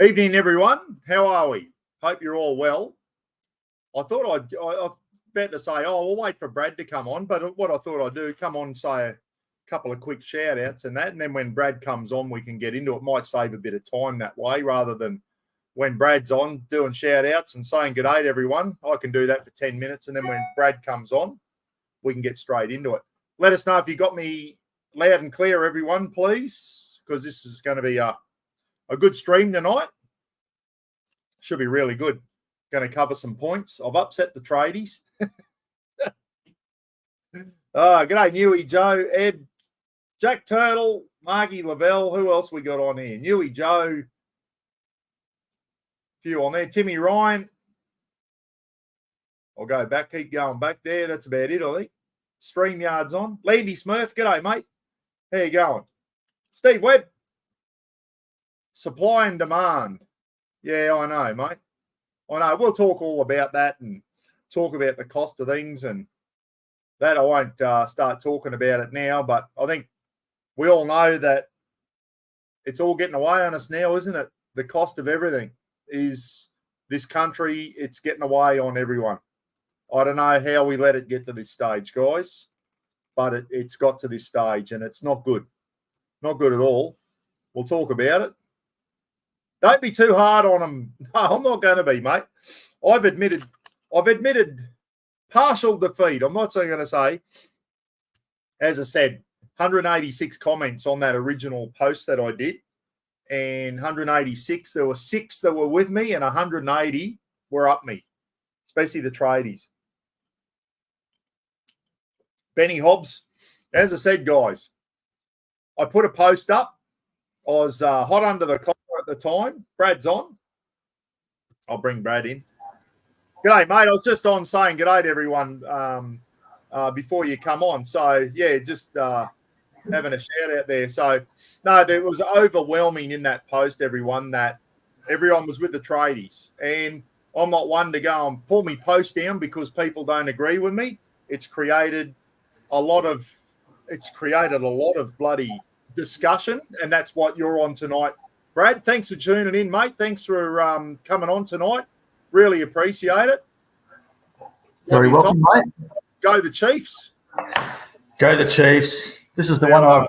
Evening, everyone. How are we? Hope you're all well. I thought I was about to say, we'll wait for Brad to come on, but what I thought I'd do, come on and say a couple of quick shout-outs and that, and then when Brad comes on, we can get into it. Might save a bit of time that way, rather than when Brad's on doing shout-outs and saying good day to everyone. I can do that for 10 minutes, and then when Brad comes on, we can get straight into it. Let us know if you got me loud and clear, everyone, please, because this is going to be a good stream tonight. Should be really good. Going to cover some points. I've upset the tradies. G'day, Newy, Joe, Ed, Jack Turtle, Margie Lavelle. Who else we got on here? Newy, Joe. Few on there. Timmy Ryan. I'll go back. Keep going back there. That's about it, I think. StreamYard's on. Landy Smurf. G'day, mate. How you going? Steve Webb. Supply and demand. Yeah, I know, mate. I know. We'll talk all about that and talk about the cost of things and that. I won't start talking about it now, but I think we all know that it's all getting away on us now, isn't it? The cost of everything is this country. It's getting away on everyone. I don't know how we let it get to this stage, guys, but it's got to this stage and it's not good. Not good at all. We'll talk about it. Don't be too hard on them. No, I'm not going to be, mate. I've admitted partial defeat. I'm not going to say, as I said, 186 comments on that original post that I did. And 186, there were 6 that were with me and 180 were up me, especially the tradies. Benny Hobbs, as I said, guys, I put a post up. I was hot under the collar at the time. Brad's on. I'll bring Brad in. G'day, mate. I was just on saying g'day to everyone before you come on. So, yeah, just having a shout out there. So, no, there was overwhelming in that post, everyone, that everyone was with the tradies. And I'm not one to go and pull me post down because people don't agree with me. It's created a lot of bloody discussion, and that's what you're on tonight. Brad, thanks for tuning in, mate. Thanks for coming on tonight. Really appreciate it. Very welcome, mate. Go the Chiefs. Go the Chiefs. This is the one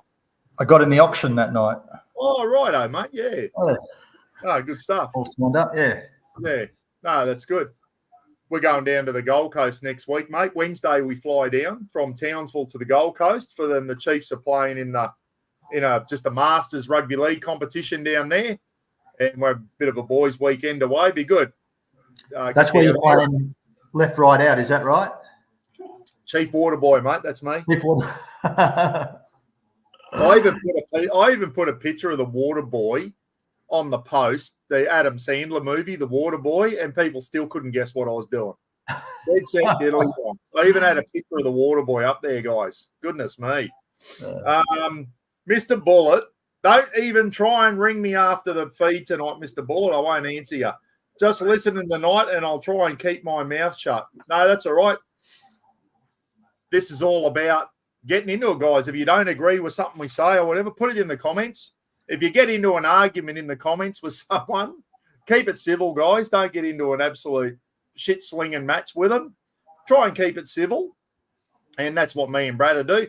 I got in the auction that night. Oh, righto, mate. Yeah. Oh, good stuff. All signed up, yeah. Yeah. No, that's good. We're going down to the Gold Coast next week, mate. Wednesday we fly down from Townsville to the Gold Coast. For them, the Chiefs are playing in just a Masters rugby league competition down there, and we're a bit of a boys' weekend away. Be good. That's where you're playing left, right, out. Is that right? Chief Waterboy, mate. That's me. Chief Water. I even put a picture of the Waterboy on the post, the Adam Sandler movie, The Waterboy, and people still couldn't guess what I was doing. Dead set diddly wrong. I even had a picture of the Waterboy up there, guys. Goodness me. Mr. Bullet, don't even try and ring me after the feed tonight, Mr. Bullet. I won't answer you. Just listen in the night and I'll try and keep my mouth shut. No, that's all right. This is all about getting into it, guys. If you don't agree with something we say or whatever, put it in the comments. If you get into an argument in the comments with someone, keep it civil, guys. Don't get into an absolute shit-slinging match with them. Try and keep it civil. And that's what me and Brad do.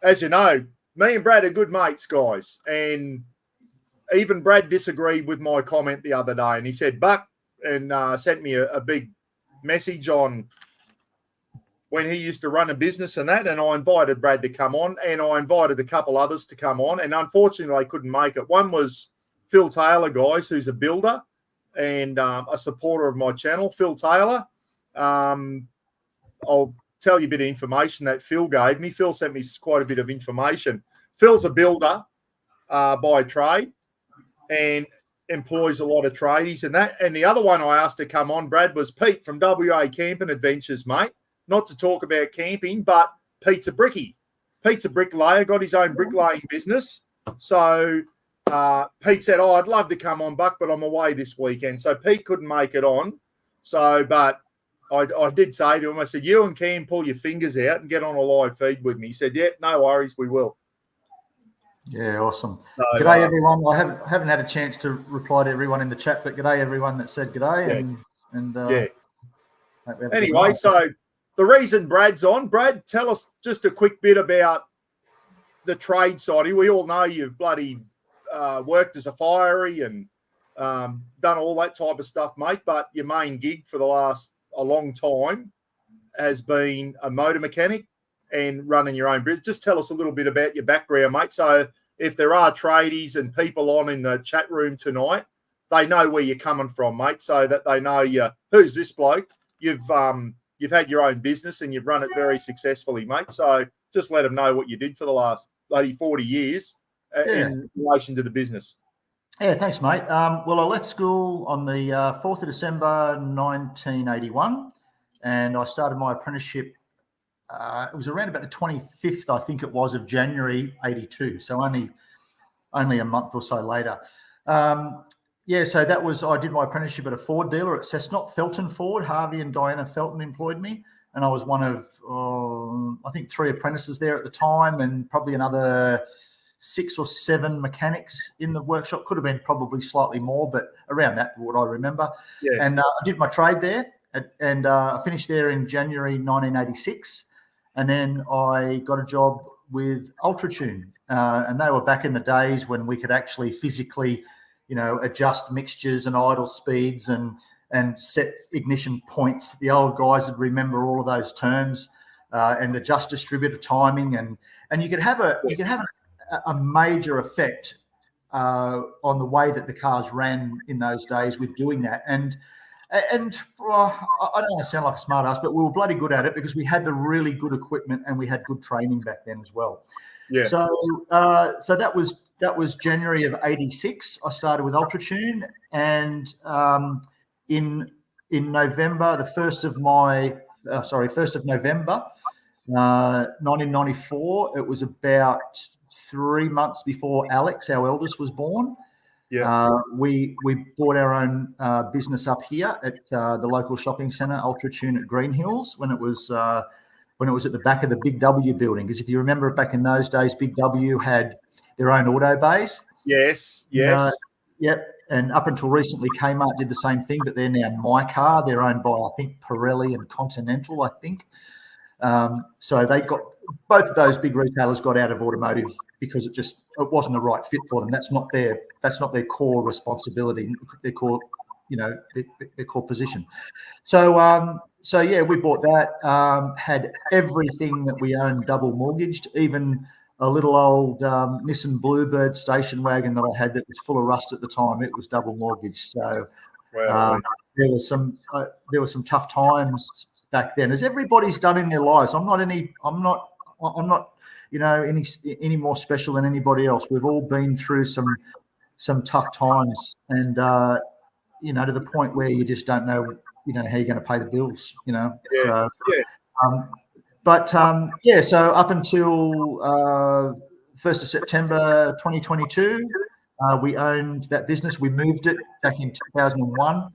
As you know, me and Brad are good mates, guys. And even Brad disagreed with my comment the other day. And he said, Buck, and sent me a big message on when he used to run a business and that. And I invited Brad to come on. And I invited a couple others to come on. And unfortunately, they couldn't make it. One was Phil Taylor, guys, who's a builder and a supporter of my channel. Phil Taylor. I'll tell you a bit of information that Phil gave me. Phil sent me quite a bit of information. Phil's a builder by trade and employs a lot of tradies and that. And the other one I asked to come on, Brad, was Pete from WA Camping Adventures, mate. Not to talk about camping, but Pete's a brickie. Pete's a bricklayer, got his own bricklaying business. So Pete said, I'd love to come on, Buck, but I'm away this weekend. So Pete couldn't make it on. So, but I did say to him, I said, you and Cam pull your fingers out and get on a live feed with me. He said, yeah, no worries, we will. Yeah, awesome. So, G'day, everyone. I haven't had a chance to reply to everyone in the chat, but g'day, everyone that said g'day. Yeah. And yeah. hope we have a good Anyway, night. so the reason Brad's on, Brad, tell us just a quick bit about the trade side. We all know you've bloody worked as a fiery and done all that type of stuff, mate. But your main gig for a long time has been a motor mechanic and running your own business. Just tell us a little bit about your background, mate. So if there are tradies and people on in the chat room tonight, they know where you're coming from, mate, so that they know who's this bloke. You've had your own business and you've run it very successfully, mate. So just let them know what you did for the last 40 years in relation to the business. Yeah, thanks, mate. Well, I left school on the 4th of December, 1981, and I started my apprenticeship. It was around about the 25th, I think it was, of January, 82. So only a month or so later. So I did my apprenticeship at a Ford dealer at Cessnock, Felton Ford. Harvey and Diana Felton employed me, and I was one of, I think, 3 apprentices there at the time, and probably another 6 or 7 mechanics in the workshop. Could have been probably slightly more, but around that, what I remember. Yeah. And I did my trade there, and I finished there in January 1986, and then I got a job with Ultratune, and they were back in the days when we could actually physically, adjust mixtures and idle speeds and set ignition points. The old guys would remember all of those terms, and adjust distributor timing, and you could have a major effect on the way that the cars ran in those days with doing that. And well, I don't want to sound like a smart ass, but we were bloody good at it because we had the really good equipment and we had good training back then as well. Yeah. So that was January of 86. I started with Ultratune, and in November, the 1st of November, 1994. It was about 3 months before Alex, our eldest, was born. Yeah. We bought our own business up here at the local shopping centre, Ultratune at Green Hills, when it was at the back of the Big W building. Because if you remember back in those days, Big W had their own auto bays. Yes. Yep. And up until recently, Kmart did the same thing, but they're now My Car. They're owned by, I think, Pirelli and Continental, I think. So they got, both of those big retailers got out of automotive because it wasn't the right fit for them. That's not their core responsibility, their core position. So we bought that, had everything that we owned double mortgaged, even a little old Nissan Bluebird station wagon that I had that was full of rust at the time. It was double mortgaged. So there were some tough times back then, as everybody's done in their lives. I'm not any more special than anybody else. We've all been through some tough times, and to the point where you just don't know how you're going to pay the bills. So up until 1st of September 2022, we owned that business. We moved it back in 2001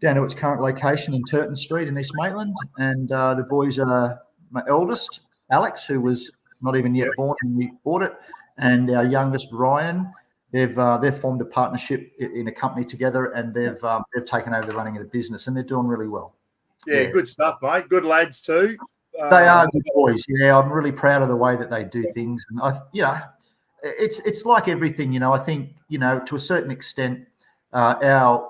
down to its current location in Turton Street in East Maitland. And the boys are my eldest, Alex, who was not even yet born when we bought it, and our youngest, Ryan. They've formed a partnership in a company together, and they've taken over the running of the business, and they're doing really well. Yeah, good stuff, mate. Good lads too. They are good boys. Yeah, I'm really proud of the way that they do things, and it's like everything. I think to a certain extent, our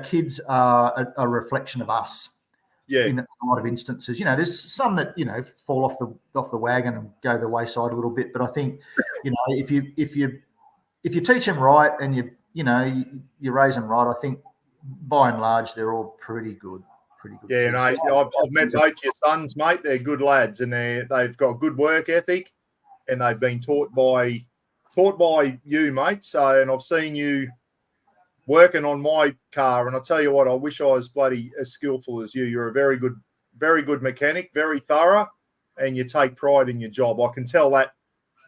kids are a reflection of us. Yeah. In a lot of instances, there's some that fall off the wagon and go the wayside a little bit, but I think if you teach them right and you raise them right, I think by and large they're all pretty good. Yeah, and I've met both your sons, mate. They're good lads, and they've got good work ethic, and they've been taught by you, mate. So, and I've seen you working on my car, and I'll tell you what, I wish I was bloody as skillful as you. You're a very good mechanic, very thorough, and you take pride in your job. I can tell that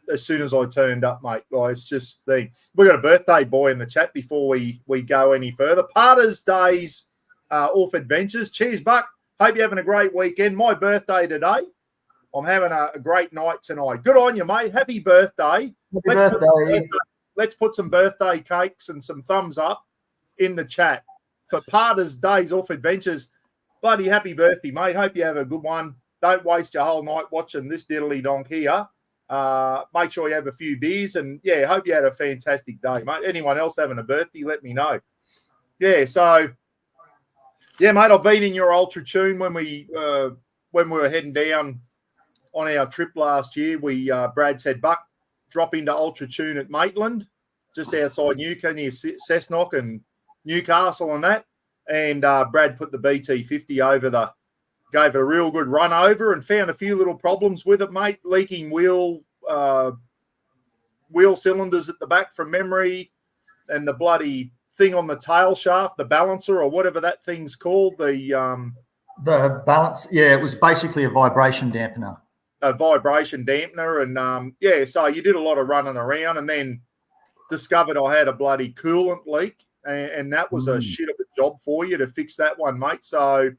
as soon as I turned up, mate. Like, it's just we got a birthday boy in the chat before we go any further. Parters Days Off Adventures. Cheers, Buck. Hope you're having a great weekend. My birthday today. I'm having a great night tonight. Good on you, mate. Happy birthday. let's put some birthday cakes and some thumbs up in the chat for Parter's Days Off Adventures. Bloody happy birthday, mate. Hope you have a good one. Don't waste your whole night watching this diddly donk here. Make sure you have a few beers, and yeah, hope you had a fantastic day, mate. Anyone else having a birthday, let me know. Yeah, so yeah, mate, I've been in your Ultra Tune when we were heading down on our trip last year. Brad said, Buck, drop into Ultra Tune at Maitland, just outside Newcastle, near Cessnock and Newcastle and that. And Brad put the BT50 over gave it a real good run over and found a few little problems with it, mate. Leaking wheel cylinders at the back from memory, and the bloody thing on the tail shaft, the balancer or whatever that thing's called. The balance, yeah, it was basically a vibration dampener. And so you did a lot of running around, and then discovered I had a bloody coolant leak, and that was a shit of a job for you to fix that one, mate. So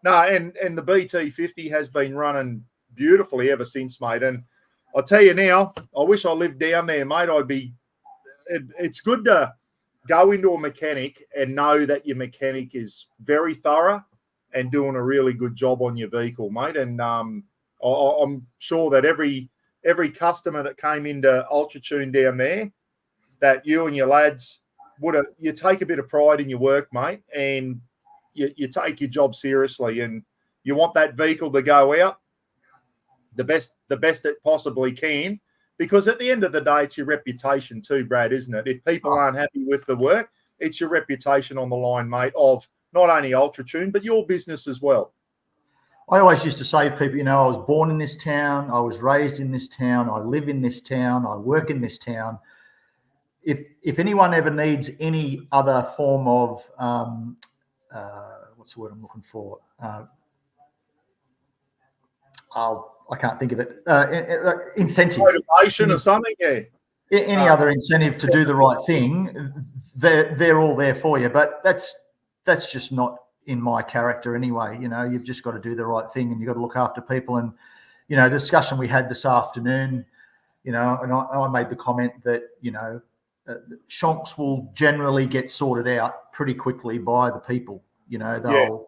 no, and the BT50 has been running beautifully ever since, mate. And I'll tell you now, I wish I lived down there, mate. It's good to go into a mechanic and know that your mechanic is very thorough and doing a really good job on your vehicle, mate. And I'm sure that every customer that came into Ultra Tune down there, that you and your lads you take a bit of pride in your work, mate, and you take your job seriously, and you want that vehicle to go out the best it possibly can, because at the end of the day, it's your reputation too, Brad, isn't it? If people aren't happy with the work, it's your reputation on the line, mate, of not only Ultra Tune, but your business as well. I always used to say to people, I was born in this town, I was raised in this town, I live in this town, I work in this town. If anyone ever needs any other form of what's the word I'm looking for? I can't think of it. Incentive, motivation, or something. Yeah. Any other incentive to do the right thing, they're all there for you. But that's just not in my character anyway. You've just got to do the right thing, and you've got to look after people. And the discussion we had this afternoon, and I made the comment that shonks will generally get sorted out pretty quickly by the people. They'll,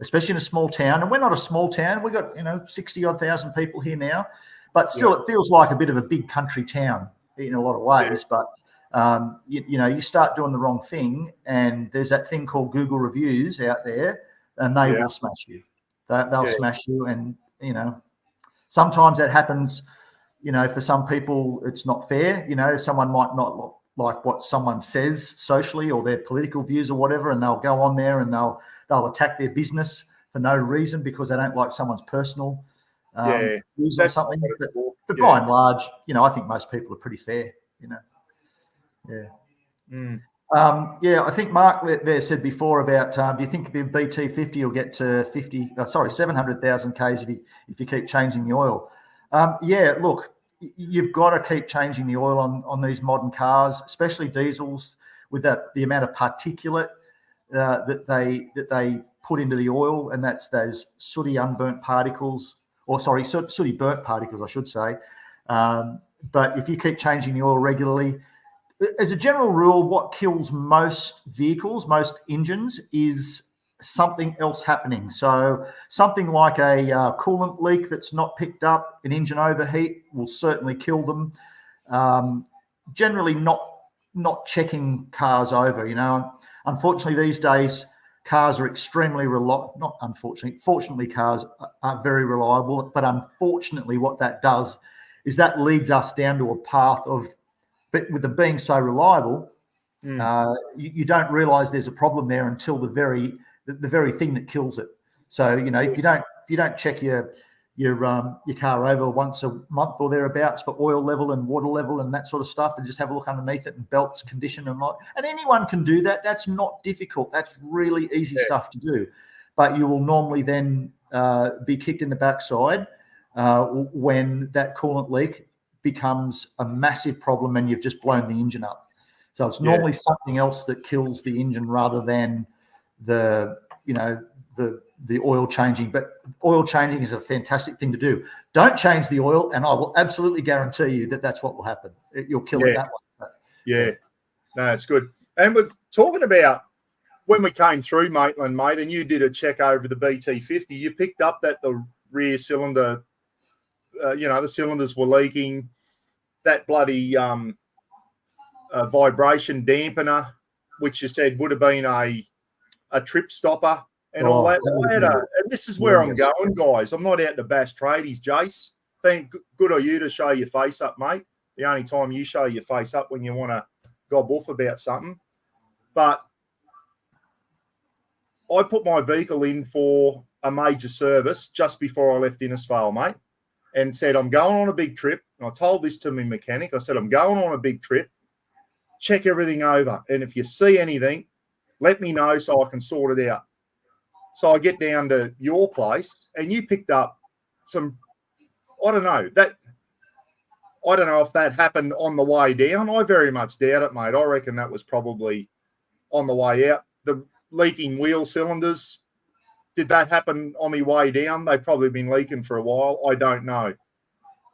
especially in a small town, and we're not a small town. We've got 60-odd thousand people here now, but still it feels like a bit of a big country town in a lot of ways. But you start doing the wrong thing, and there's that thing called Google reviews out there, and they will smash you. They'll smash you, and sometimes that happens. For some people, it's not fair. Someone might not like what someone says socially or their political views or whatever, and they'll go on there and they'll attack their business for no reason because they don't like someone's personal views or something. But by and large, I think most people are pretty fair. I think Mark there said before about do you think the BT50 will get to 700,000 Ks if you keep changing the oil? Look, you've got to keep changing the oil on these modern cars, especially diesels, with the amount of particulate that they put into the oil, and that's those sooty burnt particles, I should say. But if you keep changing the oil regularly, as a general rule, what kills most vehicles, most engines, is something else happening. So something like a coolant leak that's not picked up, an engine overheat will certainly kill them. Generally not checking cars over, Unfortunately, these days, cars are extremely fortunately, cars are very reliable. But unfortunately, what that does is that leads us down to a path of, but with them being so reliable, you don't realise there's a problem there until the very thing that kills it. So if you don't check your car over once a month or thereabouts for oil level and water level and that sort of stuff, and just have a look underneath it and belts condition and anyone can do that. That's not difficult. That's really easy stuff to do. But you will normally then be kicked in the backside when that coolant leak becomes a massive problem and you've just blown the engine up. So it's normally something else that kills the engine rather than the the oil changing. But oil changing is a fantastic thing to do. Don't change the oil, and I will absolutely guarantee you that that's what will happen. You'll kill it that way. Yeah, no, it's good. And we're talking about when we came through Maitland, mate, and you did a check over the BT50, you picked up that the rear cylinder, the cylinders were leaking, that bloody vibration dampener, which you said would have been a trip stopper and all that. And this is where I'm going, guys. I'm not out to bash tradies, Jace. Good on you to show your face up, mate. The only time you show your face up when you want to gob off about something. But I put my vehicle in for a major service just before I left Innisfail, mate, and said, I'm going on a big trip. And I told this to my mechanic. I said, I'm going on a big trip. Check everything over. And if you see anything, let me know so I can sort it out. So I get down to your place and you picked up some, I don't know if that happened on the way down. I very much doubt it, mate. I reckon that was probably on the way out. The leaking wheel cylinders, did that happen on my way down? They've probably been leaking for a while. I don't know.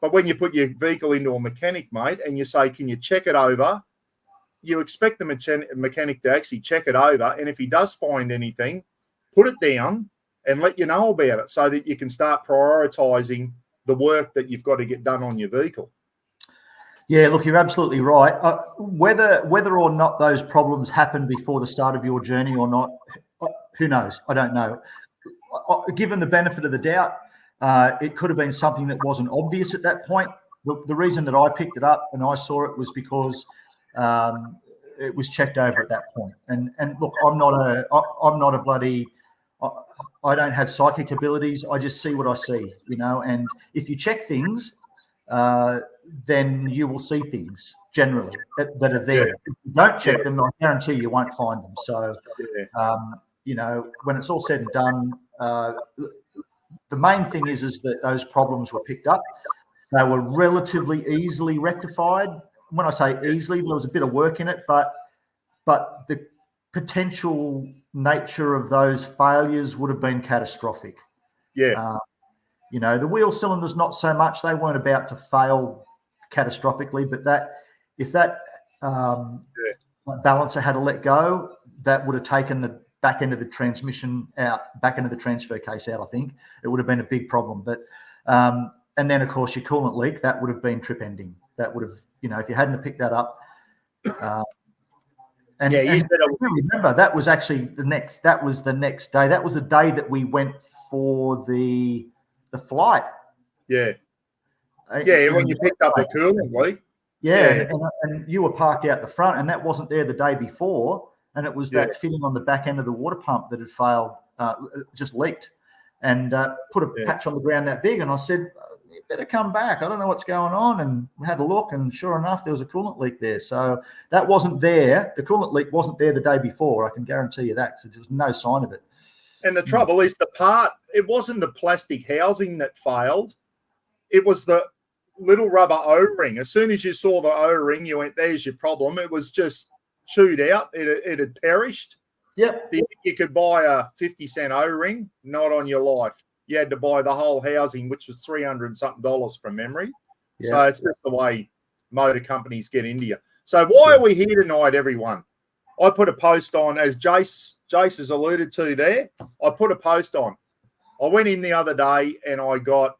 But when you put your vehicle into a mechanic, mate, and you say, can you check it over? You expect the mechanic to actually check it over. And if he does find anything, put it down and let you know about it so that you can start prioritising the work that you've got to get done on your vehicle. Yeah, look, you're absolutely right. Whether or not those problems happened before the start of your journey or not, who knows? I don't know. Given the benefit of the doubt, it could have been something that wasn't obvious at that point. The reason that I picked it up and I saw it was because it was checked over at that point. And look, I'm not a bloody. I don't have psychic abilities. I just see what I see, And if you check things, then you will see things generally that are there. Yeah. If you don't check them, I guarantee you won't find them. So, when it's all said and done, the main thing is that those problems were picked up. They were relatively easily rectified. When I say easily, there was a bit of work in it, but the potential nature of those failures would have been catastrophic. Yeah. The wheel cylinders, not so much. They weren't about to fail catastrophically, but if that balancer had to let go, that would have taken the back end of the transmission out, back end of the transfer case out, I think. It would have been a big problem. But and then, of course, your coolant leak, that would have been trip ending. That would have, if you hadn't have picked that up. And remember, that was actually the next day. That was the day that we went for the flight. Yeah. Yeah, when you picked up the coolant leak. Yeah. And you were parked out the front, and that wasn't there the day before. And it was that fitting on the back end of the water pump that had failed, just leaked, and put a patch on the ground that big. And I said, you better come back. I don't know what's going on. And we had a look, and sure enough, there was a coolant leak there. So that wasn't there. The coolant leak wasn't there the day before. I can guarantee you that. So there was no sign of it. And the trouble is it wasn't the plastic housing that failed. It was the little rubber O-ring. As soon as you saw the O-ring, you went, there's your problem. It was just chewed out. It had perished. Yep. You could buy a 50-cent O-ring, not on your life. You had to buy the whole housing, which was $300-something from memory. Yep. So it's just the way motor companies get into you. So why are we here tonight, everyone? I put a post on, as Jace has alluded to there. I put a post on. I went in the other day and I got,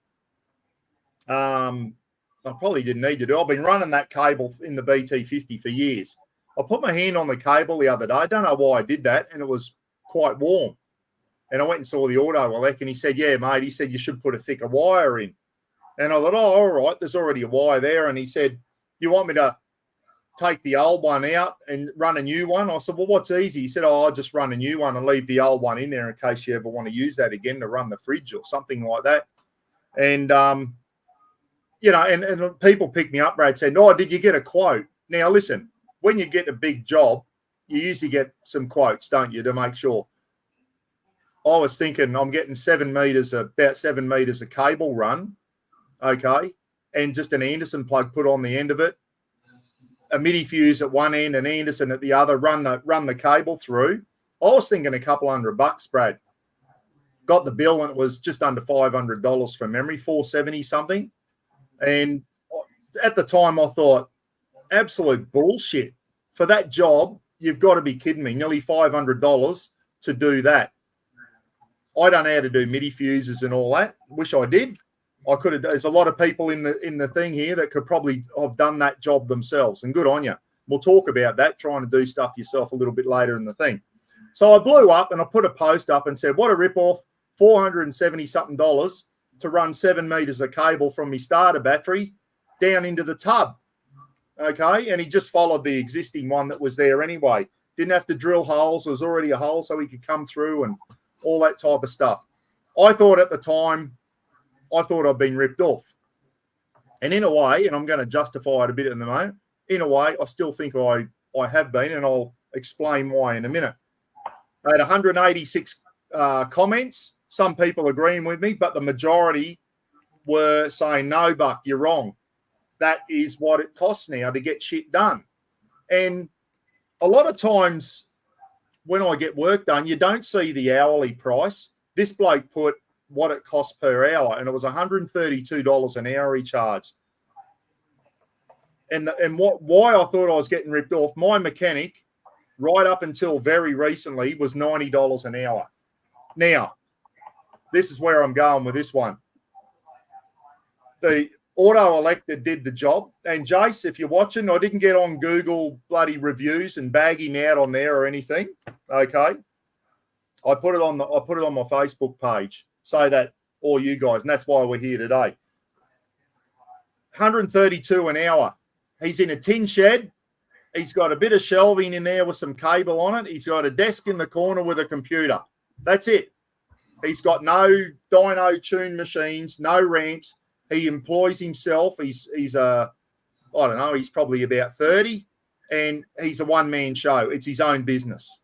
I probably didn't need to do. I've been running that cable in the BT50 for years. I put my hand on the cable the other day. I don't know why I did that, and it was quite warm. And I went and saw the auto elec, and he said, yeah, mate, he said you should put a thicker wire in. And I thought, oh, all right, there's already a wire there. And he said, you want me to take the old one out and run a new one? I said, well, what's easy? He said, oh, I'll just run a new one and leave the old one in there in case you ever want to use that again to run the fridge or something like that. And, and people pick me up, Brad, saying, oh, did you get a quote? Now, listen, when you get a big job, you usually get some quotes, don't you, to make sure. I was thinking I'm getting about 7 meters of cable run, okay, and just an Anderson plug put on the end of it, a MIDI fuse at one end and Anderson at the other, run the cable through. I was thinking a couple $100, Brad. got the bill and it was just under $500 from memory, 470 something. And at the time I thought, absolute bullshit. For that job, you've got to be kidding me. Nearly $500 to do that. I don't know how to do MIDI fuses and all that. Wish I did. I could have. There's a lot of people in the thing here that could probably have done that job themselves, and good on you. We'll talk about that, trying to do stuff yourself a little bit later in the thing. So I blew up and I put a post up and said, what a rip-off, $470-something to run 7 meters of cable from my starter battery down into the tub. Okay, and he just followed the existing one that was there anyway. Didn't have to drill holes. There was already a hole so he could come through and all that type of stuff. I thought at the time, I'd been ripped off. And in a way, and I'm going to justify it a bit in the moment, in a way, I still think I have been, and I'll explain why in a minute. I had 186 comments. Some people agreeing with me, but the majority were saying, no, Buck, you're wrong. That is what it costs now to get shit done. And a lot of times when I get work done, you don't see the hourly price. This bloke put what it costs per hour, and it was $132 an hour he charged. And why I thought I was getting ripped off, my mechanic, right up until very recently, was $90 an hour. Now, this is where I'm going with this one. The auto elector did the job. And Jace, if you're watching, I didn't get on Google bloody reviews and bag him out on there or anything. Okay. I put it on my Facebook page. Say that all you guys, and that's why we're here today. 132 an hour. He's in a tin shed. He's got a bit of shelving in there with some cable on it. He's got a desk in the corner with a computer. That's it. He's got no dyno tune machines, no ramps. He employs himself. He's I don't know, he's probably about 30, and he's a one-man show. It's his own business.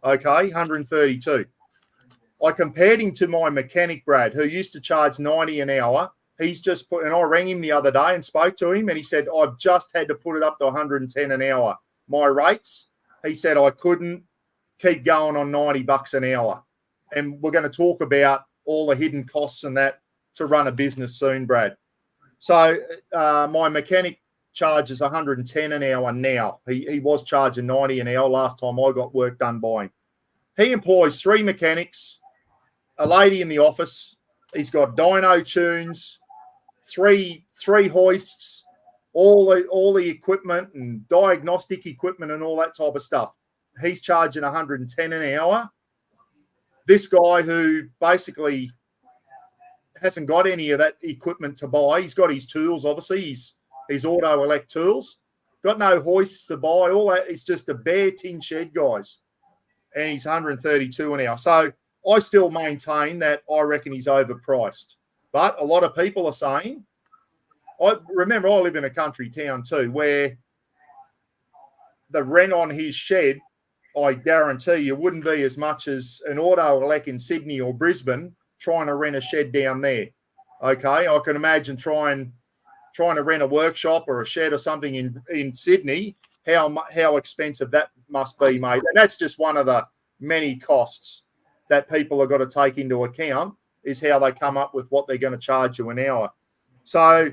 Okay, 132. I compared him to my mechanic, Brad, who used to charge 90 an hour. He's just put, and I rang him the other day and spoke to him, and he said, I've just had to put it up to 110 an hour. My rates, he said, I couldn't keep going on $90 an hour. And we're going to talk about all the hidden costs and that to run a business soon, Brad. So my mechanic charges 110 an hour now. He was charging 90 an hour last time I got work done by him. He employs 3 mechanics, a lady in the office. He's got dyno tunes, three hoists, all the equipment and diagnostic equipment and all that type of stuff. He's charging 110 an hour. This guy who basically hasn't got any of that equipment to buy. He's got his tools, obviously, his auto elect tools. Got no hoists to buy. All that. It's just a bare tin shed, guys. And he's 132 an hour. So I still maintain that I reckon he's overpriced. But a lot of people are saying, I live in a country town too, where the rent on his shed, I guarantee you, wouldn't be as much as an auto elect in Sydney or Brisbane trying to rent a shed down there. Okay, I can imagine trying to rent a workshop or a shed or something in Sydney, how expensive that must be, mate. And that's just one of the many costs that people have got to take into account, is how they come up with what they're going to charge you an hour. So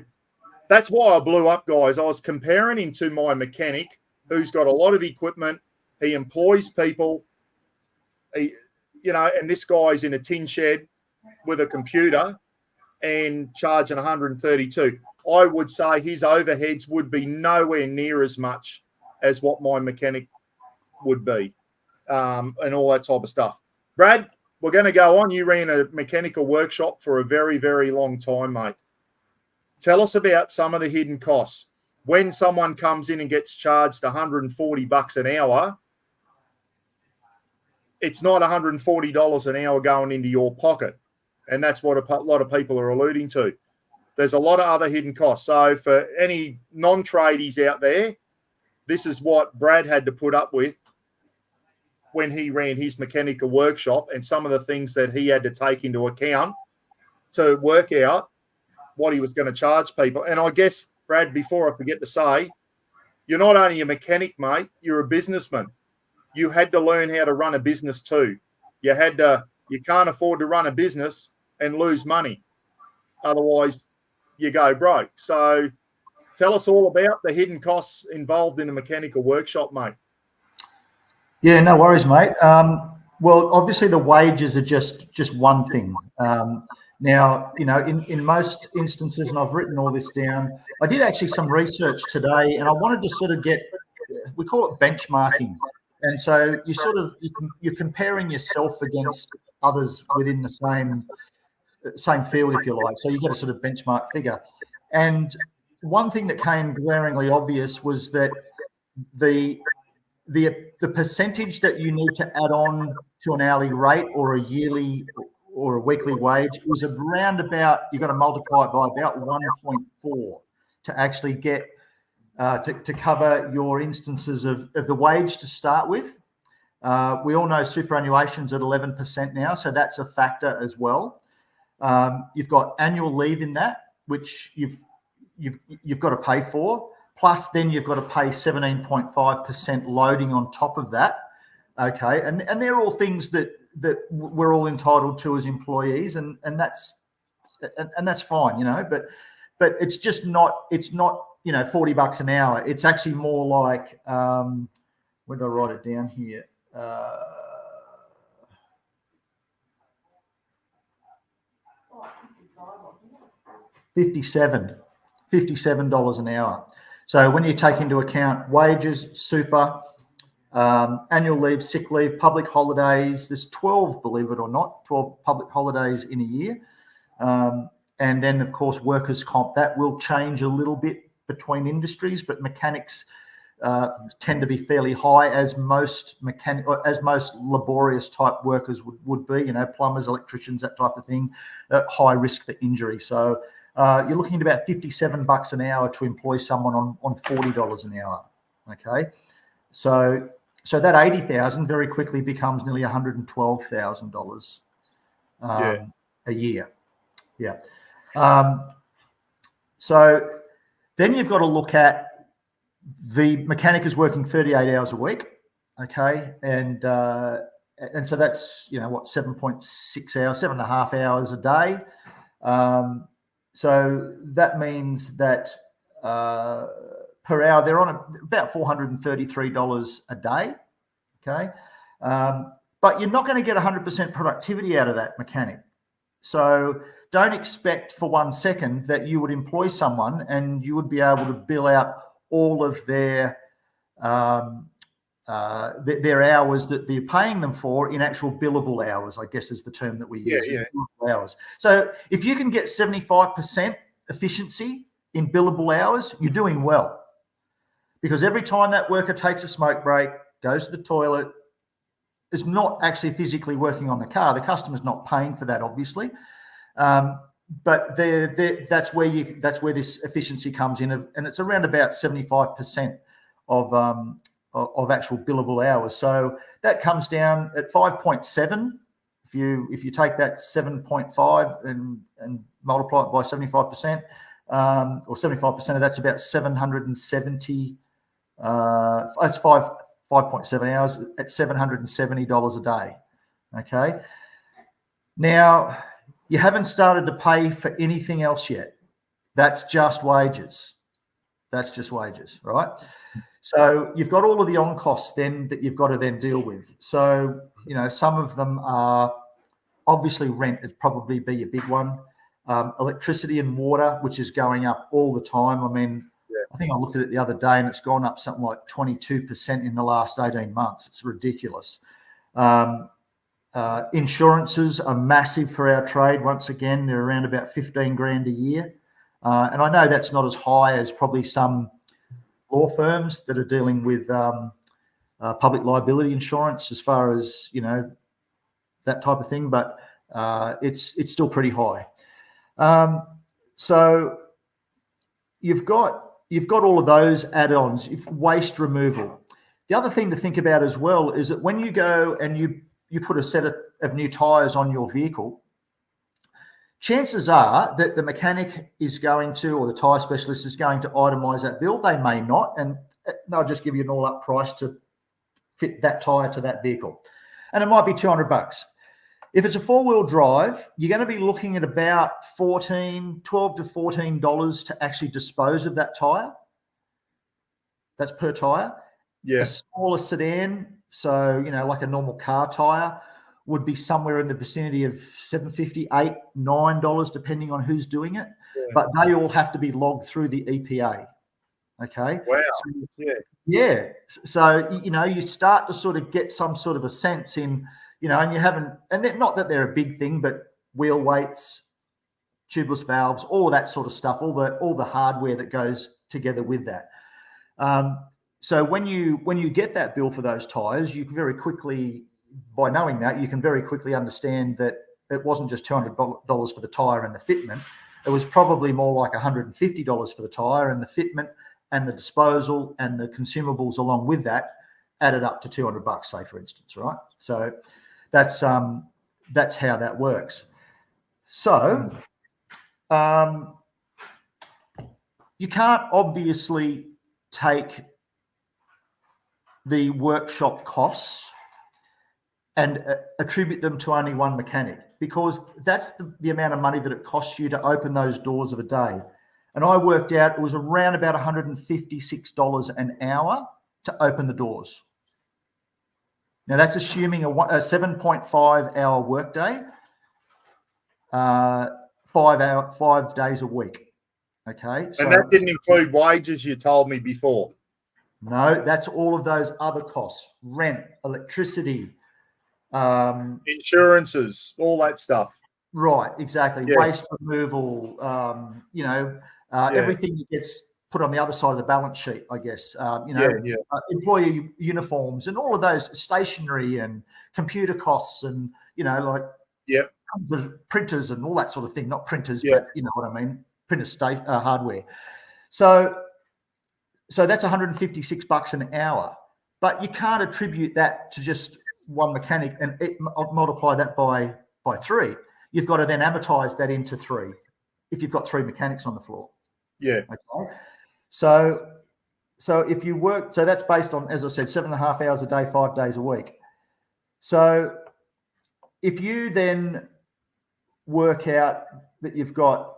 that's why I blew up, guys. I was comparing him to my mechanic, who's got a lot of equipment. He employs people, and this guy's in a tin shed with a computer and charging 132. I would say his overheads would be nowhere near as much as what my mechanic would be, and all that type of stuff. Brad, we're going to go on. You ran a mechanical workshop for a very, very long time, mate. Tell us about some of the hidden costs. When someone comes in and gets charged $140 an hour, it's not $140 an hour going into your pocket. And that's what a lot of people are alluding to. There's a lot of other hidden costs. So for any non-tradies out there, this is what Brad had to put up with when he ran his mechanical workshop, and some of the things that he had to take into account to work out what he was going to charge people. And I guess, Brad, before I forget to say, you're not only a mechanic, mate, you're a businessman. You had to learn how to run a business too. You had to You can't afford to run a business and lose money. Otherwise, you go broke. So tell us all about the hidden costs involved in a mechanical workshop, mate. Yeah, no worries, mate. Well, obviously the wages are just one thing. Now, in most instances, and I've written all this down, I did actually some research today, and I wanted to sort of we call it benchmarking. And so you're comparing yourself against others within the same field, if you like. So you get a sort of benchmark figure. And one thing that came glaringly obvious was that the percentage that you need to add on to an hourly rate or a yearly or a weekly wage is around about, you've got to multiply it by about 1.4 to actually get to cover your instances of the wage to start with. We all know superannuation's at 11% now, so that's a factor as well. You've got annual leave in that, which you've got to pay for. Plus, then you've got to pay 17.5% loading on top of that. Okay, and they're all things that we're all entitled to as employees, and that's fine, but it's just not, it's not $40 an hour. It's actually more like where did I write it down here? $57 an hour. So when you take into account wages, super, annual leave, sick leave, public holidays, there's 12, believe it or not, 12 public holidays in a year. And then, of course, workers' comp, that will change a little bit between industries, but mechanics tend to be fairly high, as most laborious type workers would be, plumbers, electricians, that type of thing, high risk for injury. So you're looking at about $57 an hour to employ someone on $40 an hour. Okay, so that $80,000 very quickly becomes nearly $112,000 a year. Yeah. So then you've got to look at the mechanic is working 38 hours a week. Okay, and so that's 7.6 hours, 7.5 hours a day. So that means that per hour they're on about $433 a day. Okay, but you're not going to get 100% productivity out of that mechanic. So don't expect for 1 second that you would employ someone and you would be able to bill out all of their hours that they're paying them for in actual billable hours, I guess is the term that we use. Yeah. Hours. So if you can get 75% efficiency in billable hours, you're doing well. Because every time that worker takes a smoke break, goes to the toilet, is not actually physically working on the car. The customer's not paying for that, obviously. But that's where this efficiency comes in, and it's around about 75% of actual billable hours. So that comes down at 5.7. If you take that 7.5 and multiply it by 75%, or 75% of that's about 770. That's 5.7 hours at $770 a day. Okay. Now, you haven't started to pay for anything else yet. That's just wages. Right? So you've got all of the on costs then that you've got to then deal with. So, some of them are obviously rent would probably be a big one. Electricity and water, which is going up all the time. I mean, I think I looked at it the other day and it's gone up something like 22% in the last 18 months. It's ridiculous. Insurances are massive for our trade. Once again, they're around about 15 grand a year. And I know that's not as high as probably some law firms that are dealing with public liability insurance as far as, that type of thing, but it's still pretty high. So you've got all of those add-ons. Waste removal. The other thing to think about as well is that when you go and you put a set of new tires on your vehicle, chances are that the mechanic is going to, or the tire specialist is going to itemize that bill. They may not, and they'll just give you an all-up price to fit that tire to that vehicle. And it might be $200. If it's a 4-wheel drive, you're going to be looking at about $12 to $14 to actually dispose of that tyre. That's per tyre. Yeah. A smaller sedan, so, like a normal car tyre, would be somewhere in the vicinity of $7.50, $8, $9, depending on who's doing it. Yeah. But they all have to be logged through the EPA. Okay. Wow. So, yeah. So, you start to sort of get some sort of a sense in, and you haven't, and not that they're a big thing, but wheel weights, tubeless valves, all that sort of stuff, all the hardware that goes together with that. So when you get that bill for those tyres, you can very quickly, by knowing that, you can very quickly understand that it wasn't just $200 for the tyre and the fitment. It was probably more like $150 for the tyre and the fitment and the disposal and the consumables along with that, added up to $200, say, for instance, right? So that's how that works. So you can't obviously take the workshop costs and attribute them to only one mechanic, because that's the amount of money that it costs you to open those doors of a day. And I worked out it was around about $156 an hour to open the doors. Now that's assuming a 7.5 hour workday, 5 days a week. Okay. And that didn't include wages, you told me before. No, that's all of those other costs: rent, electricity, insurances, all that stuff. Right, exactly. Yeah. Waste removal, everything that gets put on the other side of the balance sheet, I guess. Employee uniforms and all of those, stationery and computer costs and, printers and all that sort of thing. Not printers, but you know what I mean, printer hardware. So that's $156 an hour, but you can't attribute that to just one mechanic and multiply that by 3. You've got to then amortize that into 3 if you've got 3 mechanics on the floor. Yeah. Okay. So if you work, so that's based on, as I said, 7.5 hours a day, 5 days a week. So if you then work out that you've got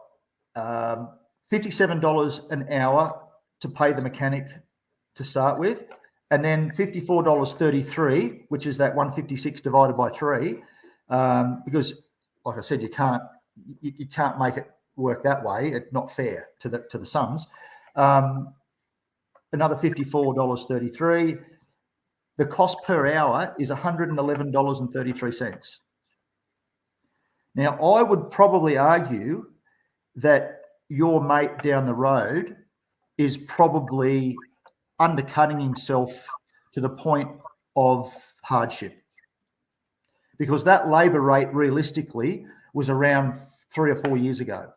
$57 an hour to pay the mechanic to start with, and then $54.33, which is that 156 divided by 3, because, like I said, you can't make it work that way. It's not fair to the sums. Another $54.33. The cost per hour is $111.33. Now, I would probably argue that your mate down the road is probably undercutting himself to the point of hardship, because that labour rate realistically was around 3 or 4 years ago.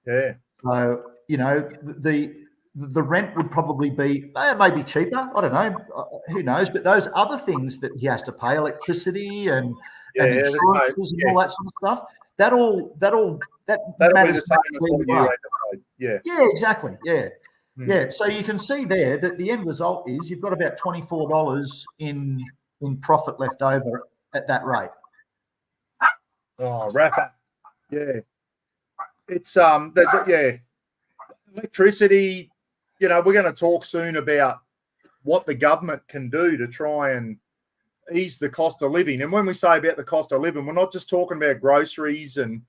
Yeah. So, the rent would probably be, maybe cheaper. I don't know. Who knows? But those other things that he has to pay, electricity and insurances and all that sort of stuff, that'll be the same as what you had to pay. Yeah. Yeah, exactly. Yeah. Yeah. So you can see there that the end result is you've got about $24 in profit left over at that rate. Oh, wrap up. Yeah. It's electricity. We're going to talk soon about what the government can do to try and ease the cost of living. And when we say about the cost of living, we're not just talking about groceries and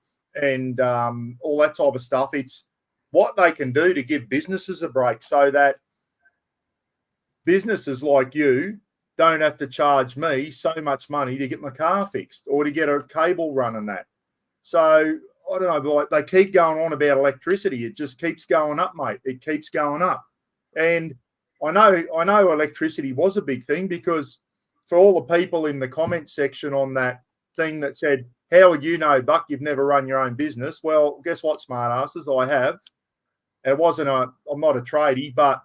all that type of stuff. It's what they can do to give businesses a break so that businesses like you don't have to charge me so much money to get my car fixed or to get a cable run and that. So I don't know, like they keep going on about electricity. It just keeps going up, mate. It keeps going up. And I know electricity was a big thing, because for all the people in the comment section on that thing that said, how would you know, Buck, you've never run your own business? Well, guess what, smartasses, I have. I'm not a tradie, but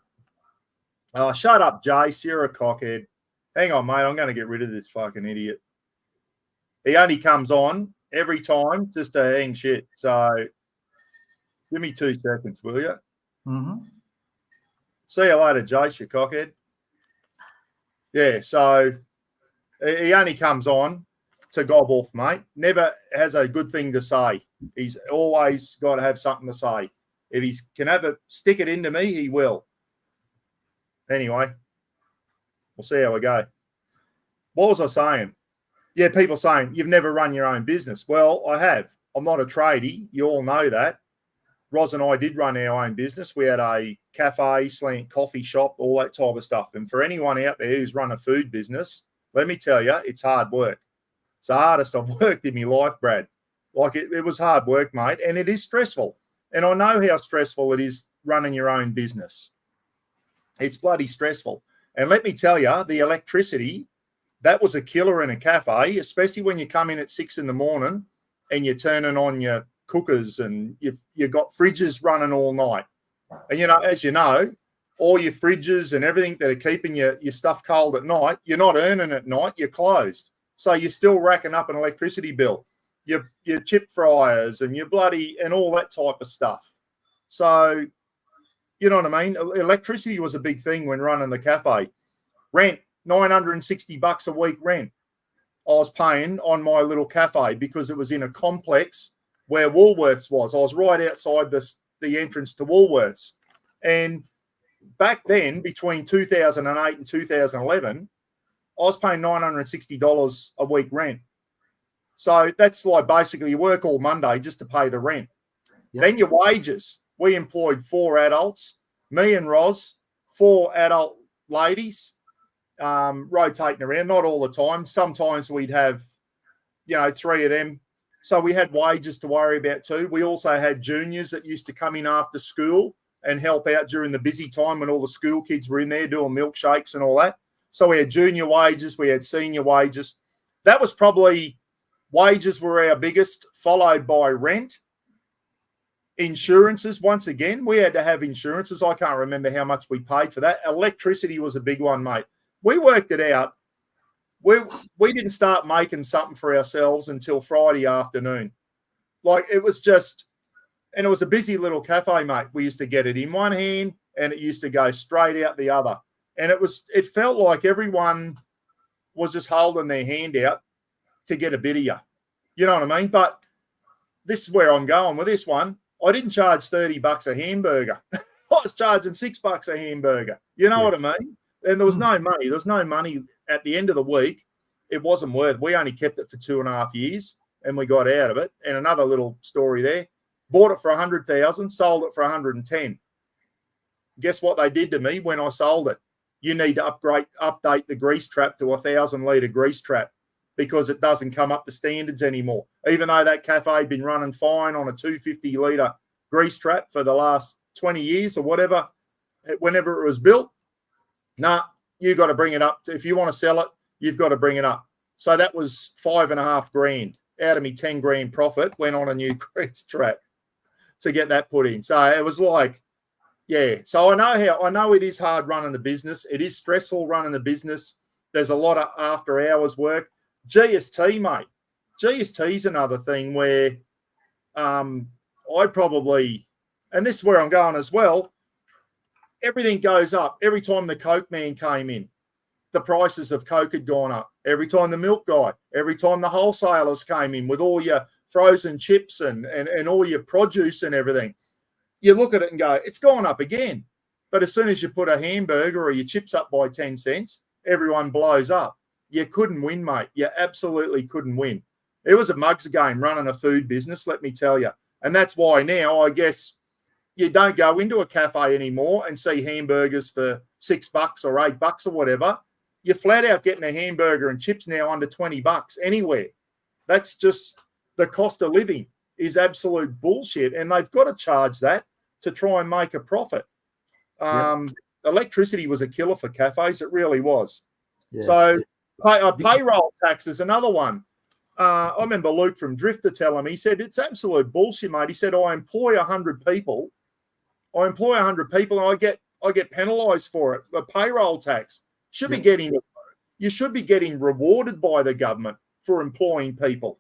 shut up, Jace, you're a cockhead. Hang on, mate, I'm going to get rid of this fucking idiot. He only comes on every time just to hang shit. So give me 2 seconds, will you? Mm-hmm. See you later, Jace, you cockhead. Yeah, so he only comes on to gob off, mate. Never has a good thing to say. He's always got to have something to say. If he can stick it into me, he will. Anyway, we'll see how we go. What was I saying? Yeah, people saying, you've never run your own business. Well, I have. I'm not a tradie. You all know that. Roz and I did run our own business. We had a cafe, coffee shop, all that type of stuff. And for anyone out there who's run a food business, let me tell you, it's hard work. It's the hardest I've worked in my life, Brad. Like, it was hard work, mate, and it is stressful. And I know how stressful it is running your own business. It's bloody stressful. And let me tell you, the electricity, that was a killer in a cafe, especially when you come in at 6 a.m. and you're turning on your cookers and you've got fridges running all night. And, as you know, all your fridges and everything that are keeping your stuff cold at night, you're not earning at night, you're closed. So you're still racking up an electricity bill, your chip fryers and your and all that type of stuff. So, you know what I mean? Electricity was a big thing when running the cafe. Rent, $960 a week rent I was paying on my little cafe because it was in a complex where Woolworths was. I was right outside the entrance to Woolworths. And back then, between 2008 and 2011, I was paying $960 a week rent. So that's like basically you work all Monday just to pay the rent. Yep. Then your wages. We employed 4 adults, me and Roz, 4 adult ladies, rotating around, not all the time. Sometimes we'd have, 3 of them. So we had wages to worry about too. We also had juniors that used to come in after school and help out during the busy time when all the school kids were in there doing milkshakes and all that. So we had junior wages, we had senior wages. That was probably, wages were our biggest, followed by rent. Insurances, once again, we had to have insurances. I can't remember how much we paid for that. Electricity was a big one, mate. We worked it out. We didn't start making something for ourselves until Friday afternoon. Like, it was just, and it was a busy little cafe, mate. We used to get it in one hand and it used to go straight out the other. And it felt like everyone was just holding their hand out to get a bit of you. You know what I mean? But this is where I'm going with this one. I didn't charge $30 a hamburger. I was charging $6 a hamburger. You know what I mean? And there was no money. There was no money at the end of the week. It wasn't worth. We only kept it for 2.5 years and we got out of it. And another little story there. Bought it for $100,000, sold it for $110,000. Guess what they did to me when I sold it? You need to update the grease trap to a 1,000-litre grease trap because it doesn't come up to standards anymore. Even though that cafe had been running fine on a 250-litre grease trap for the last 20 years or whatever, whenever it was built, you got to bring it up. If you want to sell it, you've got to bring it up. So that was $5,500 out of me 10 grand profit went on a new grease trap to get that put in. So it was like, yeah. So I know it is hard running the business. It is stressful running the business. There's a lot of after hours work. GST, mate. GST is another thing where I probably, and this is where I'm going as well, everything goes up. Every time the Coke man came in, the prices of Coke had gone up. Every time the milk guy, every time the wholesalers came in with all your frozen chips and all your produce and everything, you look at it and go, it's gone up again. But as soon as you put a hamburger or your chips up by 10 cents, everyone blows up. You couldn't win, mate. You absolutely couldn't win. It was a mugs game running a food business, let me tell you. And that's why now, I guess, you don't go into a cafe anymore and see hamburgers for $6 or $8 or whatever. You're flat out getting a hamburger and chips now under $20 anywhere. That's just the cost of living is absolute bullshit. And they've got to charge that to try and make a profit. Electricity was a killer for cafes. It really was. Yeah. So payroll tax is another one. I remember Luke from Drifter telling me, he said, it's absolute bullshit, mate. He said, I employ 100 people. And I get penalised for it. The payroll tax you should be getting rewarded by the government for employing people.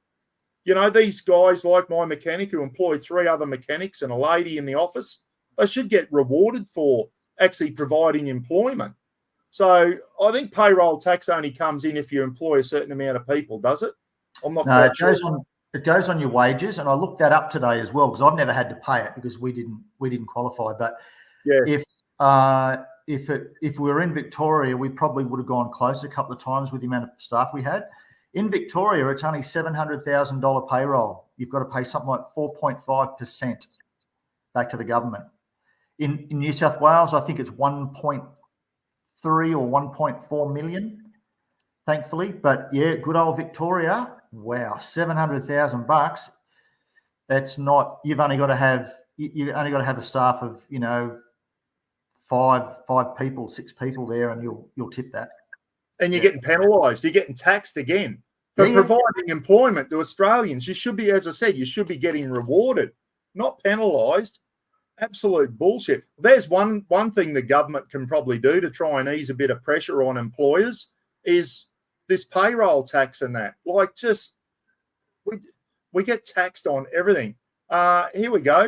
You know, these guys like my mechanic who employ 3 other mechanics and a lady in the office, they should get rewarded for actually providing employment. So I think payroll tax only comes in if you employ a certain amount of people, does it? I'm not No, quite it sure. it goes on your wages, and I looked that up today as well because I've never had to pay it because we didn't qualify. But Yeah. if we were in Victoria, we probably would have gone close a couple of times with the amount of staff we had. In Victoria, it's only $700,000 payroll. You've got to pay something like 4.5% back to the government. In New South Wales, I think it's 1.3 or 1.4 million, thankfully. But yeah, good old Victoria, wow, $700,000. That's not. You've only got to have a staff of five people, 6 people there, and you'll tip that. And you're getting penalised. You're getting taxed again for providing employment to Australians. You should be, as I said, you should be getting rewarded, not penalised. Absolute bullshit. There's one thing the government can probably do to try and ease a bit of pressure on employers is this payroll tax and that. Like, just we get taxed on everything. Here we go.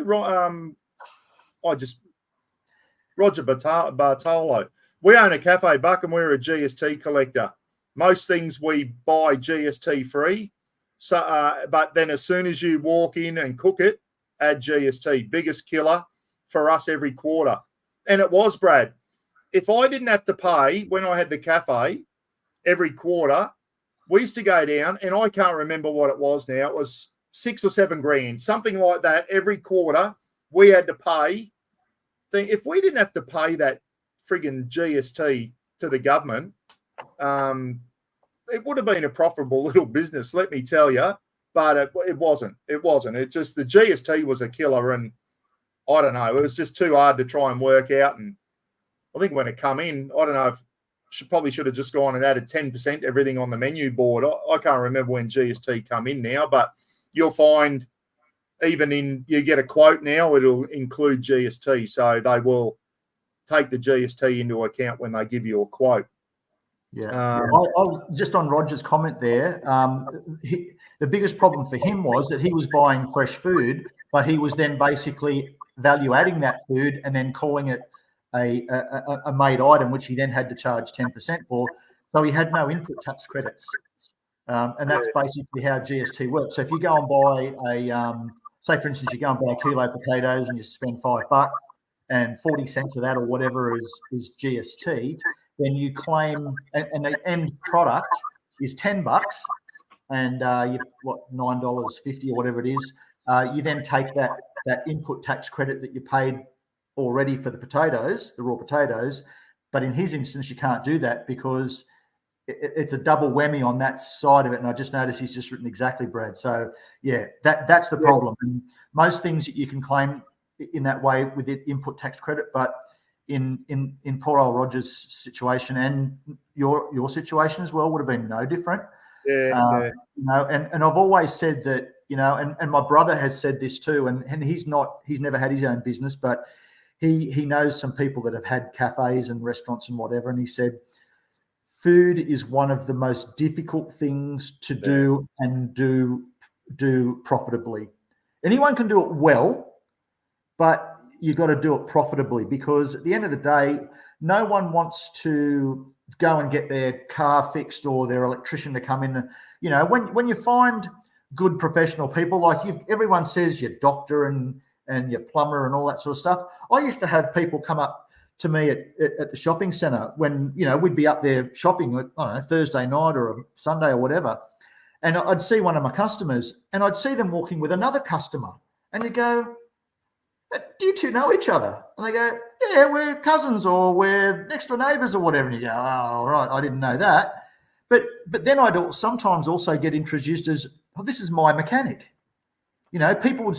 Roger Bartolo. We own a Cafe Buck and we're a GST collector. Most things we buy GST free. So, but then as soon as you walk in and cook it, add GST. Biggest killer for us every quarter. And it was, Brad. If I didn't have to pay when I had the cafe every quarter, we used to go down, and I can't remember what it was now. It was 6 or 7 grand, something like that. Every quarter we had to pay. If we didn't have to pay that friggin' GST to the government, it would have been a profitable little business, let me tell you. But it wasn't. It wasn't. It just, the GST was a killer, and I don't know. It was just too hard to try and work out. And I think when it come in, I don't know if probably should have just gone and added 10% everything on the menu board. I can't remember when GST come in now, but you'll find even you get a quote now, it'll include GST. So they will take the GST into account when they give you a quote. Yeah. I'll just on Roger's comment there, the biggest problem for him was that he was buying fresh food, but he was then basically value adding that food and then calling it a made item, which he then had to charge 10% for. So he had no input tax credits. And that's basically how GST works. So if you go and buy say for instance, you go and buy a kilo of potatoes and you spend $5 and 40 cents of that or whatever is GST, then you claim, and the end product is $10 and you $9.50 or whatever it is. You then take that input tax credit that you paid already for the potatoes, the raw potatoes. But in his instance, you can't do that because it's a double whammy on that side of it. And I just noticed he's just written exactly, Brad. So yeah, that's the problem. And most things you can claim in that way with the input tax credit, but in poor old Roger's situation and your situation as well would have been no different. Yeah. And I've always said that, and my brother has said this too, and he's never had his own business, but he knows some people that have had cafes and restaurants and whatever, and he said food is one of the most difficult things to do and do profitably. Anyone can do it well, but you've got to do it profitably, because at the end of the day, no one wants to go and get their car fixed or their electrician to come in. When you find good professional people, like everyone says your doctor and your plumber and all that sort of stuff. I used to have people come up to me at the shopping centre when, we'd be up there shopping, I don't know, Thursday night or a Sunday or whatever. And I'd see one of my customers and I'd see them walking with another customer. And you go, do you two know each other? And they go, yeah, we're cousins or we're next door neighbours or whatever. And you go, oh, right, I didn't know that. But then I'd sometimes also get introduced as, oh, this is my mechanic. People would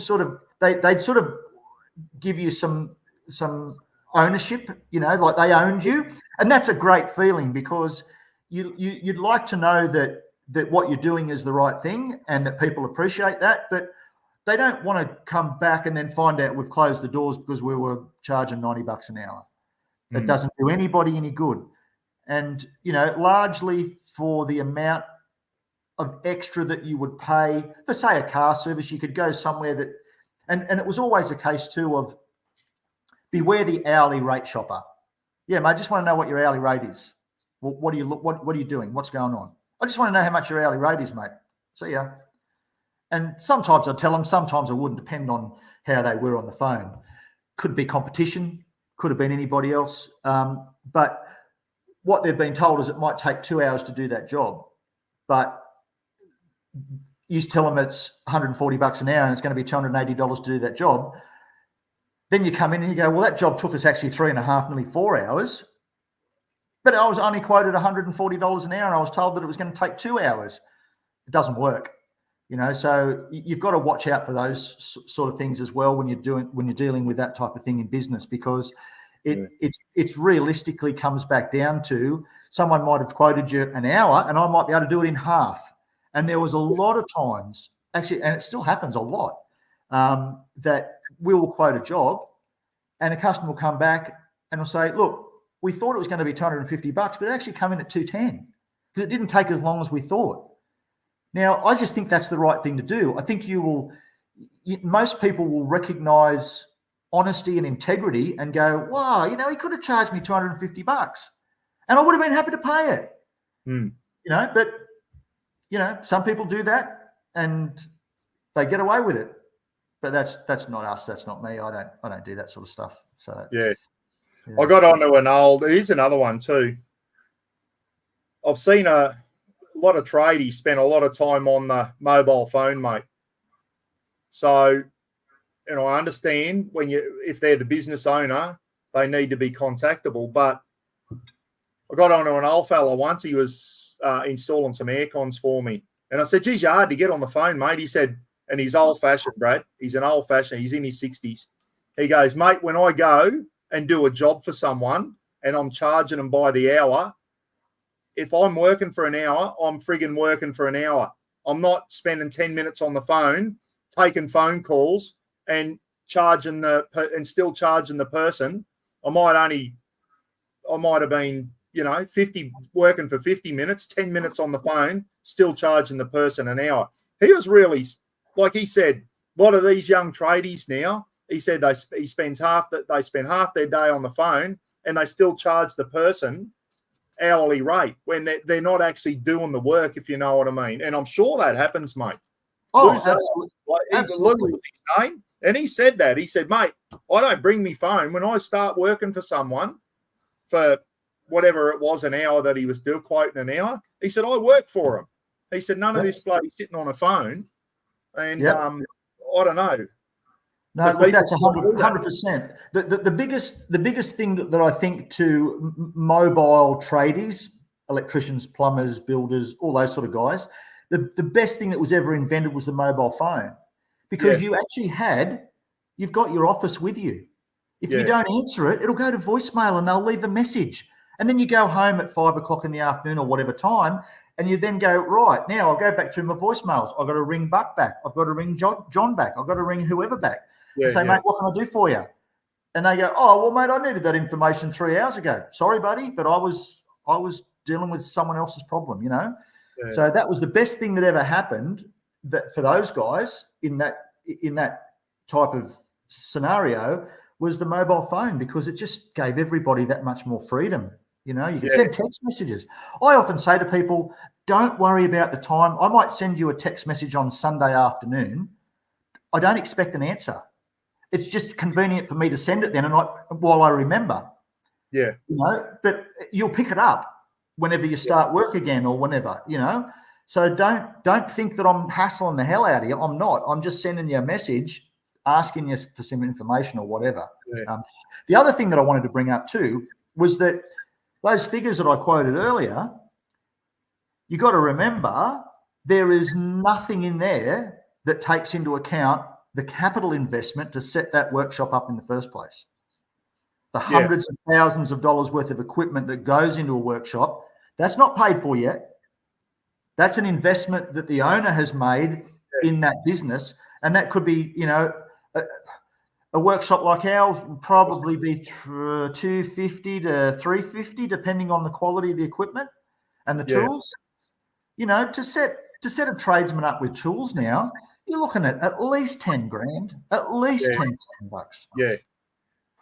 they'd sort of give you some ownership, like they owned you. And that's a great feeling, because you'd like to know that what you're doing is the right thing and that people appreciate that. But they don't want to come back and then find out we've closed the doors because we were charging $90 an hour. It doesn't do anybody any good. And, largely for the amount of extra that you would pay for, say, a car service, you could go somewhere that, and it was always a case too of beware the hourly rate shopper. Yeah, mate, I just want to know what your hourly rate is. Well, what are you doing? What's going on? I just want to know how much your hourly rate is, mate. See ya. And sometimes I'd tell them, sometimes I wouldn't, depend on how they were on the phone. Could be competition, could have been anybody else. But what they've been told is it might take 2 hours to do that job. But you tell them it's $140 an hour and it's going to be $280 to do that job. Then you come in and you go, well, that job took us actually 3.5, nearly 4 hours. But I was only quoted $140 an hour and I was told that it was going to take 2 hours. It doesn't work. So you've got to watch out for those sort of things as well when you're dealing with that type of thing in business, because it's realistically comes back down to someone might have quoted you an hour and I might be able to do it in half. And there was a lot of times, actually, and it still happens a lot, that we will quote a job and a customer will come back and will say, look, we thought it was going to be $250, but it actually came in at $210 because it didn't take as long as we thought. Now, I just think that's the right thing to do. I think most people will recognize honesty and integrity and go, wow, he could have charged me $250 and I would have been happy to pay it. But some people do that and they get away with it. But that's not us. That's not me. I don't do that sort of stuff. So yeah. I got onto here's another one too. I've seen a lot of tradies spend a lot of time on the mobile phone, mate. So, I understand if they're the business owner, they need to be contactable. But I got onto an old fella once. He was installing some air cons for me. And I said, geez, you're hard to get on the phone, mate. He said, and he's old-fashioned, Brad. He's an old-fashioned. He's in his 60s. He goes, mate, when I go and do a job for someone and I'm charging them by the hour, if I'm working for an hour, I'm frigging working for an hour. I'm not spending 10 minutes on the phone, taking phone calls and still charging the person. I might have been, 50 working for 50 minutes, 10 minutes on the phone, still charging the person an hour. He was really, like he said, a lot of these young tradies now, he said they spend half their day on the phone and they still charge the person hourly rate when they're not actually doing the work, if you know what I mean. And I'm sure that happens, mate. Oh, absolutely. Absolutely. His name, and he said that. He said, mate, I don't bring me phone. When I start working for someone for whatever it was, an hour that he was quoting an hour, he said, I work for him. He said, none of this bloody sitting on a phone. And I don't know. No, look, that's 100%. The biggest thing that I think to mobile tradies, electricians, plumbers, builders, all those sort of guys, the best thing that was ever invented was the mobile phone, because you've got your office with you. If you don't answer it, it'll go to voicemail and they'll leave a message. And then you go home at 5 o'clock in the afternoon or whatever time, and you then go, right, now I'll go back through my voicemails. I've got to ring Buck back. I've got to ring John back. I've got to ring whoever back. And say, mate, what can I do for you? And they go, oh, well, mate, I needed that information 3 hours ago. Sorry, buddy, but I was dealing with someone else's problem, Yeah. So that was the best thing that ever happened for those guys in that type of scenario was the mobile phone, because it just gave everybody that much more freedom. You can send text messages. I often say to people, don't worry about the time. I might send you a text message on Sunday afternoon. I don't expect an answer. It's just convenient for me to send it then, and while I remember. Yeah. But you'll pick it up whenever you start work again or whenever, So don't think that I'm hassling the hell out of you. I'm not. I'm just sending you a message, asking you for some information or whatever. Yeah. The other thing that I wanted to bring up too was that those figures that I quoted earlier, you got to remember there is nothing in there that takes into account the capital investment to set that workshop up in the first place. The hundreds of thousands of dollars worth of equipment that goes into a workshop, that's not paid for yet. That's an investment that the owner has made in that business. And that could be, a workshop like ours would probably be $250 to $350, depending on the quality of the equipment and the tools. To set a tradesman up with tools now, you're looking at least 10 grand, at least $10,000.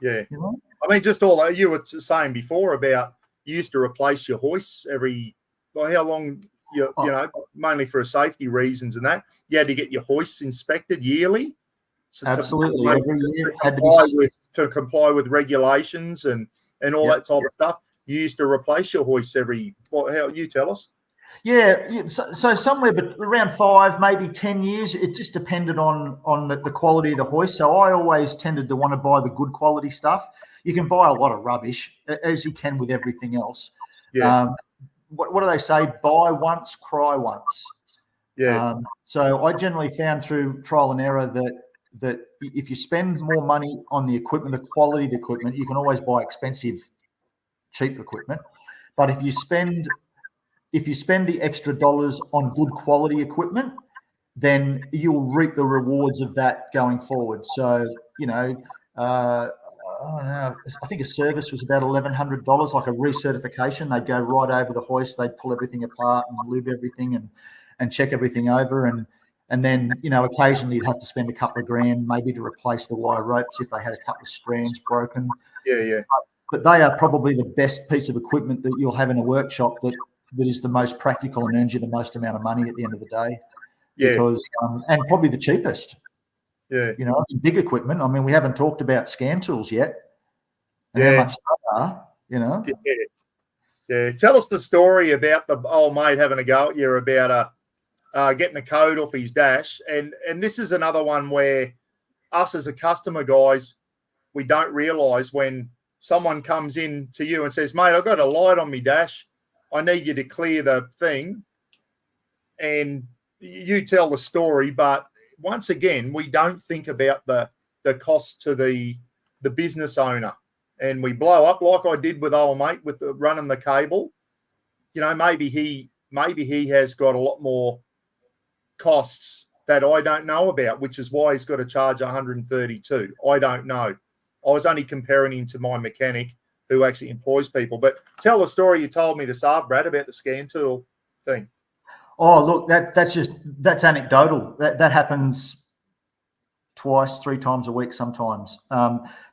Yeah. I mean, just all that you were saying before about you used to replace your hoists how long you know, mainly for safety reasons and that. You had to get your hoists inspected yearly. So Absolutely, every year to comply with regulations and all that type of stuff. You used to replace your hoists how you tell us? Yeah, so somewhere but around 5, maybe 10 years. It just depended on the quality of the hoist. So I always tended to want to buy the good quality stuff. You can buy a lot of rubbish, as you can with everything else. Yeah. What do they say? Buy once, cry once. Yeah. So I generally found through trial and error that if you spend more money on the equipment, the quality of the equipment, you can always buy expensive, cheap equipment. But if you spend the extra dollars on good quality equipment, then you'll reap the rewards of that going forward. So, you know, I don't know, I think a service was about $1,100, like a recertification. They'd go right over the hoist, they'd pull everything apart and lube everything and check everything over. And then, you know, occasionally you'd have to spend a couple of grand maybe to replace the wire ropes if they had a couple of strands broken. Yeah. But they are probably the best piece of equipment that you'll have in a workshop that is the most practical and earns you the most amount of money at the end of the day. Yeah. Because and probably the cheapest. Yeah. You know, big equipment. I mean, we haven't talked about scan tools yet and how much they are, you know. Yeah. Tell us the story about the old mate having a go at you about getting a code off his dash. And this is another one where us as a customer, guys, we don't realise when someone comes in to you and says, mate, I've got a light on my dash. I need you to clear the thing. And you tell the story. But once again, we don't think about the cost to the business owner. And we blow up like I did with old mate with running the cable. You know, maybe he has got a lot more costs that I don't know about, which is why he's got to charge 132. I don't know. I was only comparing him to my mechanic who actually employs people. But tell the story you told me this afternoon, Brad, about the scan tool thing. Oh, look, that's anecdotal. That happens twice, 3 times a week sometimes.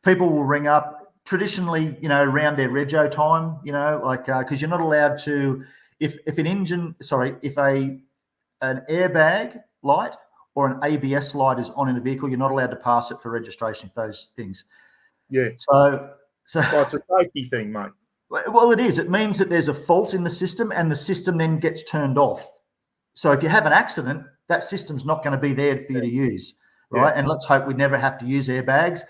People will ring up traditionally, you know, around their rego time, you know, like because you're not allowed to, if an airbag light or an ABS light is on in a vehicle, you're not allowed to pass it for registration for those things. Yeah. So well, it's a safety thing, mate. Well, it is. It means that there's a fault in the system and the system then gets turned off. So if you have an accident, that system's not going to be there for you to use, right? Yeah. And let's hope we never have to use airbags.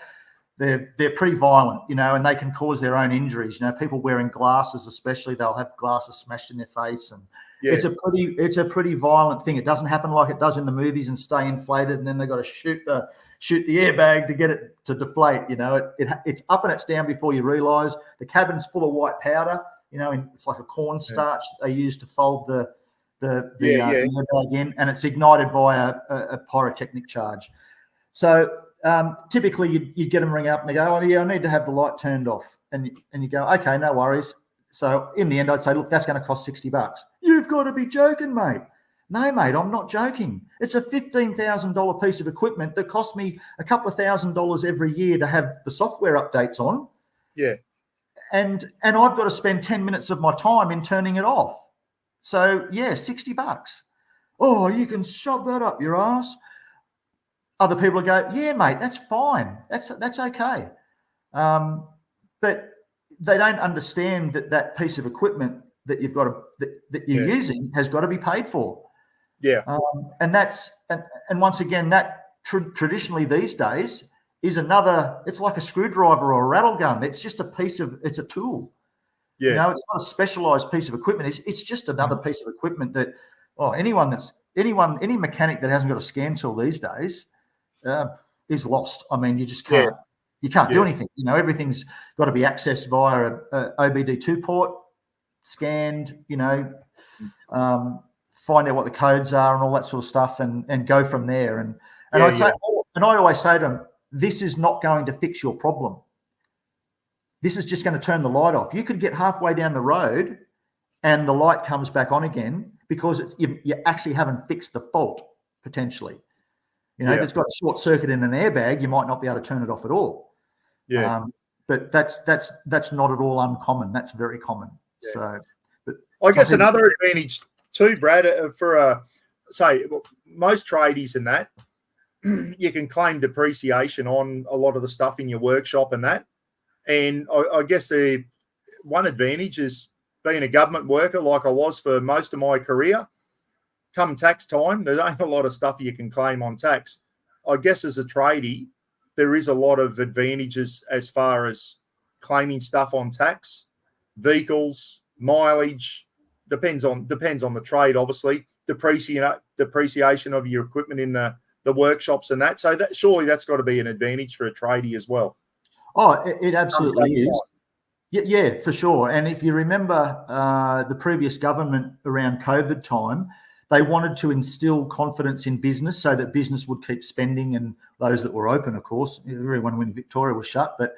They're pretty violent, you know, and they can cause their own injuries. You know, people wearing glasses, especially, they'll have glasses smashed in their face, and it's a pretty violent thing. It doesn't happen like it does in the movies and stay inflated, and then they've got to shoot the airbag to get it to deflate. You know, it's up and it's down before you realise. The cabin's full of white powder. You know, and it's like a cornstarch they use to fold the airbag in, and it's ignited by a pyrotechnic charge. So typically you get them ring up and they go, oh yeah, I need to have the light turned off, and you go, okay, no worries. So in the end, I'd say, look, that's going to cost $60. You've got to be joking, mate. No, mate, I'm not joking. It's a $15,000 piece of equipment that costs me a couple of $1,000s every year to have the software updates on. Yeah. And I've got to spend 10 minutes of my time in turning it off. So yeah, $60. Oh, you can shove that up your ass. Other people go, yeah, mate, that's fine. That's okay. But they don't understand that piece of equipment that you've got that you're using has got to be paid for. Yeah. And once again, that traditionally these days is it's like a screwdriver or a rattle gun. It's just it's a tool. Yeah. You know, it's not a specialized piece of equipment. It's just another piece of equipment that, any mechanic that hasn't got a scan tool these days is lost. I mean, you just can't. Yeah. You can't do anything. You know, everything's got to be accessed via a OBD2 port, scanned. You know, find out what the codes are and all that sort of stuff, and go from there. And I always say to them, this is not going to fix your problem. This is just going to turn the light off. You could get halfway down the road, and the light comes back on again because you actually haven't fixed the fault potentially. You know, if it's got a short circuit in an airbag, you might not be able to turn it off at all. Yeah. But that's not at all uncommon. That's very common. Yeah. So, I guess another advantage too, Brad, say most tradies and that, you can claim depreciation on a lot of the stuff in your workshop and that. And I guess the one advantage is being a government worker like I was for most of my career. Come tax time, there ain't a lot of stuff you can claim on tax. I guess as a tradie, there is a lot of advantages as far as claiming stuff on tax, vehicles, mileage, depends on the trade, obviously, depreciation of your equipment in the workshops and that. So that surely that's got to be an advantage for a tradie as well. Oh, it absolutely is. Yeah, for sure. And if you remember the previous government around COVID time, they wanted to instill confidence in business so that business would keep spending, and those that were open, of course, everyone in Victoria was shut, but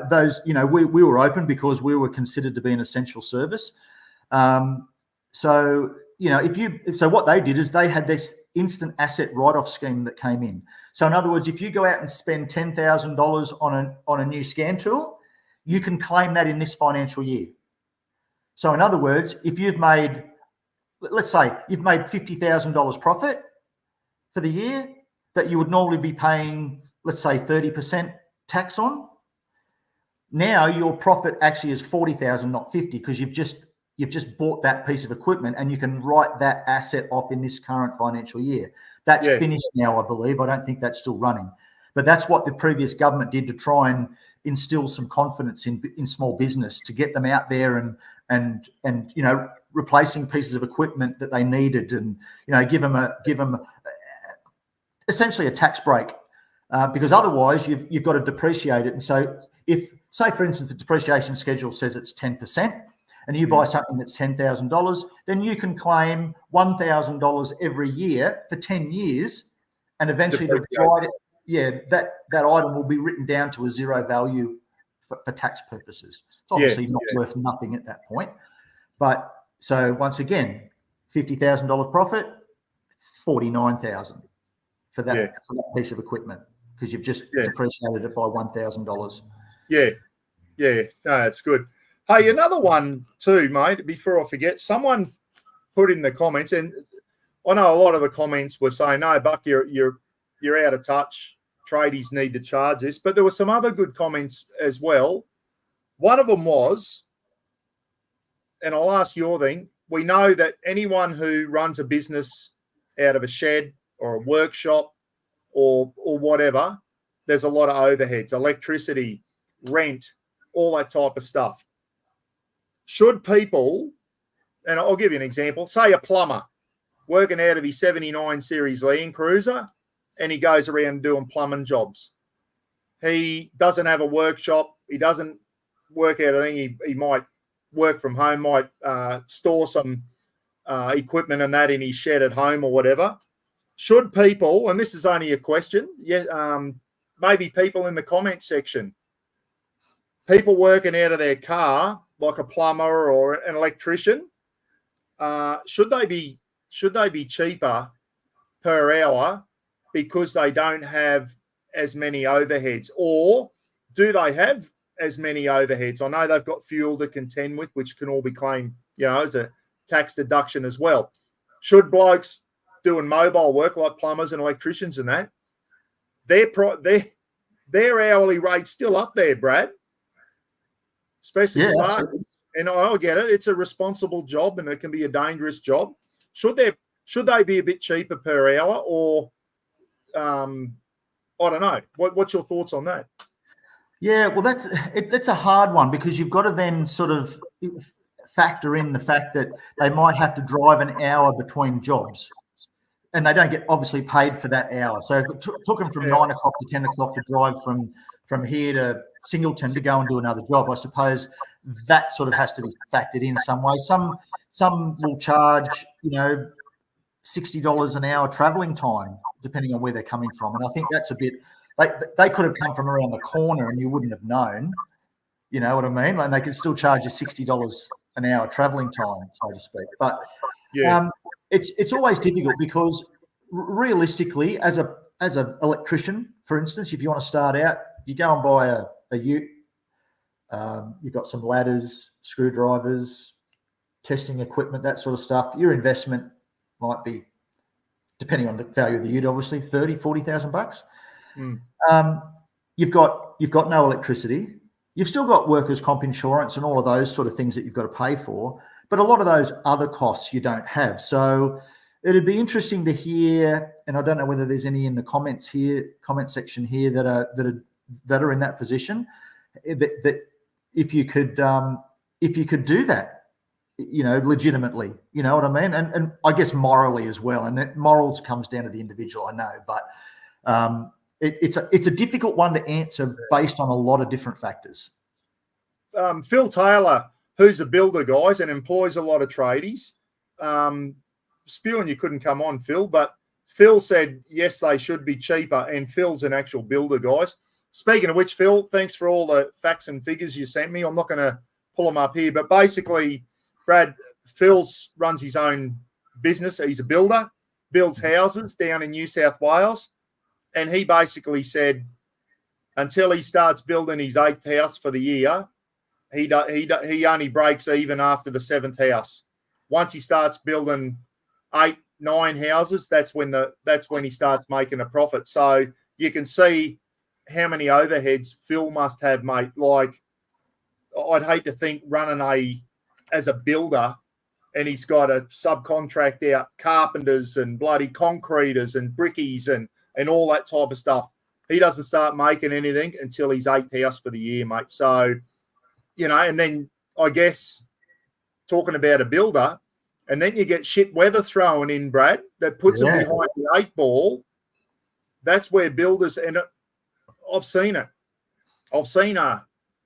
those, we were open because we were considered to be an essential service. So what they did is they had this instant asset write-off scheme that came in. So in other words, if you go out and spend $10,000 on a new scan tool, you can claim that in this financial year. So in other words, if you've made, let's say you've made $50,000 profit for the year that you would normally be paying, let's say 30% tax on, now your profit actually is 40,000, not 50, because you've just bought that piece of equipment and you can write that asset off in this current financial year. That's finished now, I believe. I don't think that's still running. But that's what the previous government did to try and instill some confidence in small business, to get them out there and replacing pieces of equipment that they needed, and give them essentially a tax break, because otherwise you've got to depreciate it. And so if, say for instance, the depreciation schedule says it's 10%, and you buy something that's $10,000, then you can claim $1,000 every year for 10 years, and eventually that item will be written down to a zero value for tax purposes. It's obviously not worth nothing at that point. But so once again, $50,000 profit, $49,000 for that piece of equipment, because you've just depreciated it by $1,000. Yeah, no, that's good. Hey, another one too, mate, before I forget, someone put in the comments, and I know a lot of the comments were saying, no, Buck, you're out of touch. Tradies need to charge this. But there were some other good comments as well. One of them was, and I'll ask your thing, we know that anyone who runs a business out of a shed or a workshop or whatever, there's a lot of overheads, electricity, rent, all that type of stuff. Should people, and I'll give you an example, say a plumber working out of his 79 Series Land Cruiser, and he goes around doing plumbing jobs. He doesn't have a workshop. He doesn't work out a thing. He might work from home, might store some equipment and that in his shed at home or whatever. Should people, and this is only a question, maybe people in the comment section, people working out of their car, like a plumber or an electrician, should they be cheaper per hour because they don't have as many overheads, or do they have as many overheads? I know they've got fuel to contend with, which can all be claimed, as a tax deduction as well. Should blokes doing mobile work like plumbers and electricians and that, their hourly rate's still up there, Brad? Especially smart. And I get it. It's a responsible job and it can be a dangerous job. Should they be a bit cheaper per hour, or I don't know. What's your thoughts on that? Yeah, well, that's a hard one, because you've got to then sort of factor in the fact that they might have to drive an hour between jobs, and they don't get obviously paid for that hour. So if it took them from 9 o'clock to 10 o'clock to drive from here to Singleton to go and do another job, I suppose that sort of has to be factored in some way. Some will charge, $60 an hour traveling time, depending on where they're coming from. And I think that's a bit, like, they could have come from around the corner and you wouldn't have known, you know what I mean? And they could still charge you $60 an hour traveling time, so to speak. But it's always difficult, because realistically, as an electrician, for instance, if you want to start out, you go and buy a ute. You've got some ladders, screwdrivers, testing equipment, that sort of stuff. Your investment might be, depending on the value of the ute, obviously, $30,000-$40,000. You've got no electricity. You've still got workers' comp insurance and all of those sort of things that you've got to pay for, but a lot of those other costs you don't have. So it'd be interesting to hear, and I don't know whether there's any in the comment section here that are in that position, that if you could do that, legitimately, you know what I mean, and I guess morally as well. And morals comes down to the individual, I know, but it's a difficult one to answer based on a lot of different factors. Phil Taylor, who's a builder, guys, and employs a lot of tradies. Spewing you couldn't come on, Phil, but Phil said, yes, they should be cheaper, and Phil's an actual builder, guys. Speaking of which, Phil, thanks for all the facts and figures you sent me. I'm not going to pull them up here, but basically, Brad, Phil runs his own business. He's a builder, builds houses down in New South Wales, and he basically said until he starts building his 8th house for the year, he only breaks even after the 7th house. Once he starts building 8, 9 houses, that's when he starts making a profit. So you can see how many overheads Phil must have, mate. Like, I'd hate to think running as a builder, and he's got to subcontract out carpenters and bloody concreters and brickies and all that type of stuff. He doesn't start making anything until his 8th house for the year, mate. So, and then I guess talking about a builder, and then you get shit weather thrown in, Brad, that puts them behind the 8 ball. That's where builders, and I've seen it. I've seen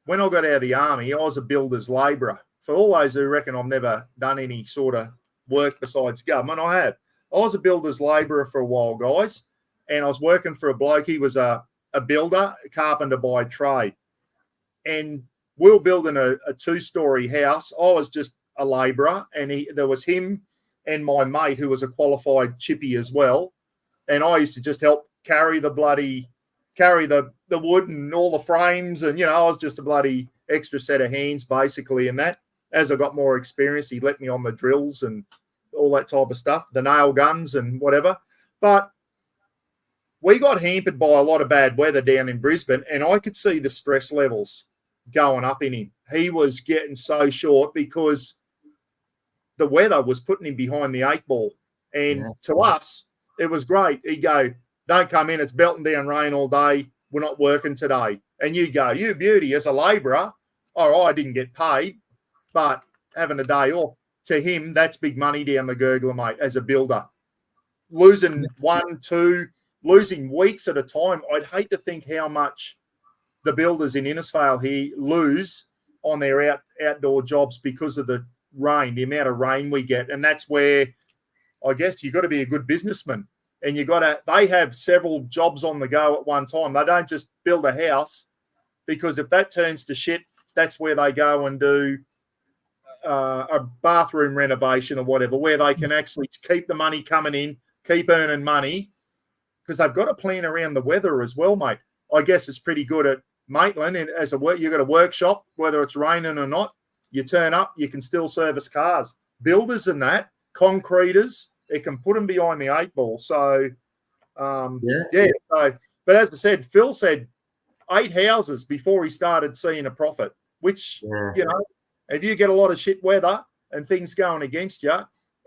when I got out of the army, I was a builder's labourer. For all those who reckon I've never done any sort of work besides government, I have. I was a builder's labourer for a while, guys, and I was working for a bloke. He was a builder, a carpenter by trade. And we were building a 2-story house. I was just a labourer, and there was him and my mate who was a qualified chippy as well. And I used to just help carry the wood and all the frames. And, I was just a bloody extra set of hands basically in that. As I got more experience, he let me on the drills and all that type of stuff, the nail guns and whatever. But we got hampered by a lot of bad weather down in Brisbane, and I could see the stress levels going up in him. He was getting so short because the weather was putting him behind the 8 ball. And to us, it was great. He'd go, don't come in, it's belting down rain all day, we're not working today. And you go, you beauty, as a labourer, all right, I didn't get paid, but having a day off, to him, that's big money down the gurgler, mate, as a builder. Losing 1, 2, losing weeks at a time. I'd hate to think how much the builders in Innisfail here lose on their outdoor jobs because of the rain, the amount of rain we get. And that's where I guess you've got to be a good businessman. And they have several jobs on the go at one time. They don't just build a house, because if that turns to shit, that's where they go and do a bathroom renovation or whatever, where they can actually keep the money coming in, keep earning money, because they've got to plan around the weather as well, mate. I guess it's pretty good at Maitland, and you've got a workshop, whether it's raining or not, you turn up, you can still service cars. Builders and that, concreters, it can put them behind the 8 ball. So, but as I said, Phil said 8 houses before he started seeing a profit, which, if you get a lot of shit weather and things going against you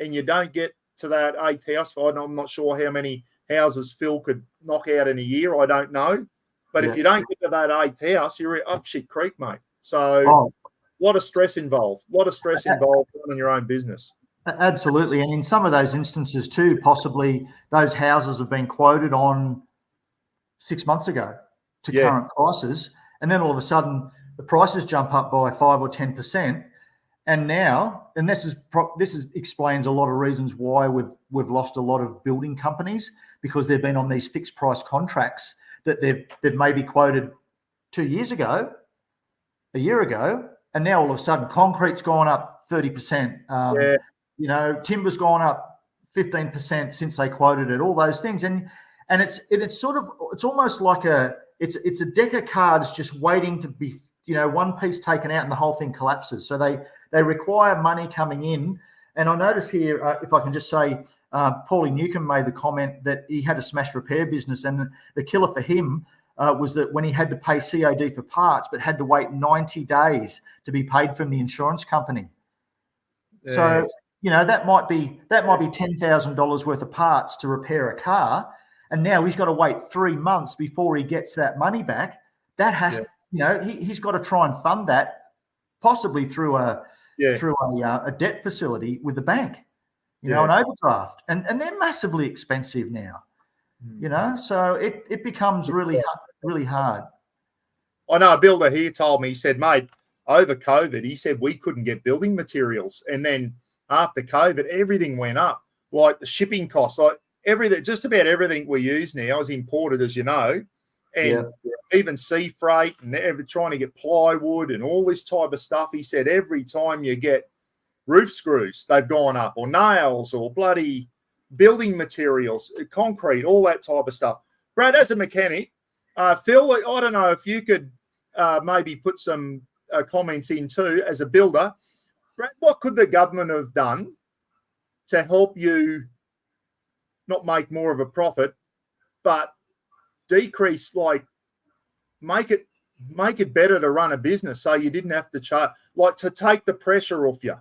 and you don't get to that 8th house, I'm not sure how many houses Phil could knock out in a year. I don't know. But if you don't get to that 8th house, you're up shit creek, mate. So a lot of stress involved. Running your own business. Absolutely. And in some of those instances too, possibly those houses have been quoted on 6 months ago to current prices. And then all of a sudden the prices jump up by 5 or 10%. And now, and this explains a lot of reasons why we've lost a lot of building companies, because they've been on these fixed price contracts that they've maybe quoted 2 years ago, a year ago, and now all of a sudden concrete's gone up 30%. Timber's gone up 15% since they quoted it. All those things, and it's almost like it's a deck of cards just waiting to be one piece taken out and the whole thing collapses. So They require money coming in. And I notice here, if I can just say, Paulie Newcomb made the comment that he had a smash repair business, and the killer for him was that when he had to pay COD for parts, but had to wait 90 days to be paid from the insurance company. Yeah. So, that might be $10,000 worth of parts to repair a car, and now he's got to wait 3 months before he gets that money back. That has, he's got to try and fund that, possibly through a debt facility with the bank, an overdraft, and they're massively expensive now. So it becomes really hard. I know a builder here told me, he said, mate, over COVID, he said we couldn't get building materials. And then after COVID, everything went up, like the shipping costs, like everything, just about everything we use now is imported, as you know, and even sea freight and trying to get plywood and all this type of stuff. He said every time you get roof screws, they've gone up, or nails, or bloody building materials, concrete, all that type of stuff. Brad, as a mechanic, Phil, I don't know if you could maybe put some comments in too as a builder. Brad, what could the government have done to help you not make more of a profit, but decrease, like make it better to run a business so you didn't have to charge, like to take the pressure off you?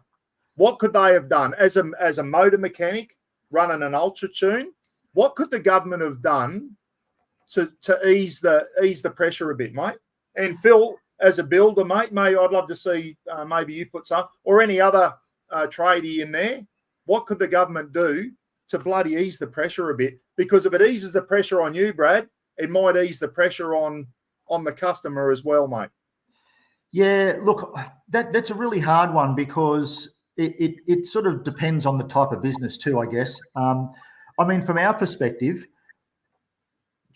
What could they have done as a motor mechanic running an ultra tune? What could the government have done to ease the pressure a bit, mate? And Phil, as a builder, mate, I'd love to see maybe you put some, or any other tradie in there. What could the government do to bloody ease the pressure a bit? Because if it eases the pressure on you, Brad, it might ease the pressure on the customer as well, mate. Yeah, look, that's a really hard one, because it sort of depends on the type of business too, I guess. I mean, from our perspective,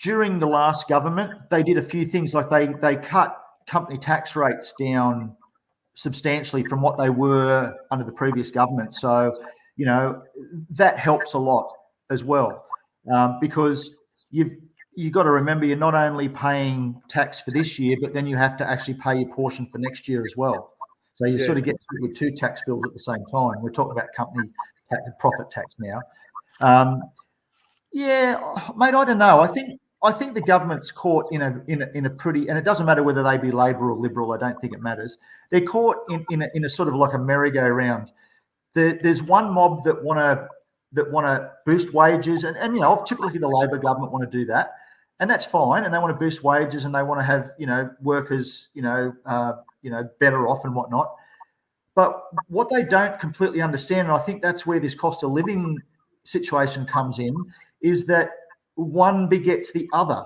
during the last government, they did a few things, like they cut company tax rates down substantially from what they were under the previous government. So, that helps a lot as well, because you've got to remember, you're not only paying tax for this year, but then you have to actually pay your portion for next year as well. So you sort of get with two tax bills at the same time. We're talking about company tax, profit tax now. Mate, I don't know. I think the government's caught in a pretty, and it doesn't matter whether they be Labor or Liberal. I don't think it matters. They're caught in a sort of like a merry-go-round. There's one mob that want to boost wages, and typically the Labor government want to do that, and that's fine. And they want to boost wages, and they want to have workers better off and whatnot. But what they don't completely understand, and I think that's where this cost of living situation comes in, is that one begets the other.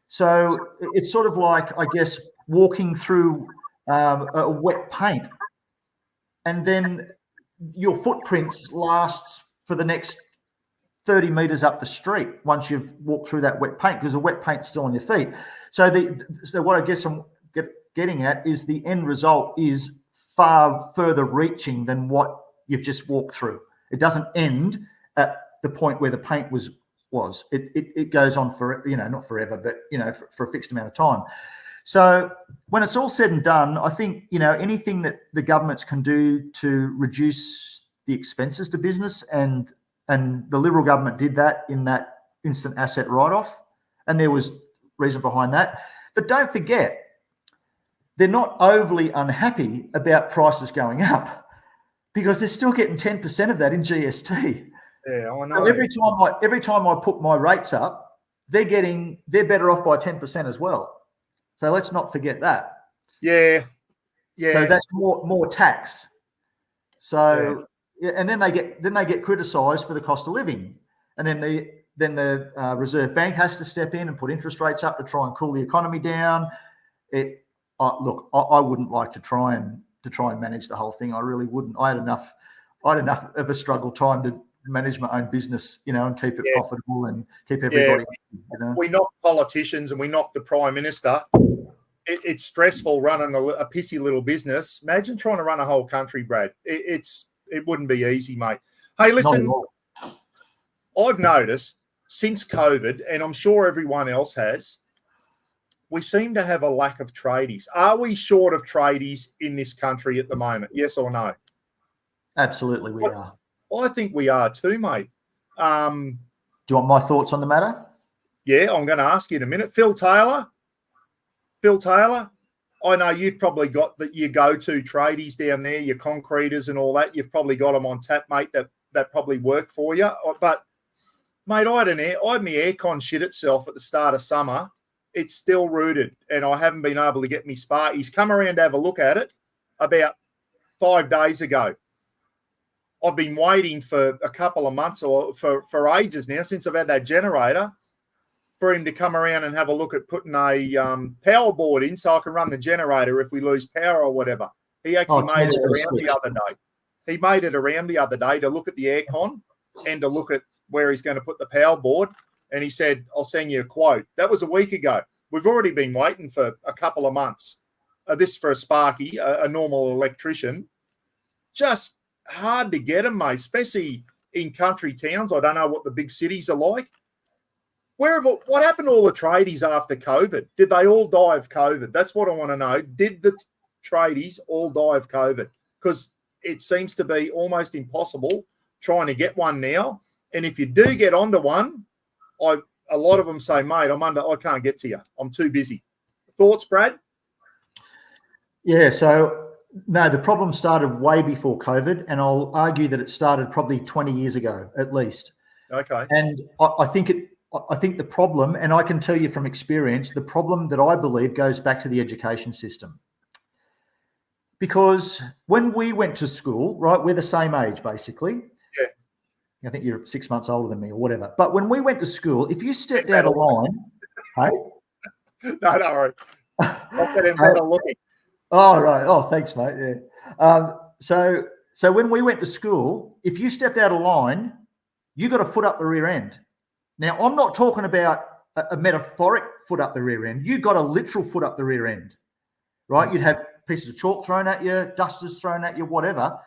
So it's sort of like, I guess, walking through a wet paint, and then your footprints last for the next 30 meters up the street once you've walked through that wet paint, because the wet paint's still on your feet. So what I guess I'm getting at is the end result is far further reaching than what you've just walked through. It doesn't end at the point where the paint was. It goes on for, not forever, but for a fixed amount of time. So when it's all said and done, I think anything that the governments can do to reduce the expenses to business, and the Liberal government did that in that instant asset write-off, and there was reason behind that. But don't forget, they're not overly unhappy about prices going up, because they're still getting 10% of that in GST. Yeah, I know. So every time I put my rates up, they're better off by 10% as well. So let's not forget that. Yeah. So that's more tax. So and then they get criticised for the cost of living, and then the Reserve Bank has to step in and put interest rates up to try and cool the economy down. I wouldn't like to try and manage the whole thing. I really wouldn't. I had enough of a struggle time to manage my own business, and keep it profitable and keep everybody. We knock politicians and we knock the Prime Minister. It's stressful running a pissy little business. Imagine trying to run a whole country, Brad. It wouldn't be easy, mate. Hey, listen, I've noticed since COVID, and I'm sure everyone else has, we seem to have a lack of tradies. Are we short of tradies in this country at the moment? Yes or no? Absolutely, we are. I think we are too, mate. Do you want my thoughts on the matter? Yeah, I'm going to ask you in a minute. Phil Taylor, I know you've probably got your go-to tradies down there, your concreters and all that. You've probably got them on tap, mate, that probably work for you. But, mate, I had my aircon shit itself at the start of summer. It's still rooted, and I haven't been able to get me spark. He's come around to have a look at it about 5 days ago. I've been waiting for a couple of months or for ages now, since I've had that generator, for him to come around and have a look at putting a power board in so I can run the generator if we lose power or whatever. He actually made it around the other day. He made it around the other day to look at the aircon and to look at where he's going to put the power board. And he said, I'll send you a quote. That was a week ago. We've already been waiting for a couple of months. This for a Sparky, a normal electrician. Just hard to get them, mate, especially in country towns. I don't know what the big cities are like. What happened to all the tradies after COVID? Did they all die of COVID? That's what I want to know. Did the tradies all die of COVID? Because it seems to be almost impossible trying to get one now. And if you do get onto one, a lot of them say, mate, I can't get to you. I'm too busy. Thoughts, Brad? Yeah, so no, the problem started way before COVID, and I'll argue that it started probably 20 years ago at least. Okay. And I think the problem, and I can tell you from experience, the problem that I believe goes back to the education system. Because when we went to school, right, we're the same age basically. Yeah. I think you're 6 months older than me or whatever. But when we went to school, if you stepped out of line, hey? No, don't worry. I'll get in better looking. Oh, right. Oh, thanks, mate. Yeah. So when we went to school, if you stepped out of line, you got a foot up the rear end. Now, I'm not talking about a metaphoric foot up the rear end. You got a literal foot up the rear end, right? You'd have pieces of chalk thrown at you, dusters thrown at you, whatever.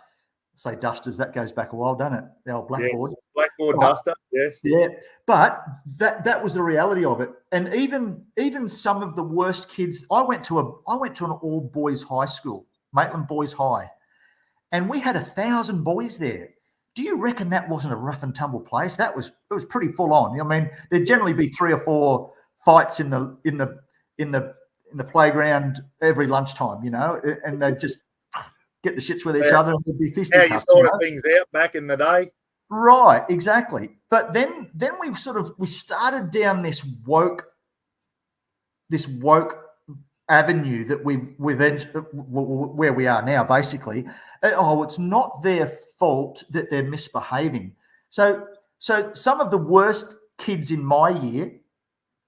Say dusters, that goes back a while, doesn't it? The old blackboard. Yes, blackboard duster, yes. Yeah, but that was the reality of it. And even some of the worst kids, I went to an all boys high school, Maitland Boys High, and we had 1,000 boys there. Do you reckon that wasn't a rough and tumble place? It was pretty full on. I mean, there'd generally be 3 or 4 fights in the playground every lunchtime, and they'd just get the shits with each other and there'd be fisticuffs. Yeah, you sorted things out back in the day. Right, exactly. But then we started down this woke avenue that we've entered, where we are now, basically. Oh, it's not their fault that they're misbehaving. So some of the worst kids in my year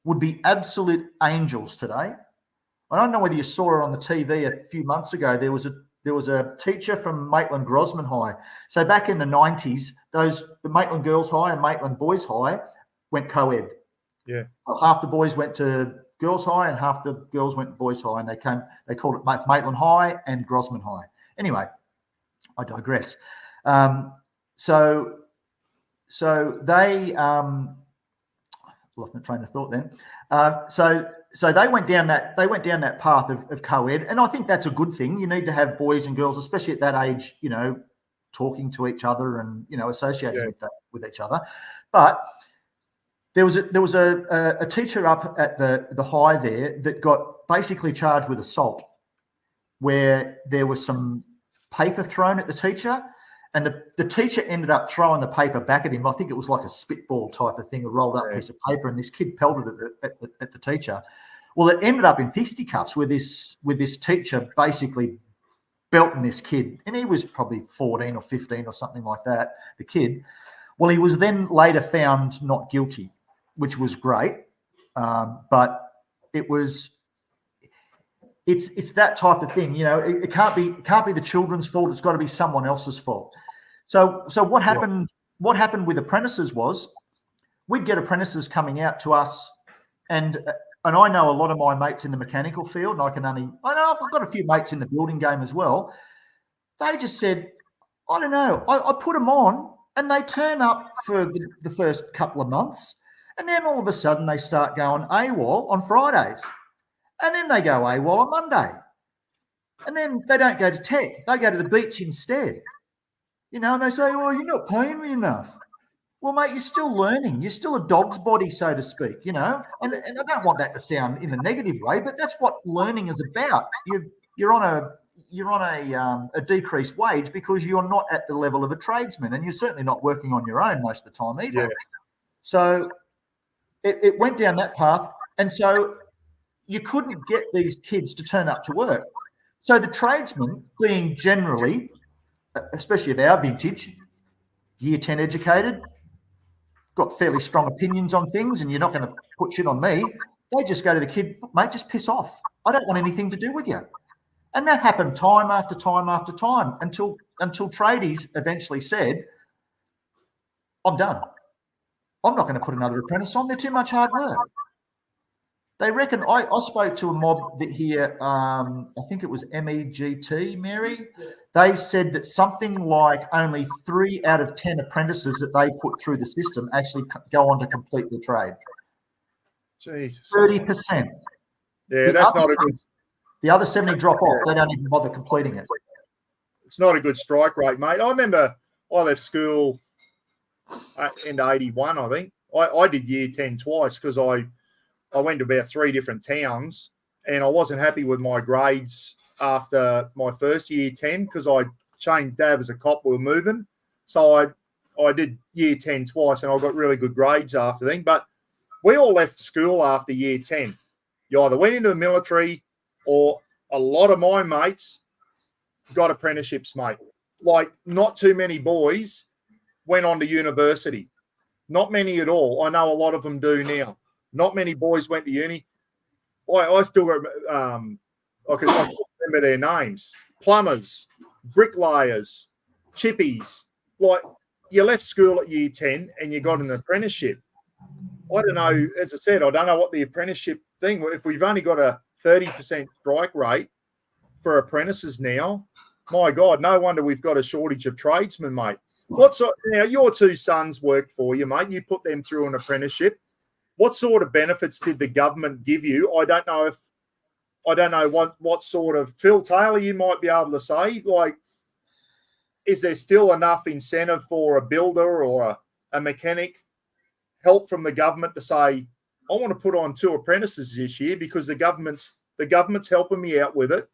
would be absolute angels today. I don't know whether you saw it on the TV a few months ago. There was a teacher from Maitland Grosman High. So back in the 90s, the Maitland Girls High and Maitland Boys High went co-ed. Yeah. Well, half the boys went to Girls High and half the girls went to Boys High, and they called it Maitland High and Grosman High. Anyway, I digress. So they lost my train of thought then. So they went down that path of co-ed, and I think that's a good thing. You need to have boys and girls, especially at that age, talking to each other and associating with each other. But there was a teacher up at the high there that got basically charged with assault, where there was some paper thrown at the teacher. And the teacher ended up throwing the paper back at him. I think it was like a spitball type of thing, a rolled up piece of paper, and this kid pelted it at the teacher. Well, it ended up in fisticuffs with this teacher basically belting this kid. And he was probably 14 or 15 or something like that, the kid. Well, he was then later found not guilty, which was great. But it's that type of thing, it can't be the children's fault. It's got to be someone else's fault. So what happened with apprentices was we'd get apprentices coming out to us, and I know a lot of my mates in the mechanical field, and I know I've got a few mates in the building game as well. They just said, I don't know, I put them on and they turn up for the first couple of months, and then all of a sudden they start going AWOL on Fridays. And then they go AWOL on Monday. And then they don't go to tech. They go to the beach instead. And they say, oh, you're not paying me enough. Well, mate, you're still learning. You're still a dog's body, so to speak, And I don't want that to sound in a negative way, but that's what learning is about. You're on a decreased wage because you're not at the level of a tradesman, and you're certainly not working on your own most of the time either. Yeah. So it went down that path, and so you couldn't get these kids to turn up to work. So the tradesmen, being generally, especially of our vintage, year 10 educated, got fairly strong opinions on things, and you're not going to put shit on me. They just go to the kid, mate, just piss off. I don't want anything to do with you. And that happened time after time after time until Tradies eventually said, I'm done. I'm not going to put another apprentice on. They're too much hard work. They reckon, I spoke to a mob that here, I think it was MEGT, Mary. They said that something like only 3 out of 10 apprentices that they put through the system actually go on to complete the trade. Jesus. 30%. Yeah, that's not a good... The other 70 drop off. They don't even bother completing it. It's not a good strike rate, mate. I remember I left school in 81, I think. I did year 10 twice because I went to about 3 different towns, and I wasn't happy with my grades after my first year 10 because I changed dad as a cop. We were moving. So I did year 10 twice, and I got really good grades after then. But we all left school after year 10. You either went into the military, or a lot of my mates got apprenticeships, mate. Like, not too many boys went on to university. Not many at all. I know a lot of them do now. Not many boys went to uni. I still got, I can remember their names. Plumbers, bricklayers, chippies. Like, you left school at year 10 and you got an apprenticeship. I don't know, as I said, I don't know what the apprenticeship thing, if we've only got a 30% strike rate for apprentices now, my God, no wonder we've got a shortage of tradesmen, mate. Now, your 2 sons worked for you, mate. You put them through an apprenticeship. What sort of benefits did the government give you? I don't know what sort of, Phil Taylor, you might be able to say, like, is there still enough incentive for a builder or a mechanic, help from the government to say, I want to put on 2 apprentices this year because the government's helping me out with it.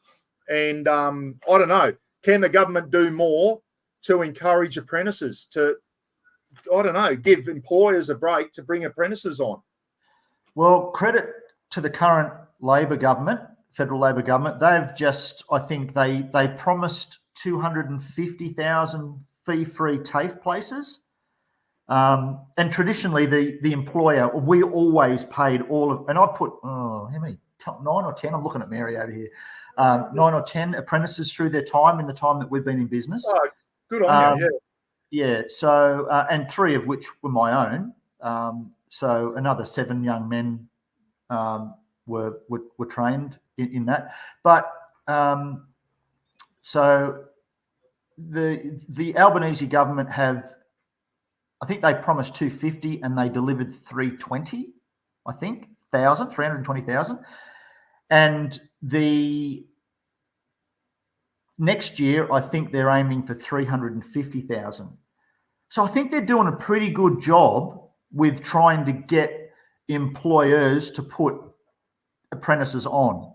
And I don't know, can the government do more to encourage apprentices to, I don't know, give employers a break to bring apprentices on? Well, credit to the current Labor government, federal Labor government. They've just, I think they promised 250,000 fee-free TAFE places. And traditionally, the employer, we always paid all of, and I put, how many, 9 or 10, I'm looking at Mary over here, 9 or 10 apprentices through their time in the time that we've been in business. Oh, good on you, yeah. Yeah, so, and 3 of which were my own. So another 7 young men were trained in that. But so the Albanese government have, I think they promised 250 and they delivered 320, I think, 320,000. And the next year, I think they're aiming for 350,000. So I think they're doing a pretty good job with trying to get employers to put apprentices on.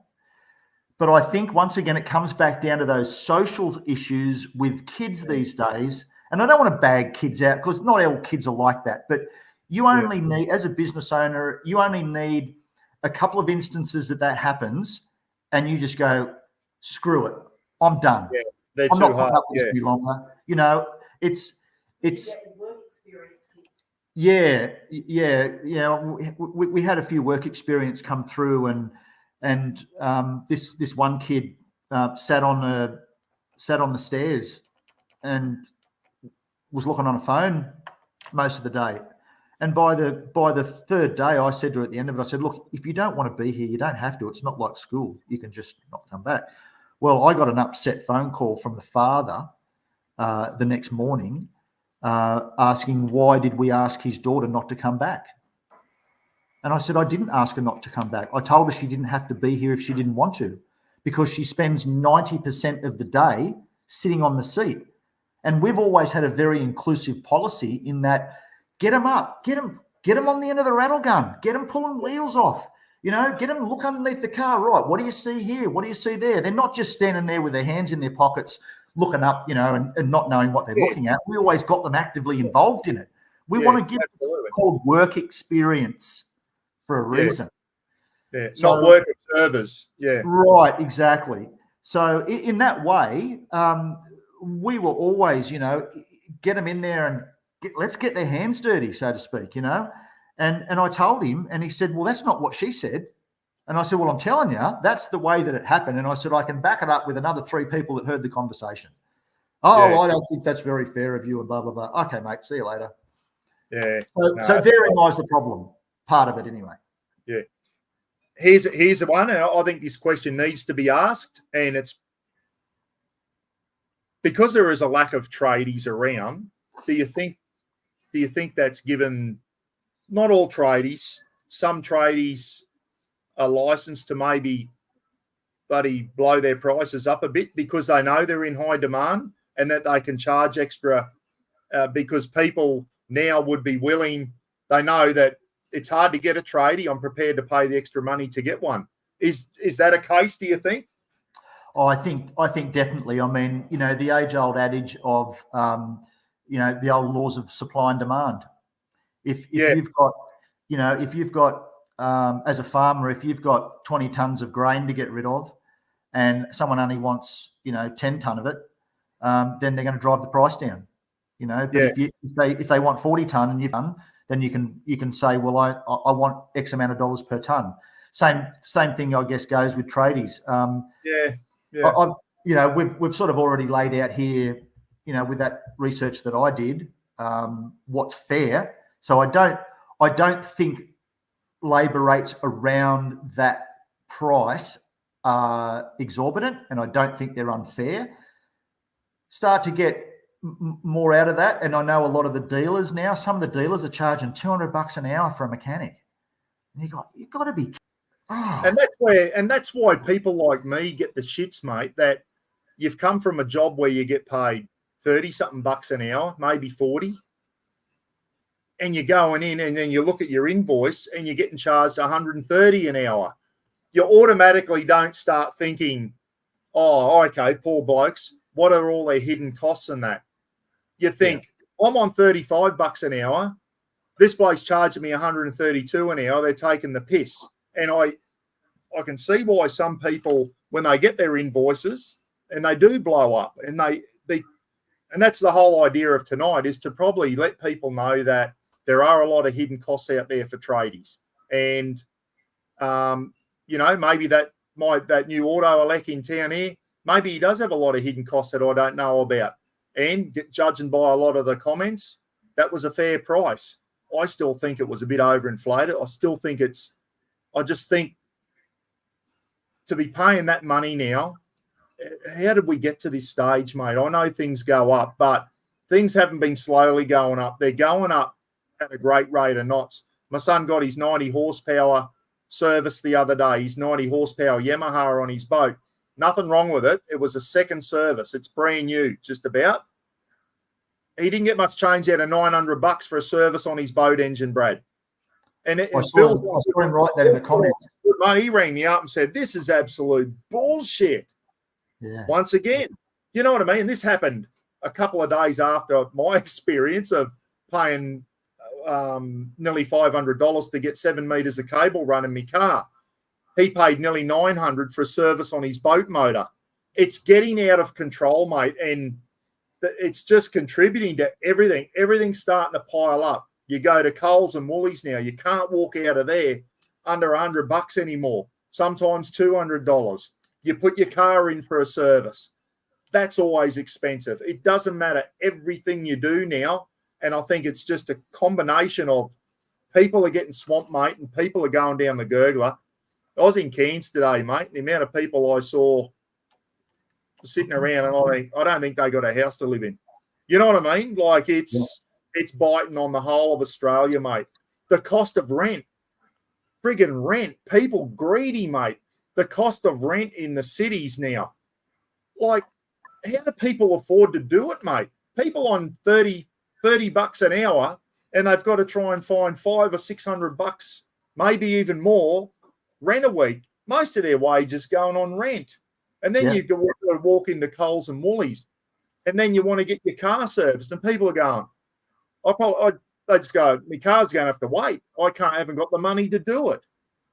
But I think, once again, it comes back down to those social issues with kids these days. And I don't want to bag kids out because not all kids are like that. But you only need, as a business owner, you only need a couple of instances that happens and you just go, screw it, I'm done. Yeah, they're I'm too not hard. up this any longer. You know, it's yeah. We had a few work experience come through, and this one kid sat on the stairs and was looking on a phone most of the day. And by the 3rd day, I said to her at the end of it, I said, look, if you don't want to be here, you don't have to. It's not like school. You can just not come back. Well, I got an upset phone call from the father the next morning asking why did we ask his daughter not to come back. And I said, I didn't ask her not to come back. I told her she didn't have to be here if she didn't want to, because she spends 90% of the day sitting on the seat. And we've always had a very inclusive policy in that get them up, get them on the end of the rattle gun, get them pulling wheels off, get them look underneath the car. Right, what do you see here? What do you see there? They're not just standing there with their hands in their pockets looking up, and not knowing what they're looking at. We always got them actively involved in it. We want to give it called work experience for a reason. Yeah, so, not work of servers. Yeah. Right, exactly. So in that way, we will always, get them in there and let's get their hands dirty, so to speak, And I told him, and he said, well, that's not what she said. And I said, well, I'm telling you, that's the way that it happened. And I said, I can back it up with another 3 people that heard the conversation. Oh, yeah. I don't think that's very fair of you and blah, blah, blah. Okay, mate, see you later. Yeah. So therein lies the problem, part of it anyway. Yeah. Here's the one. I think this question needs to be asked, and it's because there is a lack of tradies around. Do you think that's given not all tradies, some tradies are licensed to maybe blow their prices up a bit because they know they're in high demand and that they can charge extra because people now would be willing. They know that it's hard to get a tradie. I'm prepared to pay the extra money to get one. Is that a case, do you think? Oh, I think definitely. I mean, the age-old adage of, the old laws of supply and demand. If you've got, as a farmer, if you've got 20 tons of grain to get rid of, and someone only wants 10 ton of it, then they're going to drive the price down. But if they want 40 ton and you've done, then you can say, well, I want X amount of dollars per ton. Same thing, I guess, goes with tradies. We've sort of already laid out here, with that research that I did, what's fair. So I don't think labour rates around that price are exorbitant, and I don't think they're unfair. Start to get more out of that, and I know a lot of the dealers now. Some of the dealers are charging $200 an hour for a mechanic. And you got to be. Oh. And that's why people like me get the shits, mate. That you've come from a job where you get paid 30-something bucks an hour, maybe 40. And you're going in and then you look at your invoice and you're getting charged 130 an hour. You automatically don't start thinking, oh, okay, poor blokes, what are all their hidden costs in that? You think, I'm on 35 bucks an hour. This bloke's charging me 132 an hour. They're taking the piss. And I can see why some people, when they get their invoices and they do blow up, and and that's the whole idea of tonight, is to probably let people know that there are a lot of hidden costs out there for tradies. And, maybe that new auto elec in town here, maybe he does have a lot of hidden costs that I don't know about. And judging by a lot of the comments, that was a fair price. I still think it was a bit overinflated. I just think to be paying that money now, how did we get to this stage, mate? I know things go up, but things haven't been slowly going up. They're going up at a great rate of knots. My son got his 90 horsepower service the other day, his 90 horsepower Yamaha on his boat. Nothing wrong with it. It was a second service. It's brand new, just about. He didn't get much change out of $900 for a service on his boat engine, Brad. And I saw him write that in the comments. He rang me up and said, this is absolute bullshit. Yeah. Once again, you know what I mean? This happened a couple of days after my experience of paying nearly $500 to get 7 meters of cable run in my car. He paid nearly $900 for a service on his boat motor. It's getting out of control, mate, and it's just contributing to everything. Everything's starting to pile up. You go to Coles and Woolies now. You can't walk out of there under $100 anymore. Sometimes $200. You put your car in for a service. That's always expensive. It doesn't matter everything you do now. And I think it's just a combination of people are getting swamped, mate, and people are going down the gurgler. I was in Cairns today, mate. The amount of people I saw sitting around, and I don't think they got a house to live in. You know what I mean? Like it's biting on the whole of Australia, mate. The cost of rent. friggin' rent. People greedy, mate. The cost of rent in the cities now. Like, how do people afford to do it, mate? People on 30 bucks an hour, and they've got to try and find $500 or $600, maybe even more, rent a week. Most of their wages going on rent. And then you go walk into Coles and Woolies, and then you want to get your car serviced, and people are going, they just go, my car's going to have to wait. Haven't got the money to do it.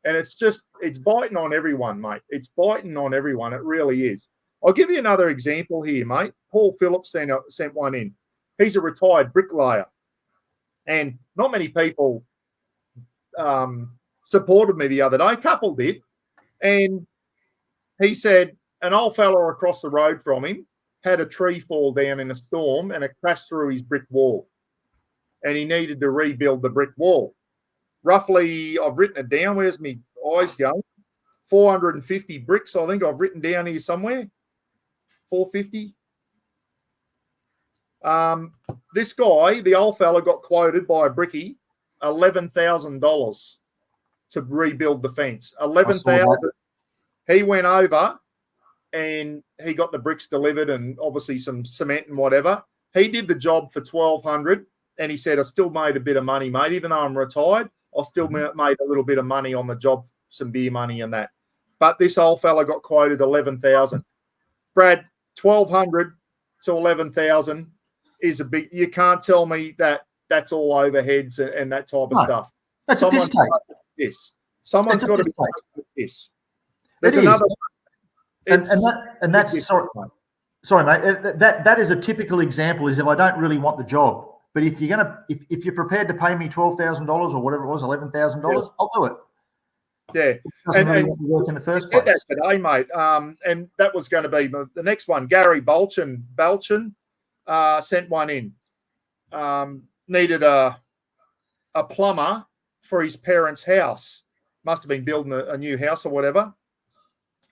And it's biting on everyone, mate. It's biting on everyone. It really is. I'll give you another example here, mate. Paul Phillips sent one in. He's a retired bricklayer. And not many people supported me the other day. A couple did. And he said an old fella across the road from him had a tree fall down in a storm and it crashed through his brick wall. And he needed to rebuild the brick wall. Roughly, I've written it down. Where's my eyes going? 450 bricks, I think I've written down here somewhere. 450. This guy, the old fella, got quoted by a brickie $11,000 to rebuild the fence. 11,000. He went over and he got the bricks delivered and obviously some cement and whatever. He did the job for 1,200, and he said, I still made a bit of money, mate. Even though I'm retired, I still made a little bit of money on the job, some beer money and that. But this old fella got quoted 11,000. Brad, 1,200 to 11,000 is a big. You can't tell me that that's all overheads and that type of stuff. That's a piss take. This. Someone's got to be with this. There's another. And that's sorry, mate. That is a typical example. Is if I don't really want the job, but if you're prepared to pay me $12,000 or whatever it was, $11,000, I'll do it. Yeah, and really work in the first place. That today, mate. And that was going to be the next one. Gary Balchin sent one in. Needed a plumber for his parents' house. Must have been building a new house or whatever.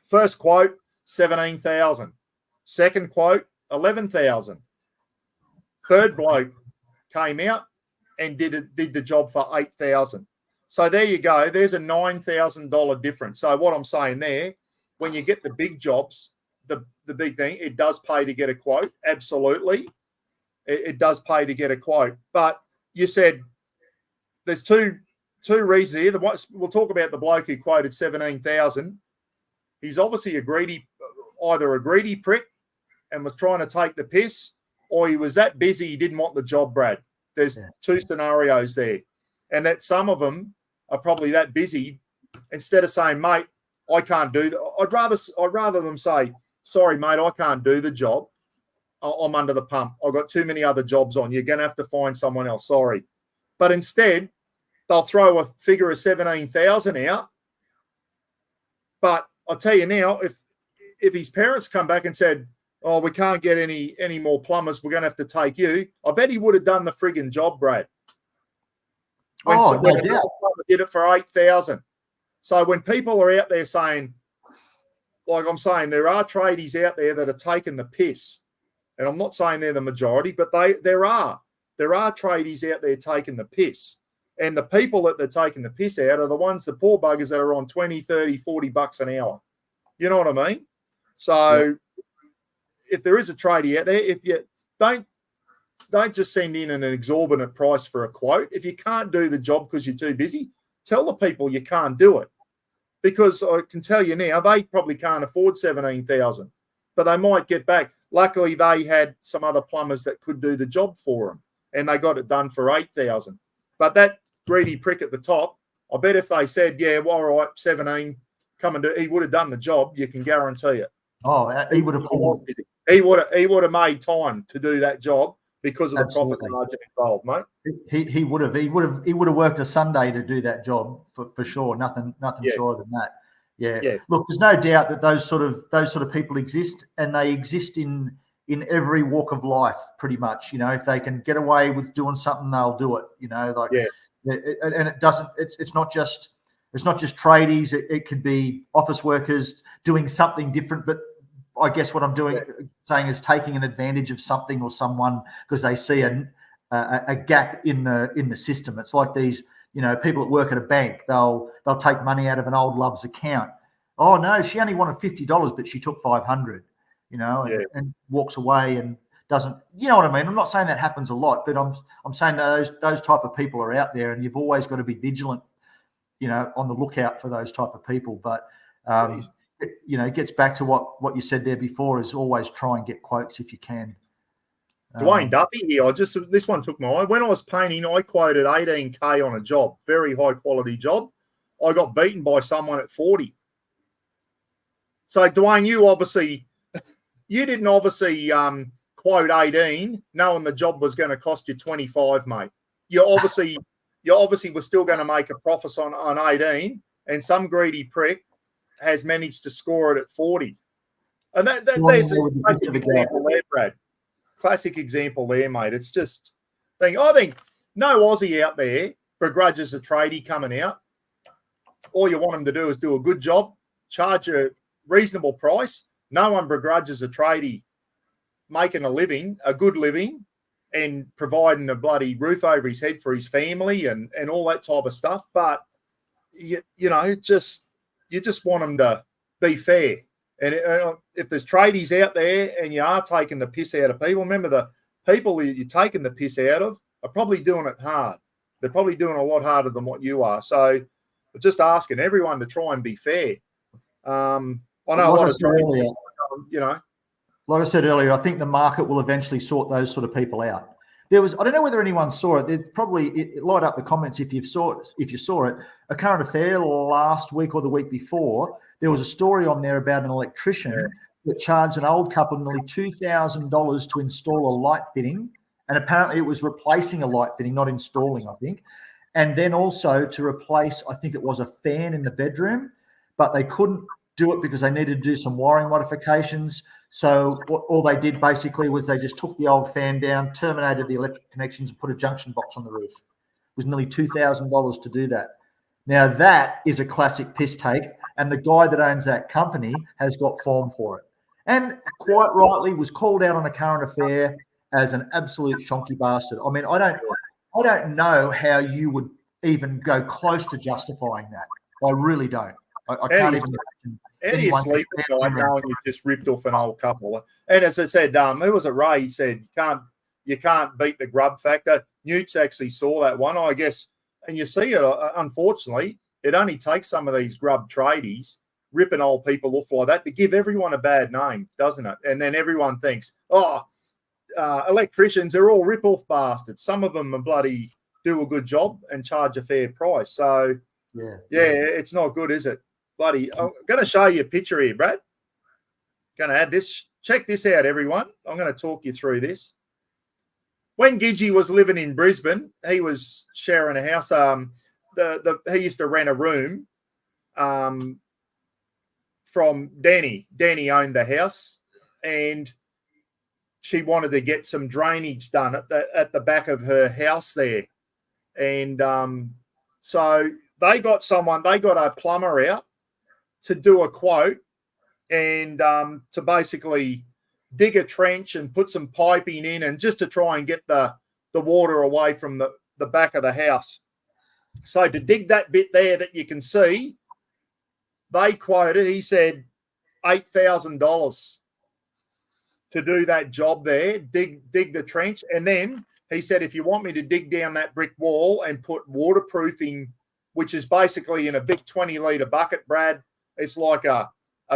First quote, 17,000. Second quote, 11,000. Third bloke came out and did the job for 8,000. So there you go. There's a $9,000 difference. So what I'm saying there, when you get the big jobs, the big thing, it does pay to get a quote. Absolutely. It does pay to get a quote. But you said there's two reasons here. We'll talk about the bloke who quoted 17,000. He's obviously either a greedy prick and was trying to take the piss, or he was that busy he didn't want the job, Brad. There's two scenarios there. And that some of them are probably that busy, instead of saying, mate, I can't do that. I'd rather them say, sorry, mate, I can't do the job. I'm under the pump. I've got too many other jobs on. You're going to have to find someone else. Sorry. But instead, they'll throw a figure of 17,000 out. But I'll tell you now, if his parents come back and said, oh, we can't get any more plumbers, we're going to have to take you, I bet he would have done the frigging job, Brad. When did it for 8,000. So when people are out there saying, like I'm saying, there are tradies out there that are taking the piss, and I'm not saying they're the majority, but there are tradies out there taking the piss. And the people that they're taking the piss out are the ones, the poor buggers that are on 20, 30, 40 bucks an hour. You know what I mean? So if there is a tradie out there, if you don't just send in an exorbitant price for a quote. If you can't do the job because you're too busy, tell the people you can't do it. Because I can tell you now, they probably can't afford 17,000, but they might get back. Luckily, they had some other plumbers that could do the job for them, and they got it done for 8,000. But that greedy prick at the top, I bet if they said, yeah, well, all right, 17, come and do, he would have done the job. You can guarantee it. Oh, he would have pulled. He would have made time to do that job because of the profit margin involved, mate. He would have worked a Sunday to do that job for sure. Nothing shorter than that. Yeah. Look, there's no doubt that those sort of people exist, and they exist in every walk of life, pretty much. You know, if they can get away with doing something, they'll do it. You know, and it doesn't. It's not just tradies. It could be office workers doing something different, but I guess what I'm saying is taking an advantage of something or someone because they see a gap in the system. It's like these people that work at a bank, they'll take money out of an old love's account. Oh no, she only wanted $50, but she took 500, and walks away and doesn't, you know what I mean? I'm not saying that happens a lot, but I'm saying those type of people are out there, and you've always got to be vigilant, on the lookout for those type of people. But it gets back to what you said there before, is always try and get quotes if you can. Dwayne Duffy here. This one took my eye. When I was painting, I quoted 18K on a job, very high quality job. I got beaten by someone at 40. So Dwayne, you didn't obviously quote 18, knowing the job was going to cost you 25, mate. You obviously were still going to make a profit on 18, and some greedy prick has managed to score it at 40. And there's a classic example there, Brad. Classic example there, mate. It's just I think no Aussie out there begrudges a tradie coming out. All you want them to do is do a good job, charge a reasonable price. No one begrudges a tradie making a good living, and providing a bloody roof over his head for his family and all that type of stuff. But you just want them to be fair. And if there's tradies out there and you are taking the piss out of people, remember the people that you're taking the piss out of are probably doing it hard. They're probably doing a lot harder than what you are. So just asking everyone to try and be fair. I know a lot of tradies, Like I said earlier, I think the market will eventually sort those sort of people out. I don't know whether anyone saw it. There's probably, light up the comments if you saw it. A current affair last week or the week before, there was a story on there about an electrician that charged an old couple nearly $2,000 to install a light fitting. And apparently it was replacing a light fitting, not installing, I think. And then also to replace, I think it was a fan in the bedroom, but they couldn't do it because they needed to do some wiring modifications. So all they did basically was they just took the old fan down, terminated the electric connections, and put a junction box on the roof. It was nearly $2,000 to do that. Now that is a classic piss take, and the guy that owns that company has got form for it, and quite rightly was called out on a current affair as an absolute shonky bastard. I mean, I don't know how you would even go close to justifying that. I really don't. I can't even imagine. How do you sleep at night knowing you just ripped off an old couple? And as I said, who was it? Ray said you can't beat the grub factor. Newts actually saw that one, I guess, and you see it. Unfortunately, it only takes some of these grub tradies ripping old people off like that to give everyone a bad name, doesn't it? And then everyone thinks, electricians are all rip-off bastards. Some of them are bloody do a good job and charge a fair price. So yeah, it's not good, is it? Bloody, I'm going to show you a picture here, Brad. Going to add this. Check this out, everyone. I'm going to talk you through this. When Gidgey was living in Brisbane, he was sharing a house. He used to rent a room from Danny. Danny owned the house, and she wanted to get some drainage done at the back of her house there. And so they got a plumber out to do a quote and to basically dig a trench and put some piping in, and just to try and get the water away from the back of the house. So to dig that bit there that you can see, they quoted, he said, $8,000 to do that job there, dig the trench. And then he said, if you want me to dig down that brick wall and put waterproofing, which is basically in a big 20-litre bucket, Brad, it's like a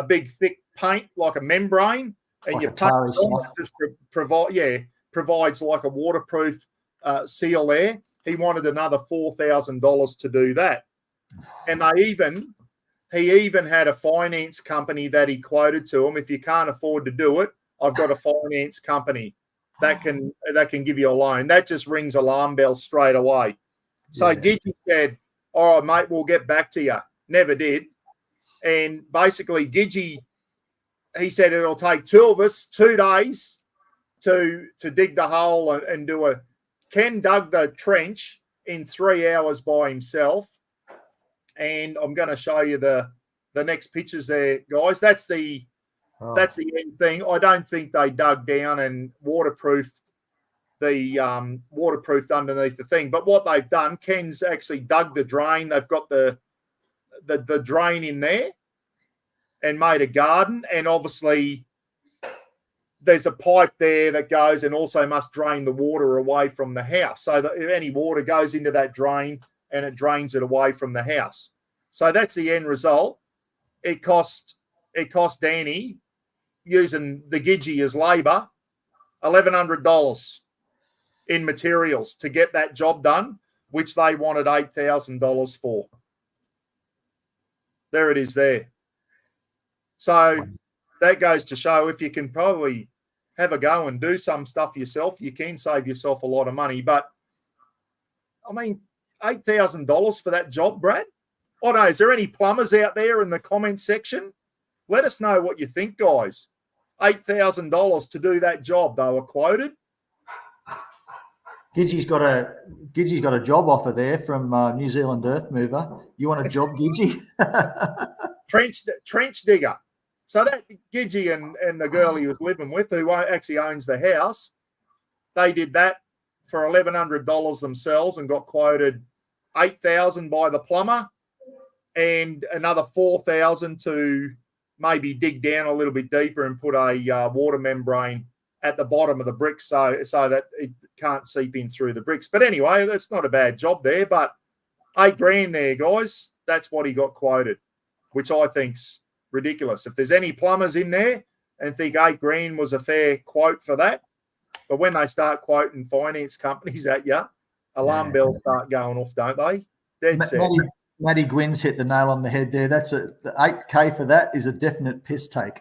big thick paint, like a membrane, and like you paint it on, just provides like a waterproof seal there. He wanted another $4,000 to do that. And he even had a finance company that he quoted to him, if you can't afford to do it, I've got a finance company that can give you a loan. That just rings alarm bells straight away. So Gidgey said, all right, mate, we'll get back to you. Never did. And basically Gidgey, he said it'll take two of us 2 days to dig the hole and do a... Ken dug the trench in 3 hours by himself. And I'm going to show you the next pictures there, guys. That's the end thing. I don't think they dug down and waterproofed waterproofed underneath the thing. But what they've done, Ken's actually dug the drain. They've got the drain in there and made a garden. And obviously there's a pipe there that goes and also must drain the water away from the house. So that if any water goes into that drain and it drains it away from the house. So that's the end result. It cost Danny, using the Gidgee as labour, $1,100 in materials to get that job done, which they wanted $8,000 for. There it is there. So that goes to show if you can probably have a go and do some stuff yourself, you can save yourself a lot of money. But, I mean, $8,000 for that job, Brad? I don't know, is there any plumbers out there in the comment section? Let us know what you think, guys. $8,000 to do that job, they were quoted. Gidgee's got a job offer there from New Zealand Earth Mover. You want a job, Gidgee? trench digger. So that Gidgee and the girl he was living with, who actually owns the house, they did that for $1,100 themselves and got quoted $8,000 by the plumber and another $4,000 to maybe dig down a little bit deeper and put a water membrane at the bottom of the bricks so that it can't seep in through the bricks. But anyway, that's not a bad job there, but $8,000 there, guys. That's what he got quoted, which I think's ridiculous. If there's any plumbers in there and think $8,000 was a fair quote for that, but when they start quoting finance companies at you, alarm bells start going off, don't they? Dead set. Matty Gwynn's hit the nail on the head there. The $8,000 for that is a definite piss take.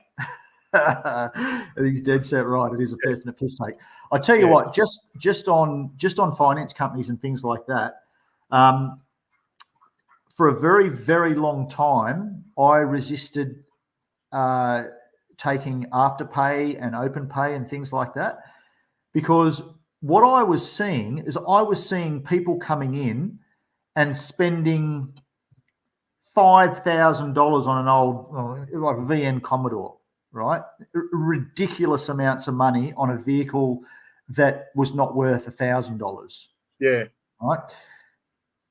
He's dead set right. It is a definite piss take. I tell you what, just on finance companies and things like that, for a very, very long time, I resisted taking afterpay and open pay and things like that, because what I was seeing is people coming in and spending $5,000 on an old, like a VN Commodore, right? Ridiculous amounts of money on a vehicle that was not worth $1,000. Yeah. Right.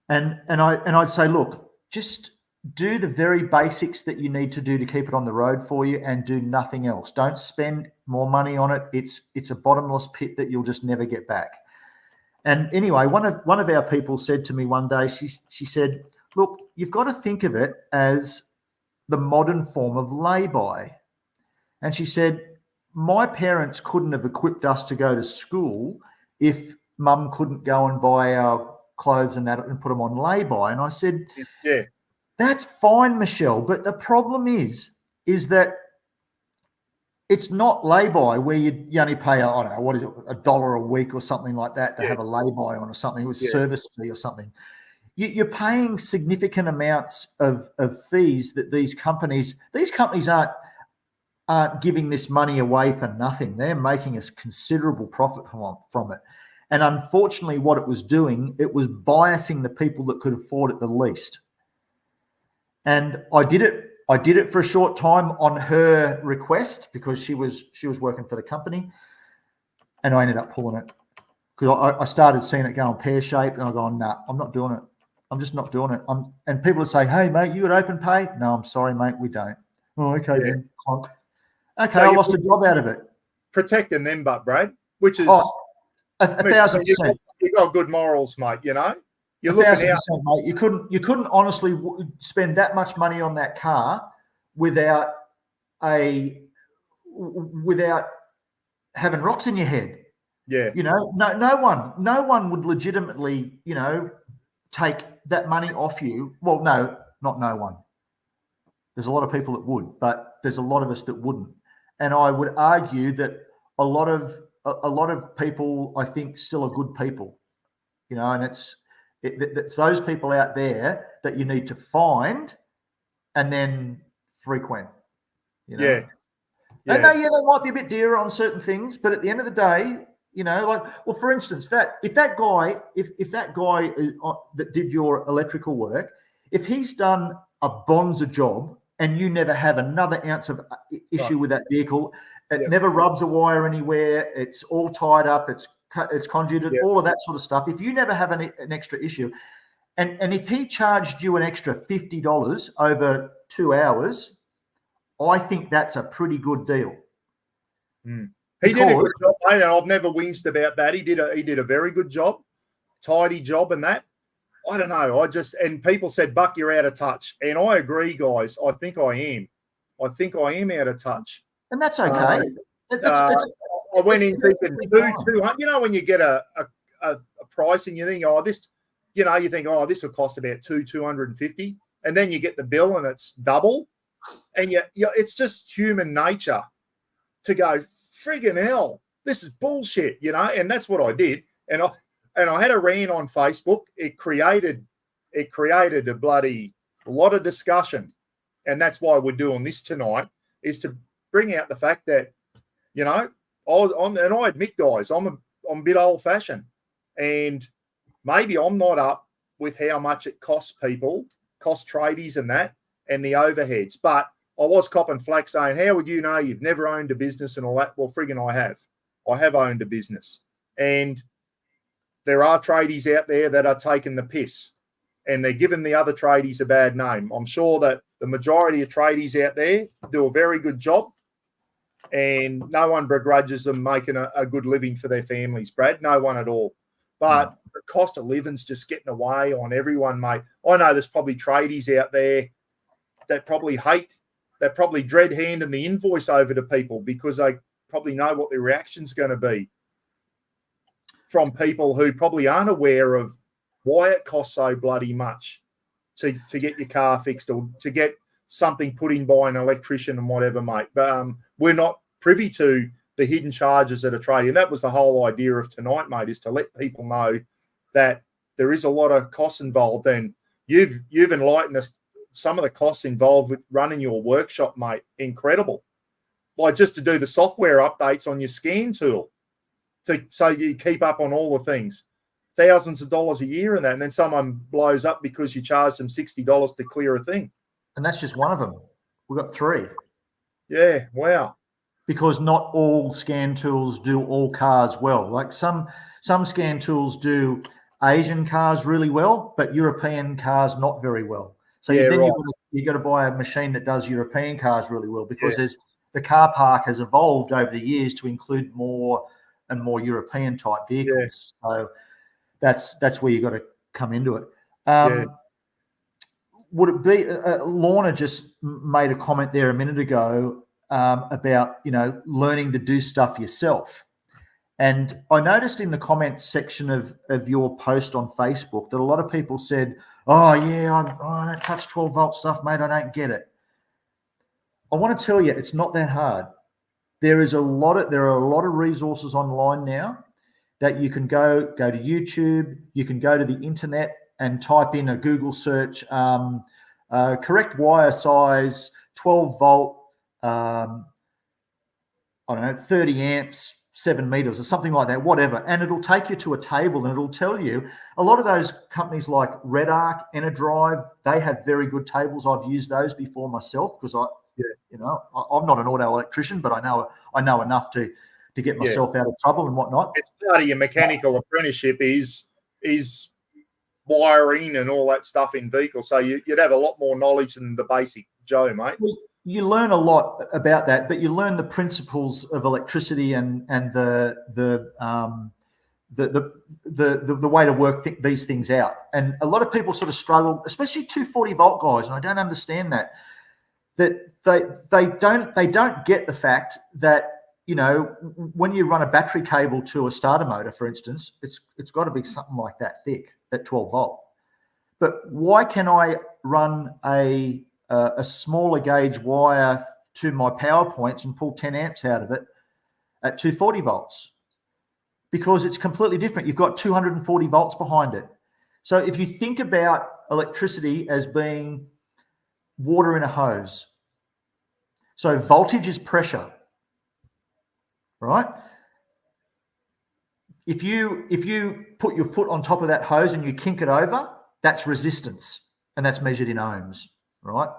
And I'd say, look, just do the very basics that you need to do to keep it on the road for you and do nothing else. Don't spend more money on it. It's a bottomless pit that you'll just never get back. And anyway, one of our people said to me one day, she said, look, you've got to think of it as the modern form of lay-by. And she said, my parents couldn't have equipped us to go to school if mum couldn't go and buy our clothes and that and put them on lay-by. And I said, yeah, that's fine, Michelle. But the problem is that it's not lay-by where you only pay, I don't know, what is it, $1 a week or something like that to have a lay-by on or something. It was service fee or something. You're paying significant amounts of fees that these companies aren't giving this money away for nothing. They're making a considerable profit from it. And unfortunately, what it was doing, it was biasing the people that could afford it the least. And I did it for a short time on her request because she was working for the company, and I ended up pulling it because I started seeing it going pear-shaped, and I go, nah, I'm not doing it. I'm just not doing it. And people would say, hey, mate, you got open pay? No, I'm sorry, mate, we don't. Oh, okay, then. Clonk. Okay, so I lost a job out of it. Protecting them, but Brad, which is 1,000%. You've got good morals, mate. You know, you're 1,000%, mate. You couldn't honestly spend that much money on that car without having rocks in your head. Yeah, you know, no one would legitimately, take that money off you. Well, no, not no one. There's a lot of people that would, but there's a lot of us that wouldn't. And I would argue that a lot of people, I think, still are good people, and it's those people out there that you need to find and then frequent. Yeah. And they might be a bit dearer on certain things, but at the end of the day, well, for instance, if that guy that did your electrical work, if he's done a bonza job and you never have another ounce of issue with that vehicle, it never rubs a wire anywhere, it's all tied up, it's conduited, Yeah. all of that sort of stuff. If you never have an extra issue, and if he charged you an extra $50 over 2 hours, I think that's a pretty good deal. He did a good job, mate, and I've never winced about that. He did a very good job, tidy job, and that. I don't know. And people said, Buck, you're out of touch. And I agree, guys. I think I am. I think I am out of touch. And that's okay. I went in thinking 200. You know, when you get a price and you think, this, you think, this will cost about $250. And then you get the bill and it's double. And it's just human nature to go, friggin' hell, this is bullshit, and that's what I did. And I had a rant on Facebook. It created a bloody lot of discussion. And that's why we're doing this tonight, is to bring out the fact that, and I admit, guys, I'm a bit old fashioned, and maybe I'm not up with how much it costs tradies and that, and the overheads. But I was copping flack saying, how would you know you've never owned a business and all that? Well, friggin' I have. I have owned a business. And there are tradies out there that are taking the piss, and they're giving the other tradies a bad name. I'm sure that the majority of tradies out there do a very good job, and no one begrudges them making a good living for their families, Brad. No one at all. But the cost of living's just getting away on everyone, mate. I know there's probably tradies out there that probably dread handing the invoice over to people because they probably know what their reaction's going to be from people who probably aren't aware of why it costs so bloody much to get your car fixed or to get something put in by an electrician and whatever, mate. But we're not privy to the hidden charges that are trading. And that was the whole idea of tonight, mate, is to let people know that there is a lot of costs involved. And you've enlightened us. Some of the costs involved with running your workshop, mate, incredible. Like just to do the software updates on your scan tool, so you keep up on all the things, thousands of dollars a year and that, and then someone blows up because you charged them $60 to clear a thing. And that's just one of them. We've got 3. Yeah, wow. Because not all scan tools do all cars well. Like some scan tools do Asian cars really well, but European cars not very well. So you've got to buy a machine that does European cars really well, because the car park has evolved over the years to include more and more European type vehicles. So that's where you've got to come into it. Would it be Lorna just made a comment there a minute ago about learning to do stuff yourself, and I noticed in the comments section of your post on Facebook that a lot of people said, I don't touch 12-volt stuff, mate. I don't get it. I want to tell you, it's not that hard. There are a lot of resources online now that you can go to YouTube, you can go to the internet and type in a Google search, correct wire size, 12-volt, 30 amps, 7 meters or something like that, whatever. And it'll take you to a table and it'll tell you. A lot of those companies like Red Arc, Enerdrive, they have very good tables. I've used those before myself because I'm not an auto electrician, but I know enough to get myself out of trouble and whatnot. It's part of your mechanical apprenticeship is wiring and all that stuff in vehicles. So you'd have a lot more knowledge than the basic Joe, mate. You learn a lot about that, but you learn the principles of electricity and the way to work these things out. And a lot of people sort of struggle, especially 240-volt guys, and I don't understand that they don't get the fact that when you run a battery cable to a starter motor, for instance, it's got to be something like that thick at 12-volt. But why can I run a smaller gauge wire to my power points and pull 10 amps out of it at 240 volts? Because it's completely different. You've got 240 volts behind it. So if you think about electricity as being water in a hose, so voltage is pressure, right? If you put your foot on top of that hose and you kink it over, that's resistance, and that's measured in ohms. Right.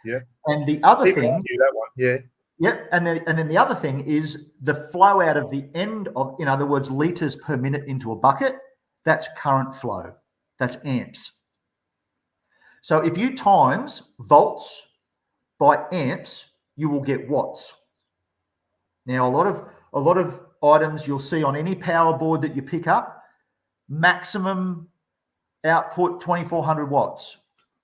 Yeah. And the other thing, that one. Yeah. Yep. And then the other thing is the flow out of the end of, in other words, litres per minute into a bucket. That's current flow. That's amps. So if you times volts by amps, you will get watts. Now, a lot of items you'll see on any power board that you pick up, maximum output 2400 watts.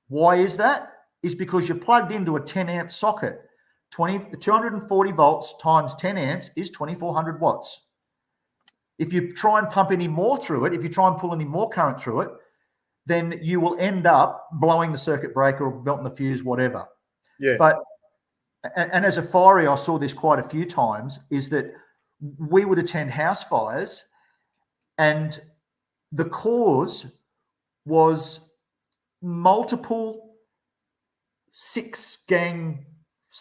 Why is that? Is because you're plugged into a 10 amp socket. 240 volts times 10 amps is 2400 watts. If you try and pump any more through it, if you try and pull any more current through it, then you will end up blowing the circuit breaker or melting the fuse, whatever. Yeah. But and as a firey, I saw this quite a few times, is that we would attend house fires and the cause was multiple 6-gang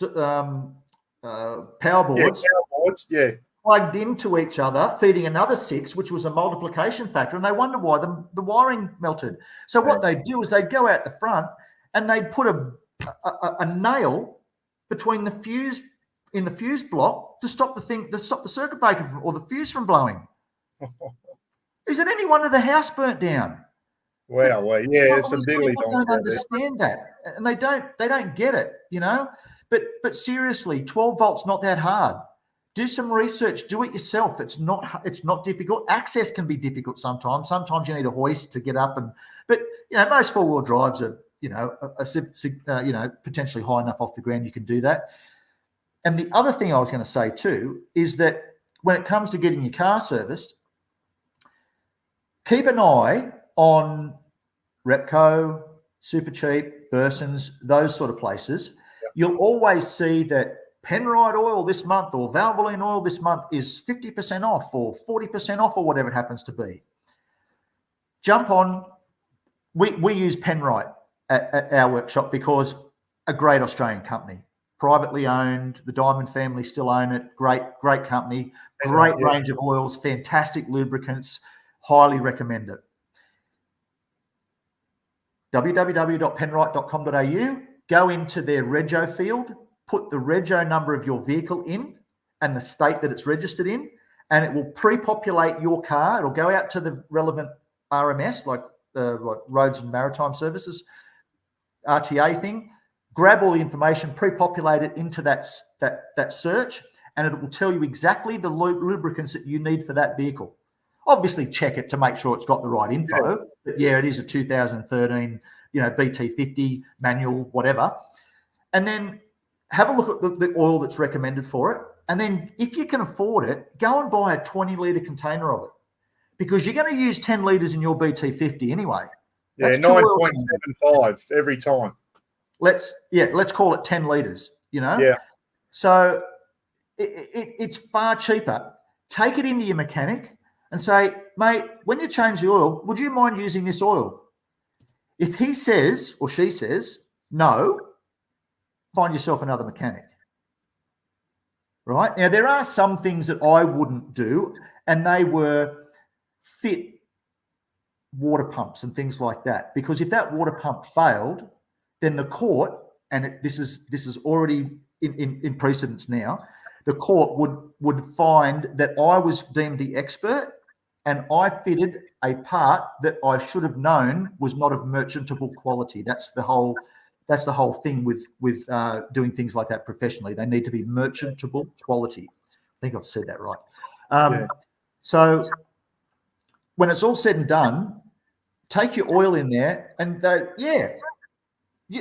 power boards, Yeah. plugged into each other, feeding another 6, which was a multiplication factor, and they wonder why the wiring melted. So what they'd do is they'd go out the front and they'd put a nail between the fuse in the fuse block to stop the circuit breaker or the fuse from blowing. Is it any wonder the house burnt down? Wow, well, yeah, some diddly People don't understand that, and they don't get it, you know. But seriously, 12 volts not that hard. Do some research. Do it yourself. It's not difficult. Access can be difficult sometimes. Sometimes you need a hoist to get up, but you know most 4-wheel drives are potentially high enough off the ground you can do that. And the other thing I was going to say too is that when it comes to getting your car serviced, keep an eye on Repco, Supercheap, Burson's, those sort of places. Yep. You'll always see that Penrite oil this month or Valvoline oil this month is 50% off or 40% off or whatever it happens to be. Jump on. We use Penrite at our workshop because a great Australian company, privately owned. The Diamond family still own it. Great company, great range of oils, fantastic lubricants. Highly recommend it. www.penrite.com.au. Go into their rego field, put the rego number of your vehicle in and the state that it's registered in, and it will pre-populate your car. It'll go out to the relevant RMS, like Roads and Maritime Services, RTA thing, grab all the information, pre-populate it into that search, and it will tell you exactly the lubricants that you need for that vehicle. Obviously, check it to make sure it's got the right info. But yeah, it is a 2013, BT50 manual, whatever. And then have a look at the oil that's recommended for it. And then if you can afford it, go and buy a 20-litre container of it, because you're going to use 10 litres in your BT50 anyway. Yeah, 9.75 every time. Let's call it 10 litres, Yeah. So it's far cheaper. Take it into your mechanic and say, mate, when you change the oil, would you mind using this oil? If he says or she says no, find yourself another mechanic. Right? Now, there are some things that I wouldn't do, and they were fit water pumps and things like that. Because if that water pump failed, then the court, and this is already in precedence now, the court would find that I was deemed the expert and I fitted a part that I should have known was not of merchantable quality. That's the whole thing with doing things like that professionally. They need to be merchantable quality. I think I've said that right. So when it's all said and done, take your oil in there and go, mate,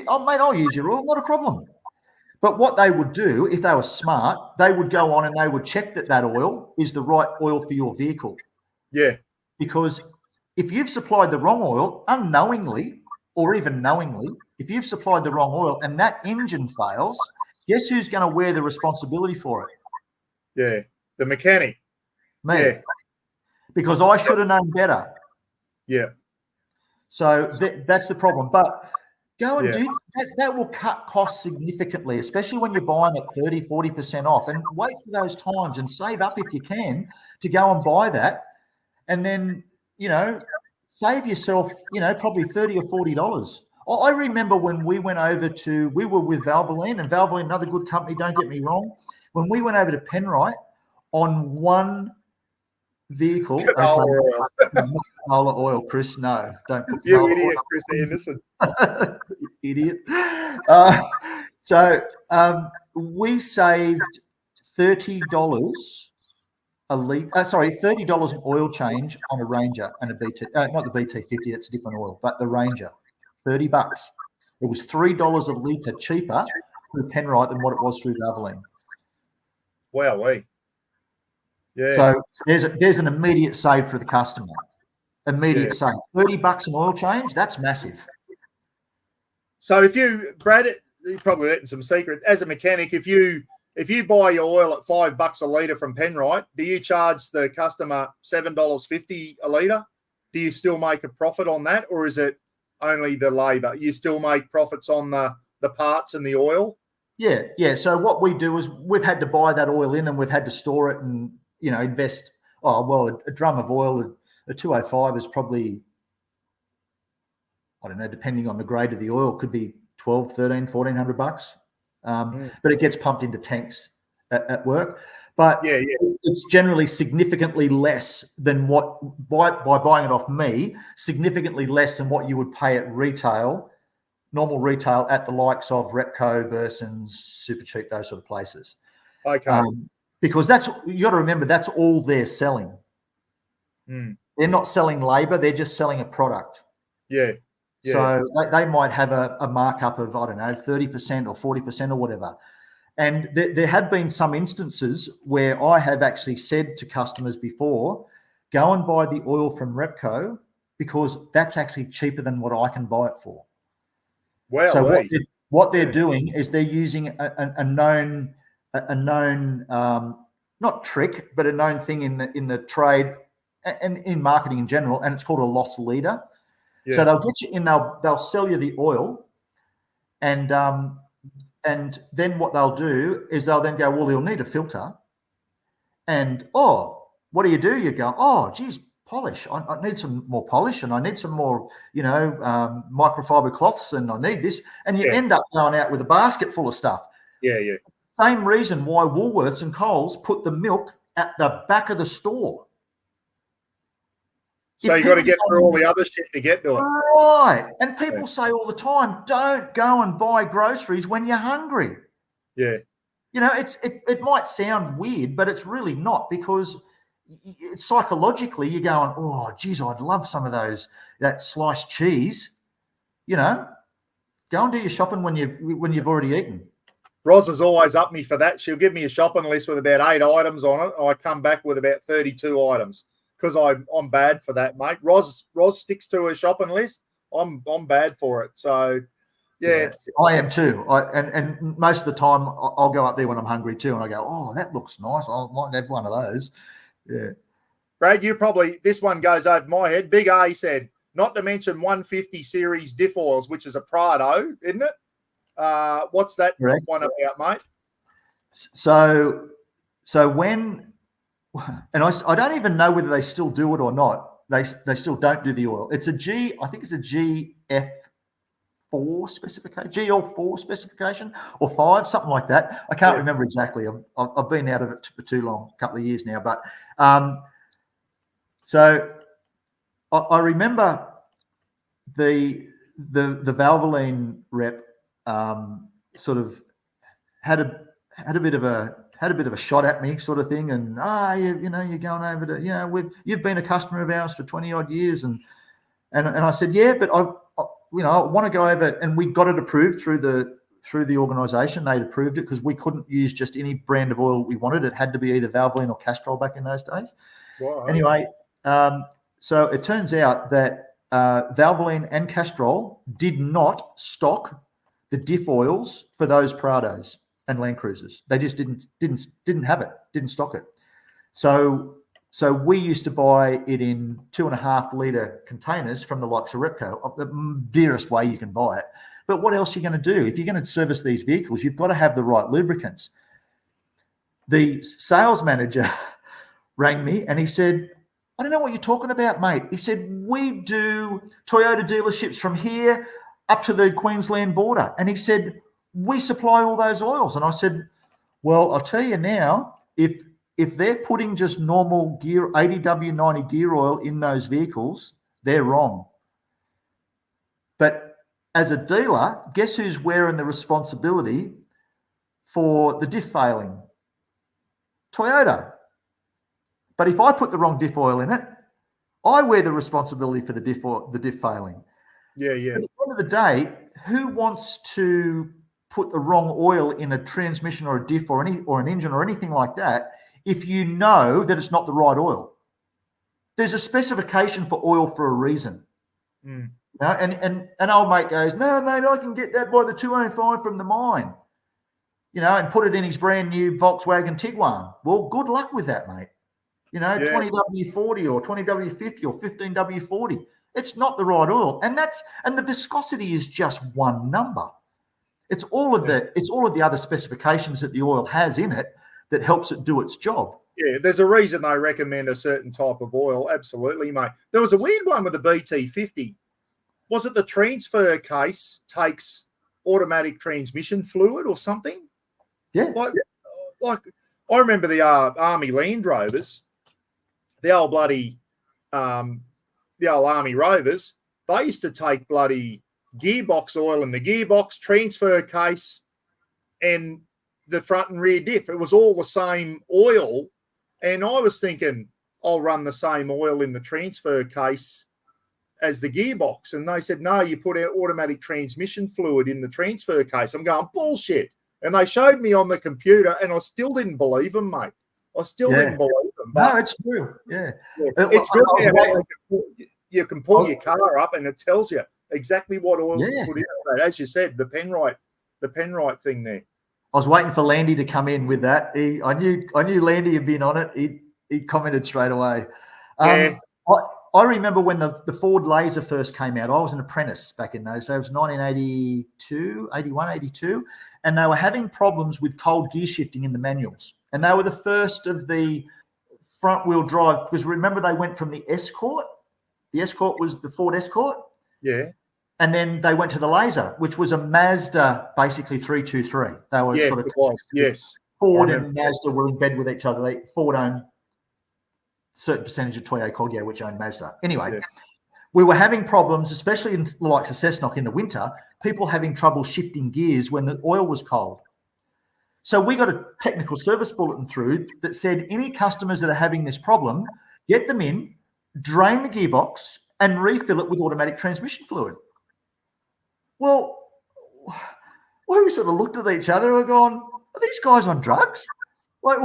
I'll use your oil, not a problem. But what they would do, if they were smart, they would go on and they would check that oil is the right oil for your vehicle. Yeah. Because if you've supplied the wrong oil unknowingly or even knowingly, if you've supplied the wrong oil and that engine fails, guess who's going to wear the responsibility for it? Yeah, the mechanic. Me. Yeah. Because I should have known better. Yeah. So that's the problem. But go and do that. That will cut costs significantly, especially when you're buying at 30, 40% off. And wait for those times and save up if you can to go and buy that. And then, save yourself, probably $30 or $40. I remember when we went over we were with Valvoline, and Valvoline, another good company, don't get me wrong. When we went over to Penrite on one vehicle, Canola oil. not canola oil, Chris. No, don't put You canola idiot, oil. Chris Anderson. You idiot. So we saved $30 a litre. Sorry, $30 an oil change on a Ranger and a BT. Not the BT50, that's a different oil, but the Ranger, $30. It was $3 a litre cheaper through Penrite than what it was through Valvoline. Wowee. Yeah. So there's an immediate save for the customer. Immediate save. $30 an oil change, that's massive. So if you, Brad, you're probably letting some secret. As a mechanic, if you buy your oil at $5 a litre from Penrite, do you charge the customer $7.50 a litre? Do you still make a profit on that, or is it only the labour? You still make profits on the parts and the oil? Yeah. So what we do is we've had to buy that oil in and we've had to store it and, invest. Oh, well, a drum of oil, a 205 is probably, I don't know, depending on the grade of the oil, could be $1,200, $1,300, $1,400. But it gets pumped into tanks at work. But it's generally significantly less than what, by buying it off me, significantly less than what you would pay at retail, normal retail at the likes of Repco, Burson's, Supercheap, those sort of places. Okay. Because you got to remember, that's all they're selling. They're not selling labor, they're just selling a product. Yeah. So they might have a markup of, I don't know, 30% or 40% or whatever. And there have been some instances where I have actually said to customers before, go and buy the oil from Repco because that's actually cheaper than what I can buy it for. Well, so what they're doing is they're using a known not trick, but a known thing in the trade and in marketing in general, and it's called a loss leader. Yeah. So they'll get you in, they'll sell you the oil, and then what they'll do is they'll then go, well, you'll need a filter, and what do? You go, oh, geez, polish. I need some more polish, and I need some more, microfiber cloths, and I need this, and you end up going out with a basket full of stuff. Yeah. Same reason why Woolworths and Coles put the milk at the back of the store. So you got to get through all the other shit to get to it. Right. And people say all the time, don't go and buy groceries when you're hungry. Yeah. It might sound weird, but it's really not, because psychologically you're going, oh, geez, I'd love some of that sliced cheese. Go and do your shopping when you've already eaten. Roz has always upped me for that. She'll give me a shopping list with about 8 items on it. I come back with about 32 items because I'm bad for that, mate. Roz sticks to her shopping list. I'm bad for it. So, yeah. I am too. And most of the time I'll go up there when I'm hungry too, and I go, oh, that looks nice. I might have one of those. Yeah. Brad, this one goes over my head. Big A said, not to mention 150 series diff oils, which is a Prado, isn't it? What's that one about, mate? So when, and I don't even know whether they still do it or not. They still don't do the oil. It's I think it's a GF4 specification, GL4 specification or 5, something like that. I can't remember exactly. I've been out of it for too long, a couple of years now. But so I remember the Valvoline rep sort of had a bit of a shot at me, sort of thing, and you're going over to you've been a customer of ours for 20 odd years, and I said, yeah, but I want to go over, and we got it approved through the organisation. They'd approved it because we couldn't use just any brand of oil we wanted. It had to be either Valvoline or Castrol back in those days. Wow. Anyway, so it turns out that Valvoline and Castrol did not stock the diff oils for those Prados and Land Cruisers. They just didn't have it, didn't stock it. So we used to buy it in 2.5 litre containers from the likes of Repco, the dearest way you can buy it. But what else are you going to do? If you're going to service these vehicles, you've got to have the right lubricants. The sales manager rang me and he said, I don't know what you're talking about, mate. He said, we do Toyota dealerships from here up to the Queensland border. And he said, we supply all those oils. And I said, Well, I'll tell you now, if they're putting just normal gear, 80W90 gear oil in those vehicles, they're wrong. But as a dealer, guess who's wearing the responsibility for the diff failing? Toyota. But if I put the wrong diff oil in it, I wear the responsibility for the diff failing. Yeah, yeah. But at the end of the day, who wants to put the wrong oil in a transmission or a diff or an engine or anything like that if you know that it's not the right oil? There's a specification for oil for a reason. Mm. You know, and old mate goes, no, mate, I can get that by the 205 from the mine, you know, and put it in his brand new Volkswagen Tiguan. Well, good luck with that, mate. You know, 20W40 or 20W50 or 15W40. It's not the right oil. And the viscosity is just one number. It's all of the other specifications that the oil has in it that helps it do its job. Yeah, there's a reason they recommend a certain type of oil. Absolutely, mate. There was a weird one with the BT50. Was it the transfer case takes automatic transmission fluid or something? Yeah. Like I remember the Army Land Rovers, the old bloody, the old Army Rovers. They used to take bloody gearbox oil in the gearbox, transfer case, and the front and rear diff. It was all the same oil. And I was thinking, I'll run the same oil in the transfer case as the gearbox. And they said, no, you put out automatic transmission fluid in the transfer case. I'm going, bullshit. And they showed me on the computer, and I still didn't believe them, mate. I still didn't believe them. No, it's true. Yeah. It's good how you can pull your car up and it tells you exactly what oils to put in it. As you said, the Penrite thing there. I was waiting for Landy to come in with that. I knew Landy had been on it. He commented straight away. I remember when the Ford Laser first came out. I was an apprentice back in those days. It was 1982, 81, 82. And they were having problems with cold gear shifting in the manuals. And they were the first of the front-wheel drive. Because remember, they went from the Escort. The Escort was the Ford Escort. Yeah. And then they went to the Laser, which was a Mazda, basically 323. They were sort of yes. Ford and Mazda were in bed with each other. Ford owned a certain percentage of Toyota Collier, which owned Mazda. Anyway, we were having problems, especially in the likes of Cessnock in the winter, people having trouble shifting gears when the oil was cold. So we got a technical service bulletin through that said any customers that are having this problem, get them in, drain the gearbox, and refill it with automatic transmission fluid. Well, we sort of looked at each other and gone, are these guys on drugs? Like,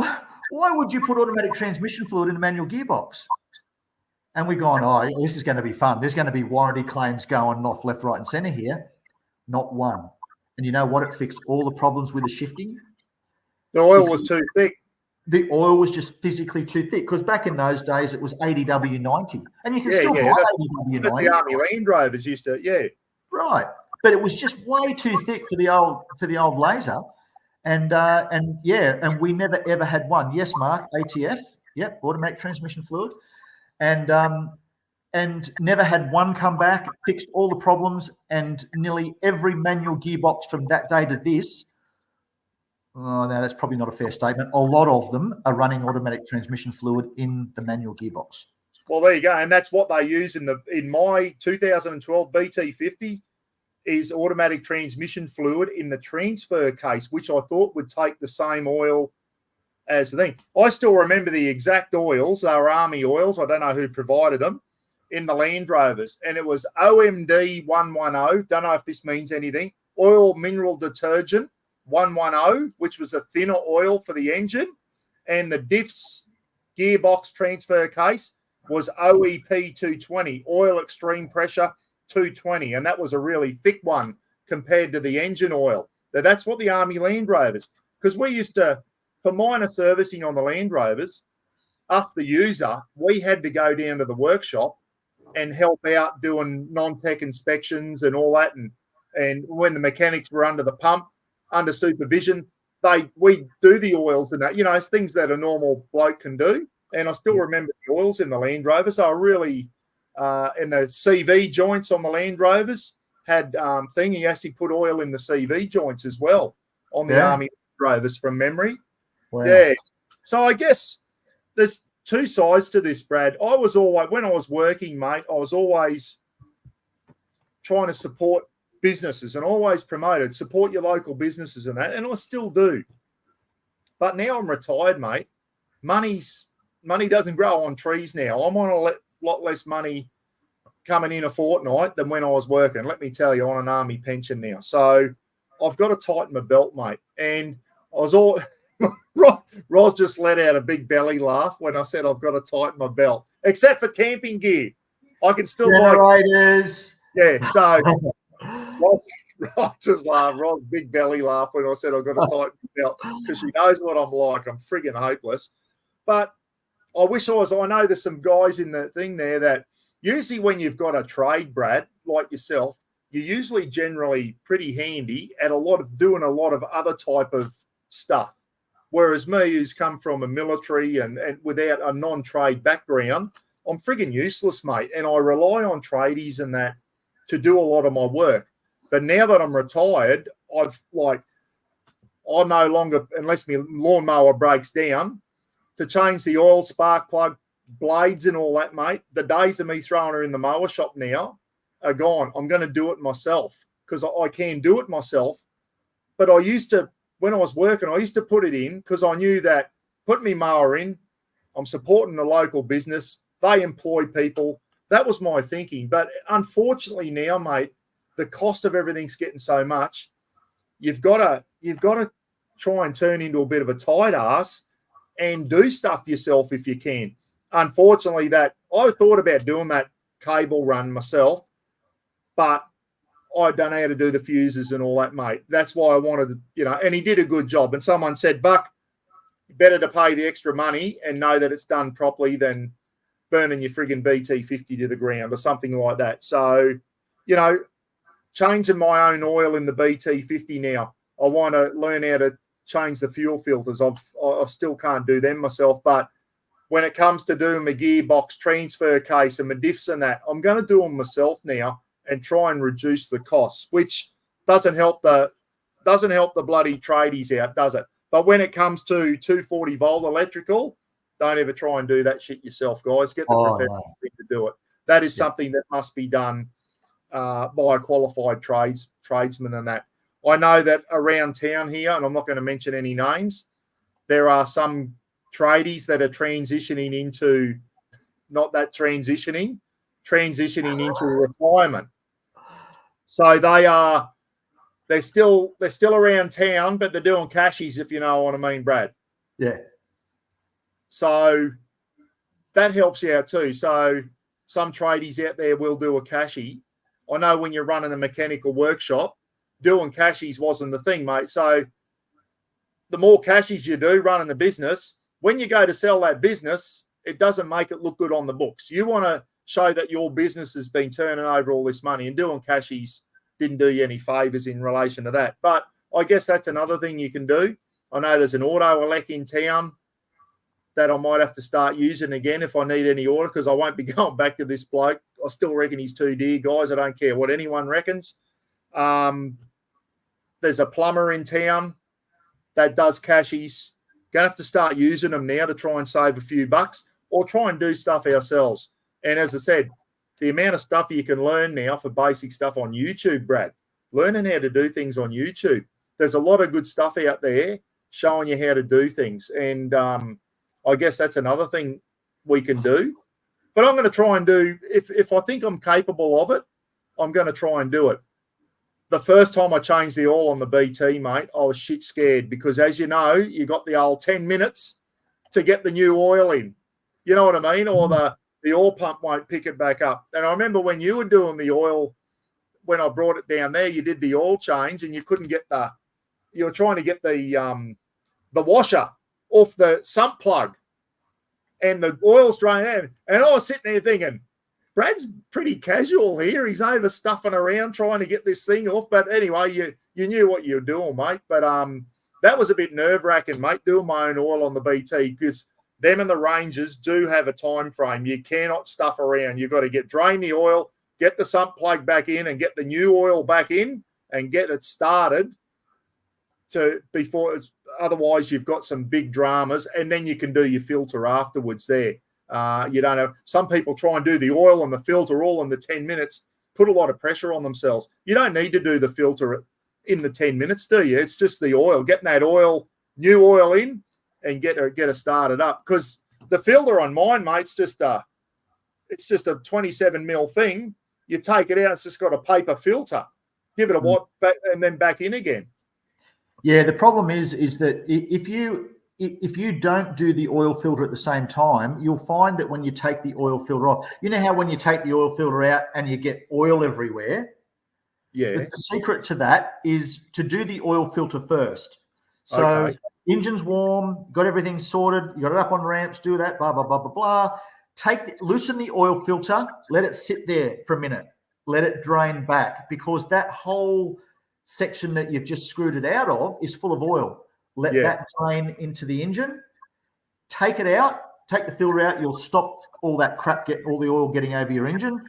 why would you put automatic transmission fluid in a manual gearbox? And we're going, oh, this is going to be fun. There's going to be warranty claims going off left, right, and centre here. Not one. And you know what? It fixed all the problems with the shifting. The oil was too thick. The oil was just physically too thick because back in those days it was 80W90. And you can still buy 80W90. That's the Army Land Rovers used to, Right. But it was just way too thick for the old Laser. And we never ever had one. Yes, Mark, ATF, automatic transmission fluid. And never had one come back, fixed all the problems, and nearly every manual gearbox from that day to this, oh, no, that's probably not a fair statement. A lot of them are running automatic transmission fluid in the manual gearbox. Well, there you go. And that's what they use in my 2012 BT50 is automatic transmission fluid in the transfer case, which I thought would take the same oil as the thing. I still remember the exact oils. They were Army oils. I don't know who provided them in the Land Rovers. And it was OMD 110. Don't know if this means anything. Oil mineral detergent 110, which was a thinner oil for the engine. And the diffs gearbox transfer case was OEP 220, oil extreme pressure 220. And that was a really thick one compared to the engine oil. So that's what the Army Land Rovers, because we used to, for minor servicing on the Land Rovers, us, the user, we had to go down to the workshop and help out doing non-tech inspections and all that. And when the mechanics were under the pump, under supervision, we do the oils and that, it's things that a normal bloke can do. And I still remember the oils in the Land Rovers. They were really, and the CV joints on the Land Rovers had you actually put oil in the CV joints as well on the Army Rovers from memory. Wow. Yeah. So I guess there's two sides to this, Brad. I was always, when I was working, mate, I was always trying to support businesses and always promoted, support your local businesses and that, and I still do. But now I'm retired, mate. Money doesn't grow on trees now. I'm on a lot less money coming in a fortnight than when I was working. Let me tell you, on an army pension now. So I've got to tighten my belt, mate. And I was all Roz just let out a big belly laugh when I said I've got to tighten my belt, except for camping gear. I can still generators. Yeah, so Roz just laughed. Roz big belly laugh when I said I've got to tighten my belt because she knows what I'm like. I'm frigging hopeless. But I wish I was. I know there's some guys in the thing there that usually when you've got a trade, Brad, like yourself, you're usually generally pretty handy at doing a lot of other type of stuff. Whereas me, who's come from a military and without a non-trade background, I'm frigging useless, mate. And I rely on tradies and that to do a lot of my work. But now that I'm retired, I no longer, unless my lawnmower breaks down, to change the oil, spark plug, blades and all that, mate, the days of me throwing her in the mower shop now are gone. I'm going to do it myself because I can do it myself. But I used to, when I was working, I used to put it in because I knew that putting me mower in, I'm supporting the local business. They employ people. That was my thinking. But unfortunately now, mate, the cost of everything's getting so much. You've got to try and turn into a bit of a tight ass and do stuff yourself if you can. Unfortunately, that I thought about doing that cable run myself, but I don't know how to do the fuses and all that, mate. That's why I wanted, and he did a good job. And someone said, Buck, better to pay the extra money and know that it's done properly than burning your frigging BT50 to the ground or something like that. So, changing my own oil in the BT50 now. I want to learn how to change the fuel filters. I still can't do them myself, but when it comes to doing my gearbox, transfer case and my diffs and that, I'm going to do them myself now and try and reduce the costs, which doesn't help the bloody tradies out, does it? But when it comes to 240 volt electrical, don't ever try and do that shit yourself, guys. Get the professional to do it. That is something that must be done by a qualified tradesman and that. I know that around town here, and I'm not going to mention any names, there are some tradies that are transitioning into transitioning into retirement. So they're still around town, but they're doing cashies, if you know what I mean, Brad. Yeah. So that helps you out too. So some tradies out there will do a cashie. I know when you're running a mechanical workshop, doing cashies wasn't the thing, mate. So the more cashies you do running the business, when you go to sell that business, it doesn't make it look good on the books. You want to show that your business has been turning over all this money, and doing cashies didn't do you any favors in relation to that. But I guess that's another thing you can do. I know there's an auto elec in town that I might have to start using again if I need any order, because I won't be going back to this bloke. I still reckon he's too dear, guys. I don't care what anyone reckons. There's a plumber in town that does cashies. Going to have to start using them now to try and save a few bucks, or try and do stuff ourselves. And as I said, the amount of stuff you can learn now for basic stuff on YouTube, Brad, learning how to do things on YouTube. There's a lot of good stuff out there showing you how to do things. And I guess that's another thing we can do. But I'm going to try and do, if I think I'm capable of it, I'm going to try and do it. The first time I changed the oil on the BT, mate, I was shit scared because, as you know, you got the old 10 minutes to get the new oil in. You know what I mean? Or the oil pump won't pick it back up. And I remember when you were doing the oil, when I brought it down there, you did the oil change and you couldn't get you were trying to get the washer off the sump plug and the oil's draining out. And I was sitting there thinking, Brad's pretty casual here. He's over stuffing around trying to get this thing off. But anyway, you knew what you were doing, mate. But that was a bit nerve-wracking, mate, doing my own oil on the BT, because them and the Rangers do have a time frame. You cannot stuff around. You've got to drain the oil, get the sump plug back in and get the new oil back in and get it started before Otherwise, you've got some big dramas, and then you can do your filter afterwards there. You don't have, some people try and do the oil and the filter all in the 10 minutes, put a lot of pressure on themselves. You don't need to do the filter in the 10 minutes, do you? It's just the oil, getting that oil, new oil in, and get her started up. Because the filter on mine, mate, it's just a 27 mil thing. You take it out, it's just got a paper filter. Give it a wipe, and then back in again. Yeah, the problem is that if you don't do the oil filter at the same time, you'll find that when you take the oil filter off, you know how when you take the oil filter out and you get oil everywhere? Yeah. The secret to that is to do the oil filter first. So engine's warm, got everything sorted, you got it up on ramps, do that, blah, blah, blah, blah, blah. Loosen the oil filter, let it sit there for a minute, let it drain back, because that whole section that you've just screwed it out of is full of oil. Let that drain into the engine. Take it out. Take the filter out. You'll stop all that crap, all the oil getting over your engine.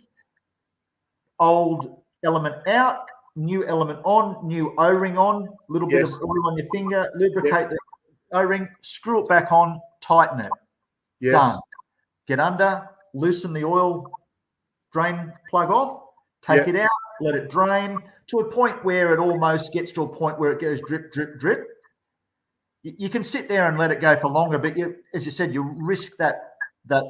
Old element out, new element on, new O-ring on, little bit of oil on your finger, lubricate the O-ring, screw it back on, tighten it. Yes. Done. Get under, loosen the oil drain plug off, take it out, let it drain to a point where it almost gets to a point where it goes drip, drip, drip. You can sit there and let it go for longer, but as you said, you risk that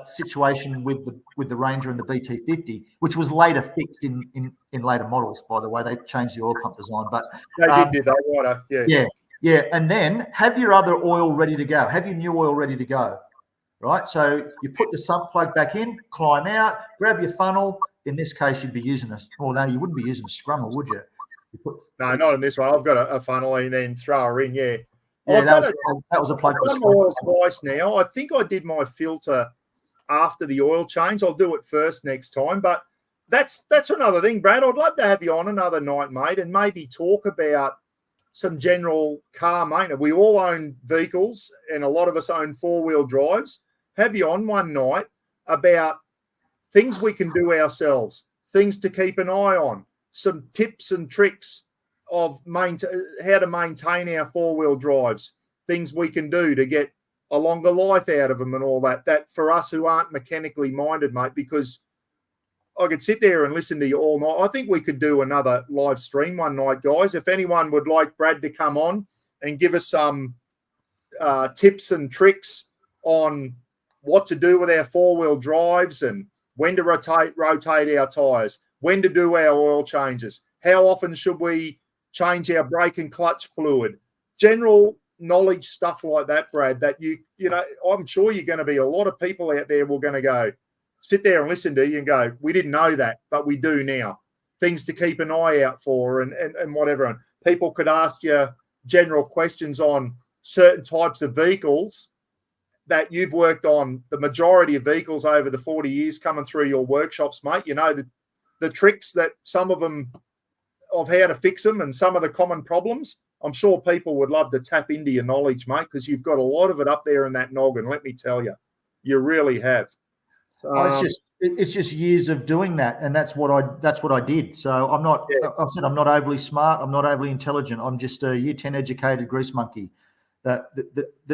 situation with the Ranger and the BT50, which was later fixed in later models, by the way. They changed the oil pump design, but they did do that, right? Yeah. And then have your other oil ready to go. Have your new oil ready to go, right? So you put the sump plug back in, climb out, grab your funnel. In this case, you'd be using no, you wouldn't be using a scrummer, would you? No, not in this one. I've got a funnel and then throw her in, Yeah, that was a plug for oil twice now. I think I did my filter after the oil change. I'll do it first next time. But that's another thing, Brad. I'd love to have you on another night, mate, and maybe talk about some general car maintenance. We all own vehicles, and a lot of us own four-wheel drives. Have you on one night about things we can do ourselves, things to keep an eye on, some tips and tricks of how to maintain our four-wheel drives, things we can do to get a longer life out of them and all that. That for us who aren't mechanically minded, mate, because I could sit there and listen to you all night. I think we could do another live stream one night, guys. If anyone would like Brad to come on and give us some tips and tricks on what to do with our four-wheel drives and when to rotate our tyres, when to do our oil changes, how often should we change our brake and clutch fluid, general knowledge stuff like that, Brad, that you know, I'm sure you're going to be a lot of people out there will going to go, sit there and listen to you and go, we didn't know that, but we do now. Things to keep an eye out for and whatever. And people could ask you general questions on certain types of vehicles that you've worked on, the majority of vehicles over the 40 years coming through your workshops, mate. You know, the tricks that some of them of how to fix them and some of the common problems. I'm sure people would love to tap into your knowledge, mate, because you've got a lot of it up there in that noggin. Let me tell you, you really have. It's just years of doing that, and that's what I did. So I'm not. Yeah. I said I'm not overly smart. I'm not overly intelligent. I'm just a Year 10 educated grease monkey that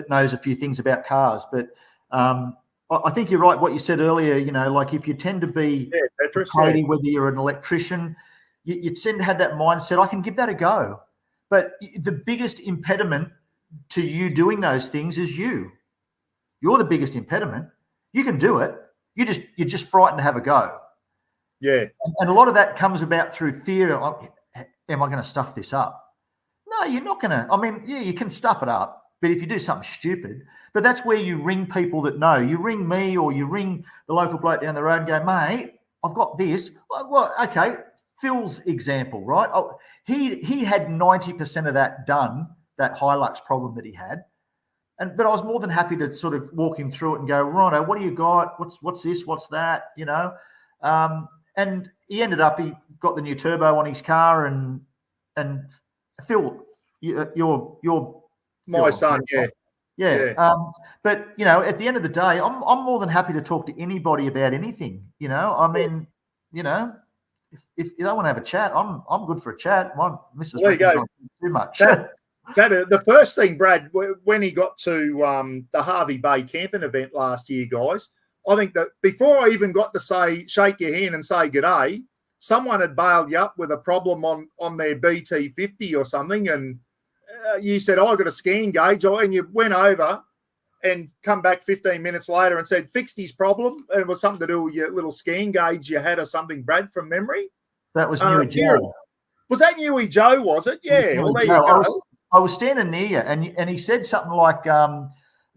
knows a few things about cars. But I think you're right. What you said earlier. You know, like if you tend to be tradie, whether you're an electrician, you tend to have that mindset. I can give that a go. But the biggest impediment to you doing those things is you. You're the biggest impediment. You can do it. You're just frightened to have a go. Yeah. And a lot of that comes about through fear. Am I going to stuff this up? No, you're not going to. I mean, yeah, you can stuff it up, but if you do something stupid, but that's where you ring people that know. You ring me or you ring the local bloke down the road and go, mate, I've got this. Well, okay. Phil's example, right? Oh, he had 90% of that done, that Hilux problem that he had. But I was more than happy to sort of walk him through it and go, righto, what do you got? What's this? What's that? You know? And he ended up, he got the new turbo on his car and Phil, you're my son, yeah. Yeah. But, you know, at the end of the day, I'm more than happy to talk to anybody about anything, you know? I mean, you know, if you don't want to have a chat, I'm good for a chat. My missus reckons I'm too much. The first thing, Brad, when he got to the Harvey Bay camping event last year, guys, I think that before I even got to shake your hand and say g'day, someone had bailed you up with a problem on their BT50 or something, and you said, "I got a scan gauge," and you went over and come back 15 minutes later and said, "Fixed his problem," and it was something to do with your little scan gauge you had or something, Brad, from memory. That was Newy Joe. Was that Newy Joe, was it? Yeah, well, there you go. I was standing near you, and he said something like, "Do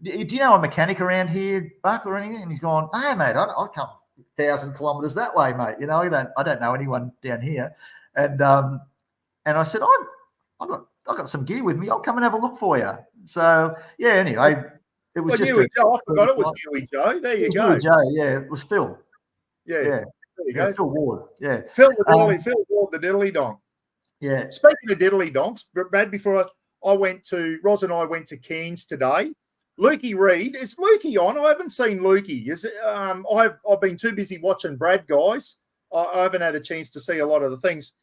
you know a mechanic around here, Buck, or anything?" And he's gone, "No, mate, I come 1,000 kilometres that way, mate. You know, I don't know anyone down here." And I said, "I got some gear with me. I'll come and have a look for you." So yeah, anyway, it was just Newy Joe. I forgot it was Newy Joe. There you go. Newy Joe, yeah, it was Phil. Yeah. There you go. Phil Ward. Yeah. Phil Ward, the diddly donk. Yeah. Speaking of diddly donks, Brad, before Roz and I went to Cairns today. Lukey Reed, is Lukey on? I haven't seen Lukey. I've been too busy watching Brad, guys. I haven't had a chance to see a lot of the things.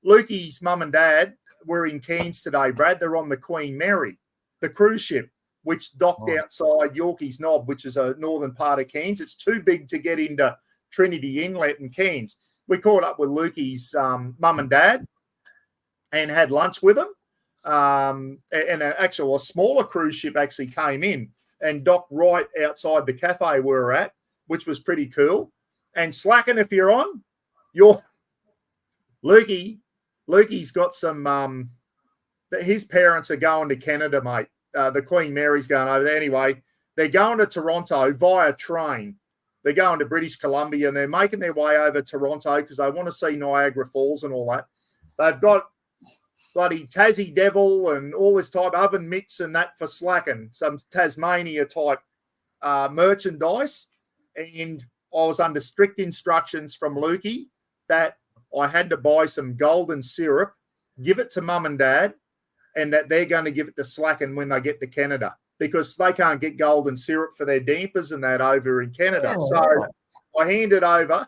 Lukey's mum and dad were in Cairns today, Brad. They're on the Queen Mary, the cruise ship, which docked outside Yorkeys Knob, which is a northern part of Cairns. It's too big to get into Trinity Inlet and Cairns. We caught up with Lukey's mum and dad and had lunch with them. And a smaller cruise ship actually came in and docked right outside the cafe we were at, which was pretty cool. And Slacken, if you're on, Lukey's got some, his parents are going to Canada, mate. The Queen Mary's going over there. Anyway, they're going to Toronto via train. They're going to British Columbia and they're making their way over Toronto because they want to see Niagara Falls and all that. They've got bloody Tassie Devil and all this type of oven mitts and that for Slacken, some Tasmania type merchandise. And I was under strict instructions from Lukey that I had to buy some golden syrup, give it to mum and dad, and that they're going to give it to Slacken when they get to Canada because they can't get golden syrup for their dampers and that over in Canada. Oh, so I handed over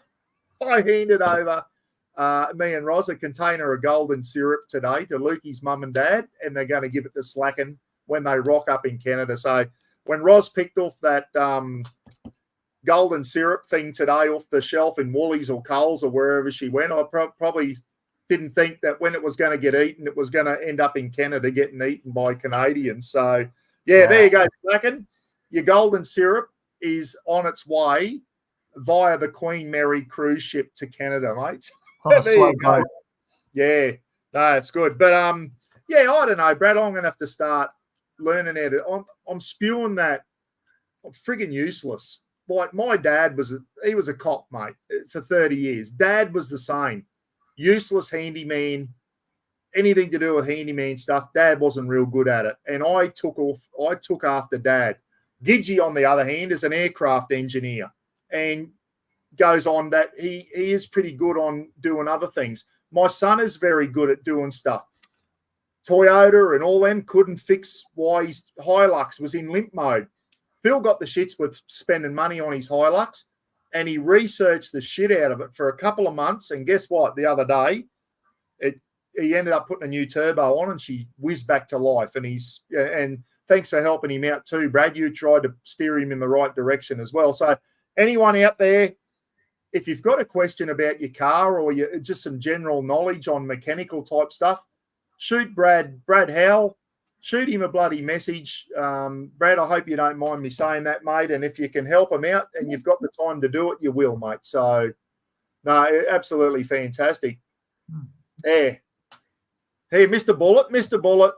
me and Roz a container of golden syrup today to Lukey's mum and dad, and they're going to give it to Slacken when they rock up in Canada. So when Roz picked off that golden syrup thing today off the shelf in Woolies or Coles or wherever she went, I probably didn't think that when it was going to get eaten, it was going to end up in Canada getting eaten by Canadians. So, yeah, there you go, Slacken. Your golden syrup is on its way via the Queen Mary cruise ship to Canada, mate. There you go. Yeah, no, it's good. But, yeah, I don't know, Brad. I'm going to have to start learning how to – I'm spewing that. I'm friggin' useless. Like my dad was a cop, mate, for 30 years. Dad was the same. Useless handyman, anything to do with handyman stuff. Dad wasn't real good at it. And I took after Dad. Gidgey, on the other hand, is an aircraft engineer and goes on that he is pretty good on doing other things. My son is very good at doing stuff. Toyota and all them couldn't fix why his Hilux was in limp mode. Phil got the shits with spending money on his Hilux, and he researched the shit out of it for a couple of months. And guess what? The other day, he ended up putting a new turbo on, and she whizzed back to life. And thanks for helping him out too, Brad. You tried to steer him in the right direction as well. So anyone out there, if you've got a question about your car or just some general knowledge on mechanical type stuff, shoot Brad Howell. Shoot him a bloody message. Brad, I hope you don't mind me saying that, mate. And if you can help him out and you've got the time to do it, you will, mate. So, no, absolutely fantastic. Yeah. Hey, Mr. Bullet,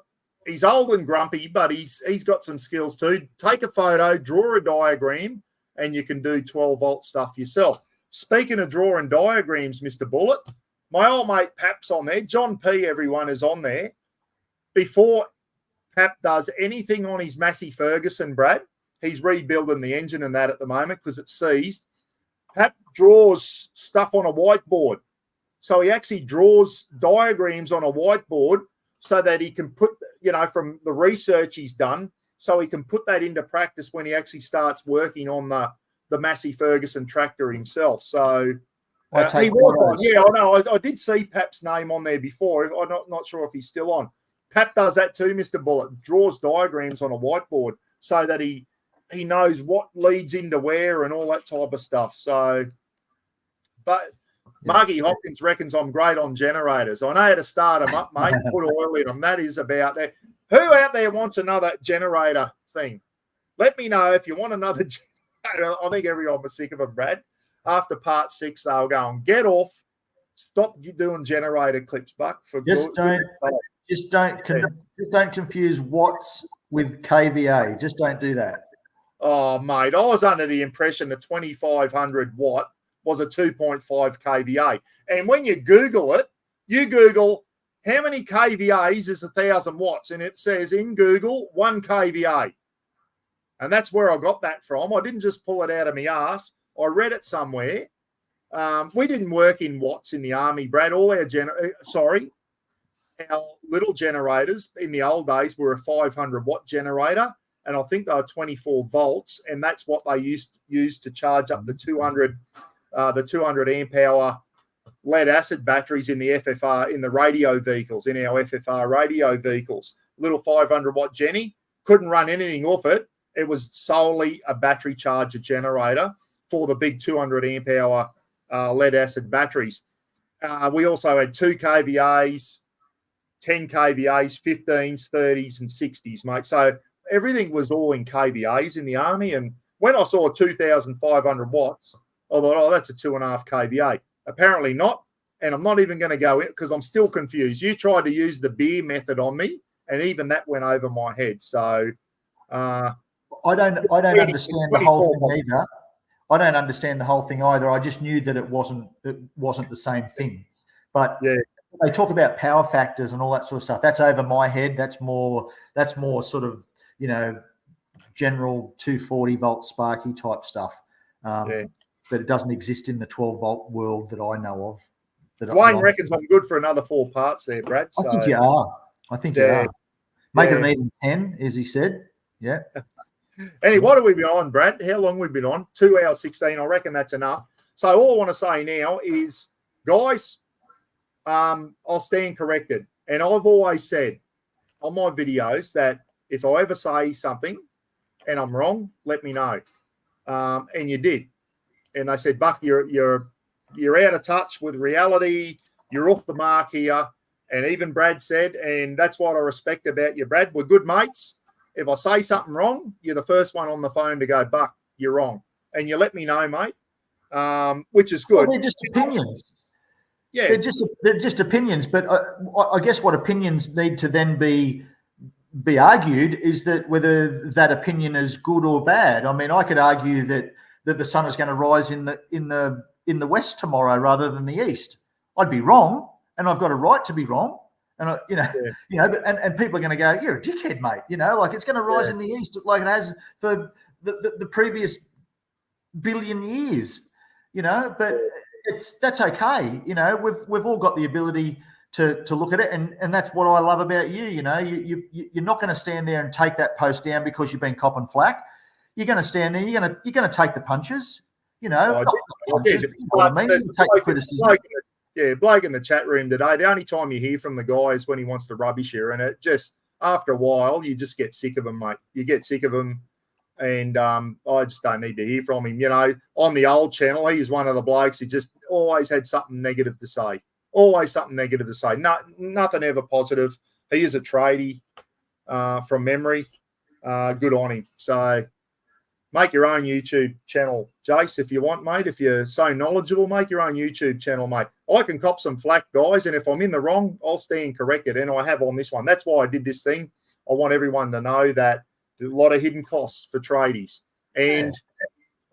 he's old and grumpy, but he's got some skills too. Take a photo, draw a diagram, and you can do 12-volt stuff yourself. Speaking of drawing diagrams, Mr. Bullet, my old mate Pap's on there. John P, everyone, is on there. Before Pap does anything on his Massey Ferguson, Brad, he's rebuilding the engine and that at the moment because it's seized. Pap draws stuff on a whiteboard. So he actually draws diagrams on a whiteboard so that he can put, from the research he's done, so he can put that into practice when he actually starts working on the Massey Ferguson tractor himself. So he was on. Yeah, I know. I did see Pap's name on there before. I'm not sure if he's still on. Pap does that too, Mr. Bullet. Draws diagrams on a whiteboard so that he knows what leads into where and all that type of stuff. So, but Margie Hopkins reckons I'm great on generators. I know how to start them up, mate. Put oil in them. That is about that. Who out there wants another generator thing? Let me know if you want another generator. I think everyone was sick of them, Brad. After part 6, they'll go and get off. Stop doing generator clips, Buck. Just don't confuse watts with kVA. Just don't do that. Oh, mate, I was under the impression that 2500 watt was a 2.5 kVA. And when you Google it, you Google how many kVAs is 1,000 watts, and it says in Google 1 kVA. And that's where I got that from. I didn't just pull it out of my ass. I read it somewhere. We didn't work in watts in the army, Brad. All our our little generators in the old days were a 500 watt generator, and I think they were 24 volts, and that's what they used to charge up the 200 amp hour lead acid batteries in the FFR, in the radio vehicles, in our FFR radio vehicles. Little 500 watt Jenny, couldn't run anything off it. It was solely a battery charger generator for the big 200 amp hour lead acid batteries. We also had 2 kVAs, 10 kVAs, 15s, 30s, and 60s, mate. So everything was all in kVAs in the army. And when I saw 2,500 watts, I thought, oh, that's a 2.5 kVA. Apparently not. And I'm not even going to go in because I'm still confused. You tried to use the beer method on me, and even that went over my head. So I don't understand the whole thing either. I don't understand the whole thing either. I just knew that it wasn't the same thing. But yeah, they talk about power factors and all that sort of stuff. That's over my head. That's more sort of, general 240 volt sparky type stuff. But it doesn't exist in the 12 volt world that I know of. Wayne reckons I'm good for another 4 parts there, Brad. So. I think you are. You are. Make it an even 10, as he said. Yeah. Anyway, what have we been on, Brad? How long have we been on? 2 hours 16. I reckon that's enough. So all I want to say now is, guys, I'll stand corrected. And I've always said on my videos that if I ever say something and I'm wrong, let me know. And you did. And they said, Buck, you're out of touch with reality. You're off the mark here. And even Brad said, and that's what I respect about you, Brad. We're good mates. If I say something wrong, you're the first one on the phone to go, Buck, you're wrong. And you let me know, mate, which is good. Well, they're just opinions. Yeah. They're just opinions. But I guess what opinions need to then be argued is that whether that opinion is good or bad. I mean, I could argue that the sun is going to rise in the west tomorrow rather than the east. I'd be wrong, and I've got a right to be wrong. And and people are going to go, "You're a dickhead, mate." Like it's going to rise in the east like it has for the previous billion years. But that's okay. We've all got the ability to look at it, and that's what I love about you. You're not going to stand there and take that post down because you've been copping flack. You're going to stand there. You're going to take the punches. Take criticism. Bloke in the chat room today. The only time you hear from the guy is when he wants to rubbish you, and it just after a while you just get sick of him, mate. You get sick of him, and I just don't need to hear from him. On the old channel, he was one of the blokes who just always had something negative to say. Always something negative to say. Nothing ever positive. He is a tradie from memory. Good on him. So make your own YouTube channel, Jace, if you want, mate. If you're so knowledgeable, make your own YouTube channel, mate. I can cop some flack, guys, and if I'm in the wrong, I'll stand corrected, and I have on this one. That's why I did this thing. I want everyone to know that there's a lot of hidden costs for tradies. And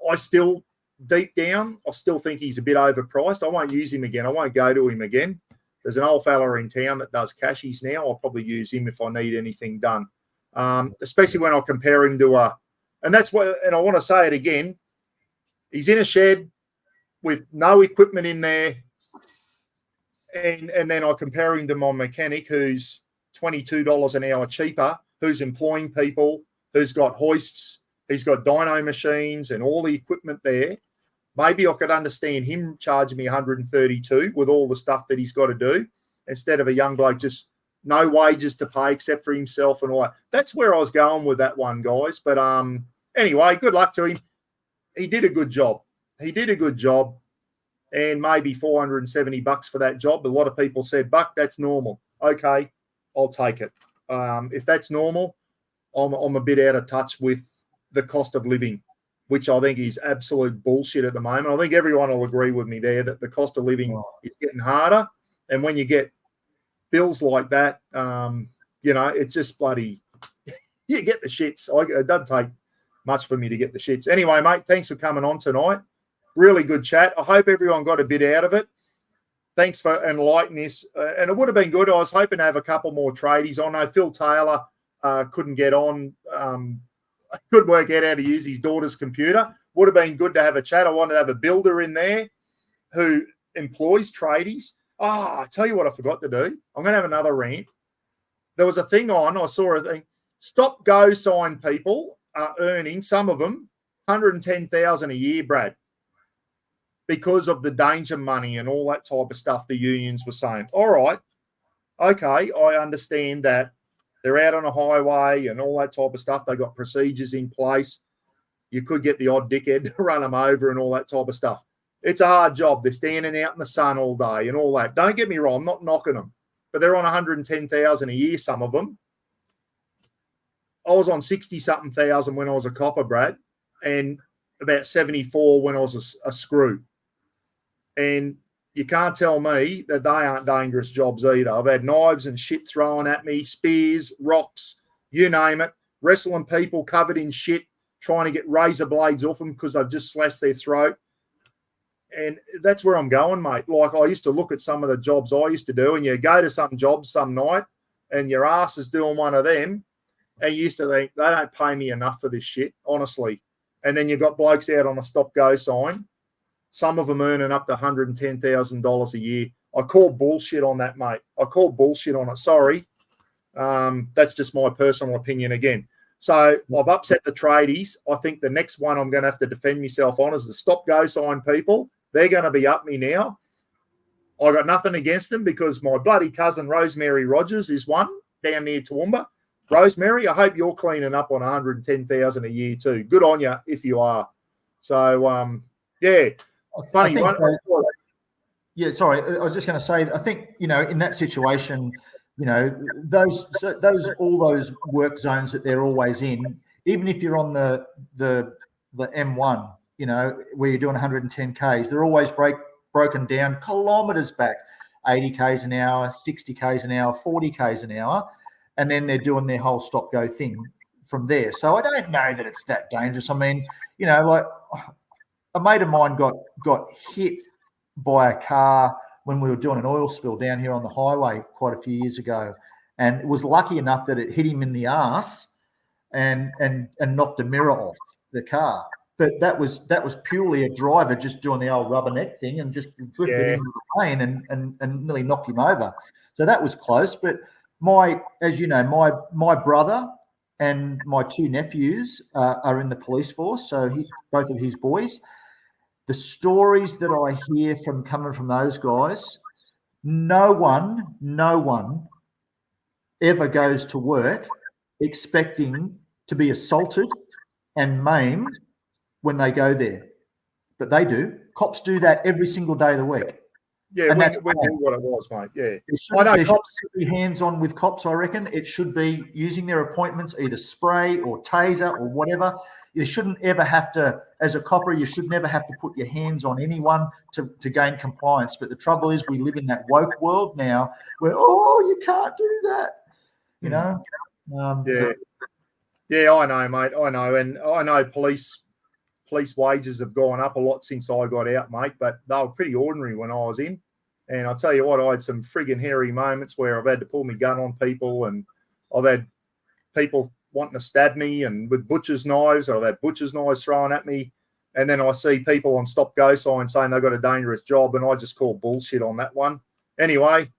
I still, deep down, I still think he's a bit overpriced. I won't use him again. I won't go to him again. There's an old fella in town that does cashies now. I'll probably use him if I need anything done, especially when I compare him to and that's what, and I want to say it again, he's in a shed with no equipment in there, and then I compare him to my mechanic who's $22 an hour cheaper, who's employing people, who's got hoists, he's got dyno machines and all the equipment there. Maybe I could understand him charging me $132 with all the stuff that he's got to do, instead of a young bloke just no wages to pay except for himself and all that. That's where I was going with that one, guys. But anyway, good luck to him. He did a good job. And maybe $470 for that job. A lot of people said, Buck, that's normal. Okay, I'll take it. If that's normal, I'm a bit out of touch with the cost of living, which I think is absolute bullshit at the moment. I think everyone will agree with me there that the cost of living is getting harder. And when you get bills like that, it's just bloody, you get the shits. It doesn't take much for me to get the shits. Anyway, mate, thanks for coming on tonight. Really good chat. I hope everyone got a bit out of it. Thanks for enlightening us. And it would have been good. I was hoping to have a couple more tradies. I know Phil Taylor couldn't get on. Couldn't work out how to use his daughter's computer. Would have been good to have a chat. I wanted to have a builder in there who employs tradies. I tell you what I forgot to do. I'm going to have another rant. There was a thing on. I saw a thing. Stop-go sign people are earning, some of them, $110,000 a year, Brad, because of the danger money and all that type of stuff the unions were saying. All right, okay, I understand that they're out on a highway and all that type of stuff. They got procedures in place. You could get the odd dickhead to run them over and all that type of stuff. It's a hard job. They're standing out in the sun all day and all that. Don't get me wrong, I'm not knocking them, but they're on $110,000 a year, some of them. I was on 60-something thousand when I was a copper, Brad, and about 74 when I was a screw. And you can't tell me that they aren't dangerous jobs either. I've had knives and shit thrown at me, spears, rocks, you name it, wrestling people covered in shit, trying to get razor blades off them because they've just slashed their throat. And that's where I'm going, mate. Like, I used to look at some of the jobs I used to do, and you go to some jobs some night and your ass is doing one of them, and you used to think, they don't pay me enough for this shit, honestly. And then you got blokes out on a stop-go sign, some of them earning up to $110,000 a year. I call bullshit on that, mate. I call bullshit on it. Sorry. That's just my personal opinion again. So I've upset the tradies. I think the next one I'm going to have to defend myself on is the stop-go sign people. They're going to be up me now. I got nothing against them because my bloody cousin Rosemary Rogers is one down near Toowoomba. Rosemary, I hope you're cleaning up on $110,000 a year too. Good on you if you are. So, yeah. Funny one. Yeah, sorry. I was just going to say, I think, in that situation, all those work zones that they're always in, even if you're on the M1, where you're doing 110 Ks, they're always broken down kilometres back, 80 Ks an hour, 60 Ks an hour, 40 Ks an hour, and then they're doing their whole stop-go thing from there. So I don't know that it's that dangerous. I mean, like a mate of mine got hit by a car when we were doing an oil spill down here on the highway quite a few years ago, and it was lucky enough that it hit him in the arse and knocked the mirror off the car. But that was purely a driver just doing the old rubberneck thing and just drifted into the lane and nearly knocked him over. So that was close. But my brother and my two nephews are in the police force, so both of his boys. The stories that I hear coming from those guys, no one ever goes to work expecting to be assaulted and maimed when they go there. But they do. Cops do that every single day of the week. Yeah, and we knew what it was, mate. Yeah. I know cops should be hands-on with cops, I reckon. It should be using their appointments, either spray or taser or whatever. You shouldn't ever have to, as a copper, you should never have to put your hands on anyone to gain compliance. But the trouble is we live in that woke world now where, you can't do that, Yeah, I know, mate. I know. And I know police wages have gone up a lot since I got out, mate, but they were pretty ordinary when I was in. And I'll tell you what, I had some friggin' hairy moments where I've had to pull my gun on people, and I've had people wanting to stab me and with butcher's knives. I've had butcher's knives thrown at me. And then I see people on stop-go signs saying they've got a dangerous job, and I just call bullshit on that one. Anyway,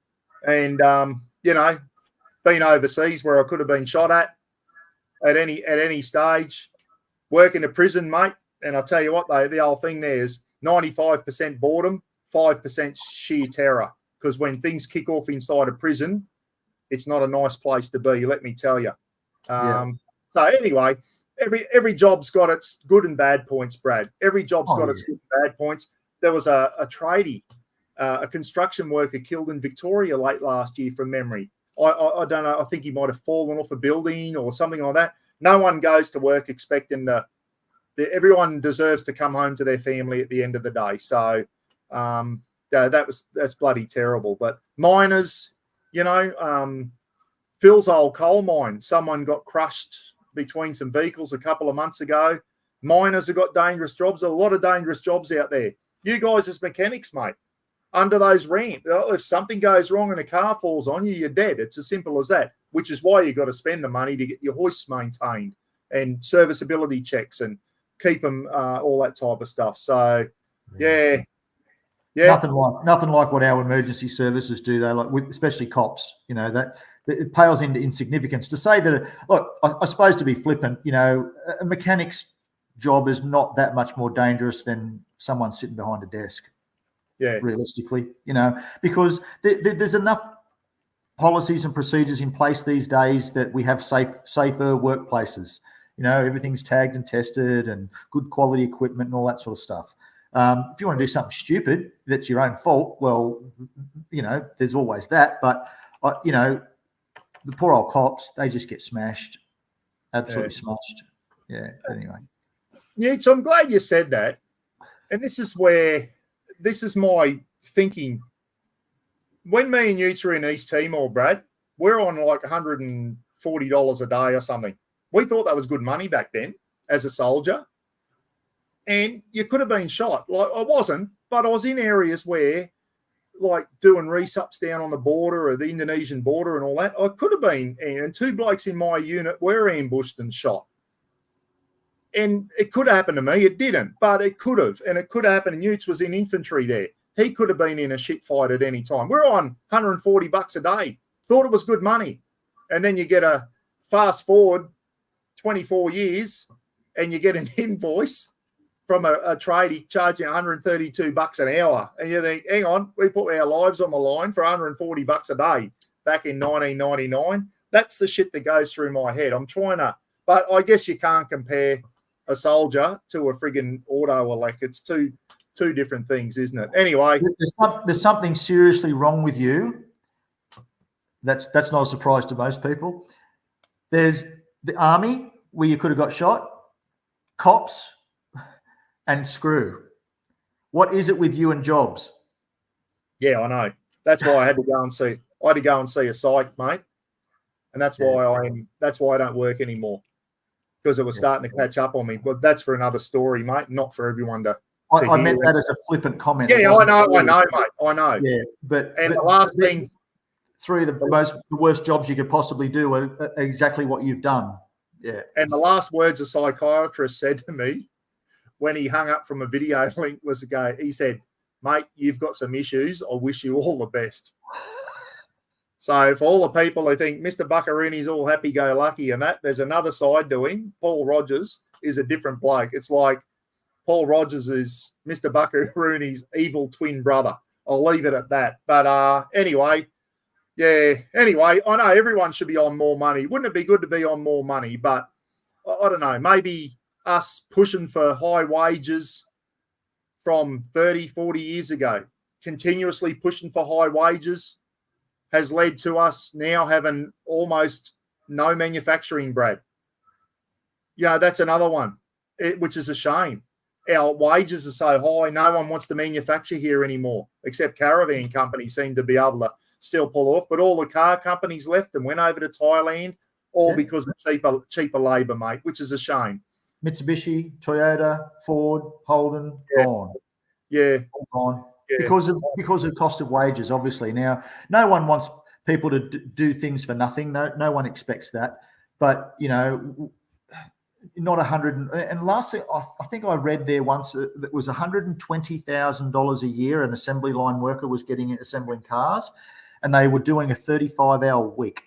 and, been overseas where I could have been shot at any stage, working a prison, mate. And I'll tell you what, the whole thing there is 95% boredom, 5% sheer terror. Because when things kick off inside a prison, it's not a nice place to be, let me tell you. So anyway, every job's got its good and bad points, Brad. Every job's got its good and bad points. There was a tradie, a construction worker killed in Victoria late last year from memory. I don't know. I think he might have fallen off a building or something like that. No one goes to work expecting everyone deserves to come home to their family at the end of the day. So that's bloody terrible. But miners, Phil's old coal mine, someone got crushed between some vehicles a couple of months ago. Miners have got dangerous jobs. A lot of dangerous jobs out there. You guys as mechanics, mate, under those ramps, if something goes wrong and a car falls on you, you're dead. It's as simple as that, which is why you've got to spend the money to get your hoists maintained and serviceability checks and keep them, all that type of stuff. So, yeah. Nothing like what our emergency services do, though, like with especially cops, that it pales into insignificance. To say that, look, I suppose to be flippant, a mechanic's job is not that much more dangerous than someone sitting behind a desk. Yeah, realistically, because there's enough policies and procedures in place these days that we have safer workplaces. Everything's tagged and tested and good quality equipment and all that sort of stuff. If you want to do something stupid, that's your own fault. Well, there's always that. But, the poor old cops, they just get smashed, absolutely smashed. Yeah, anyway. Yeah, so I'm glad you said that. And this is my thinking. When me and you were in East Timor, Brad, we're on like $140 a day or something. We thought that was good money back then as a soldier. And you could have been shot. Like I wasn't, but I was in areas where, like doing resups down on the border or the Indonesian border and all that. I could have been, and two blokes in my unit were ambushed and shot. And it could happen to me. It didn't, but it could have. And it could happen. And Utes was in infantry there. He could have been in a shit fight at any time. We're on $140 a day. Thought it was good money. And then you get a fast forward 24 years and you get an invoice from a tradie charging $132 an hour. And you think, hang on, we put our lives on the line for $140 a day back in 1999. That's the shit that goes through my head. I'm trying to, but I guess you can't compare a soldier to a friggin' auto elect. It's two different things, isn't it? Anyway, there's something seriously wrong with you. That's not a surprise to most people. There's the army where you could have got shot, cops, and screw. What is it with you and jobs? Yeah, I know. That's why I had to go and see. I had to go and see a psych, mate, and that's why That's why I don't work anymore, because it was starting to catch up on me. But that's for another story, mate. Not for everyone to. I meant that as a flippant comment. Yeah, I know, mate. I know. Yeah, but the last thing, three of the worst jobs you could possibly do are exactly what you've done. Yeah. And the last words a psychiatrist said to me when he hung up from a video link was he said, "Mate, you've got some issues. I wish you all the best." So for all the people who think Mr. Buccarooni's all happy-go-lucky and that, there's another side to him. Paul Rogers is a different bloke. It's like Paul Rogers is Mr. Buccarooni's evil twin brother. I'll leave it at that. But anyway, I know everyone should be on more money. Wouldn't it be good to be on more money? But I don't know, maybe us pushing for high wages from 30, 40 years ago, continuously pushing for high wages, has led to us now having almost no manufacturing, Brad. That's another one, which is a shame. Our wages are so high, no one wants to manufacture here anymore, except caravan companies seem to be able to still pull off. But all the car companies left and went over to Thailand, all because of cheaper labour, mate, which is a shame. Mitsubishi, Toyota, Ford, Holden, gone. Yeah. All gone. Yeah. Because of cost of wages, obviously. Now, no one wants people to do things for nothing. No one expects that. But, not 100. And lastly, I think I read there once that was $120,000 a year an assembly line worker was getting assembling cars, and they were doing a 35-hour week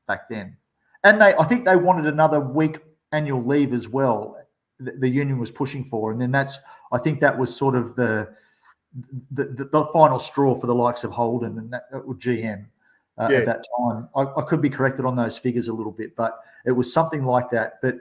back then. And I think they wanted another week annual leave as well. The union was pushing for, and then I think that was sort of the final straw for the likes of Holden and that, or GM. at that time. I could be corrected on those figures a little bit, but it was something like that. But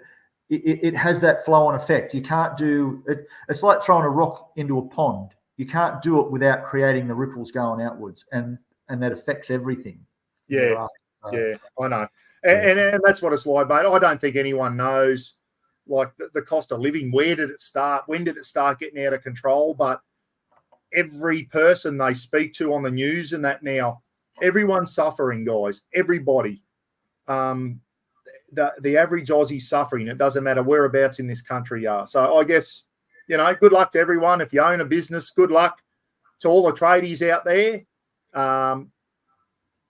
it has that flow-on effect. You can't do it. It's like throwing a rock into a pond. You can't do it without creating the ripples going outwards, and that affects everything. Yeah, I know. And that's what it's like, mate. I don't think anyone knows, like, the cost of living. Where did it start? When did it start getting out of control? But every person they speak to on the news and that now, everyone's suffering, guys. Everybody. The average Aussie's suffering. It doesn't matter whereabouts in this country you are. So I guess, good luck to everyone. If you own a business, good luck to all the tradies out there.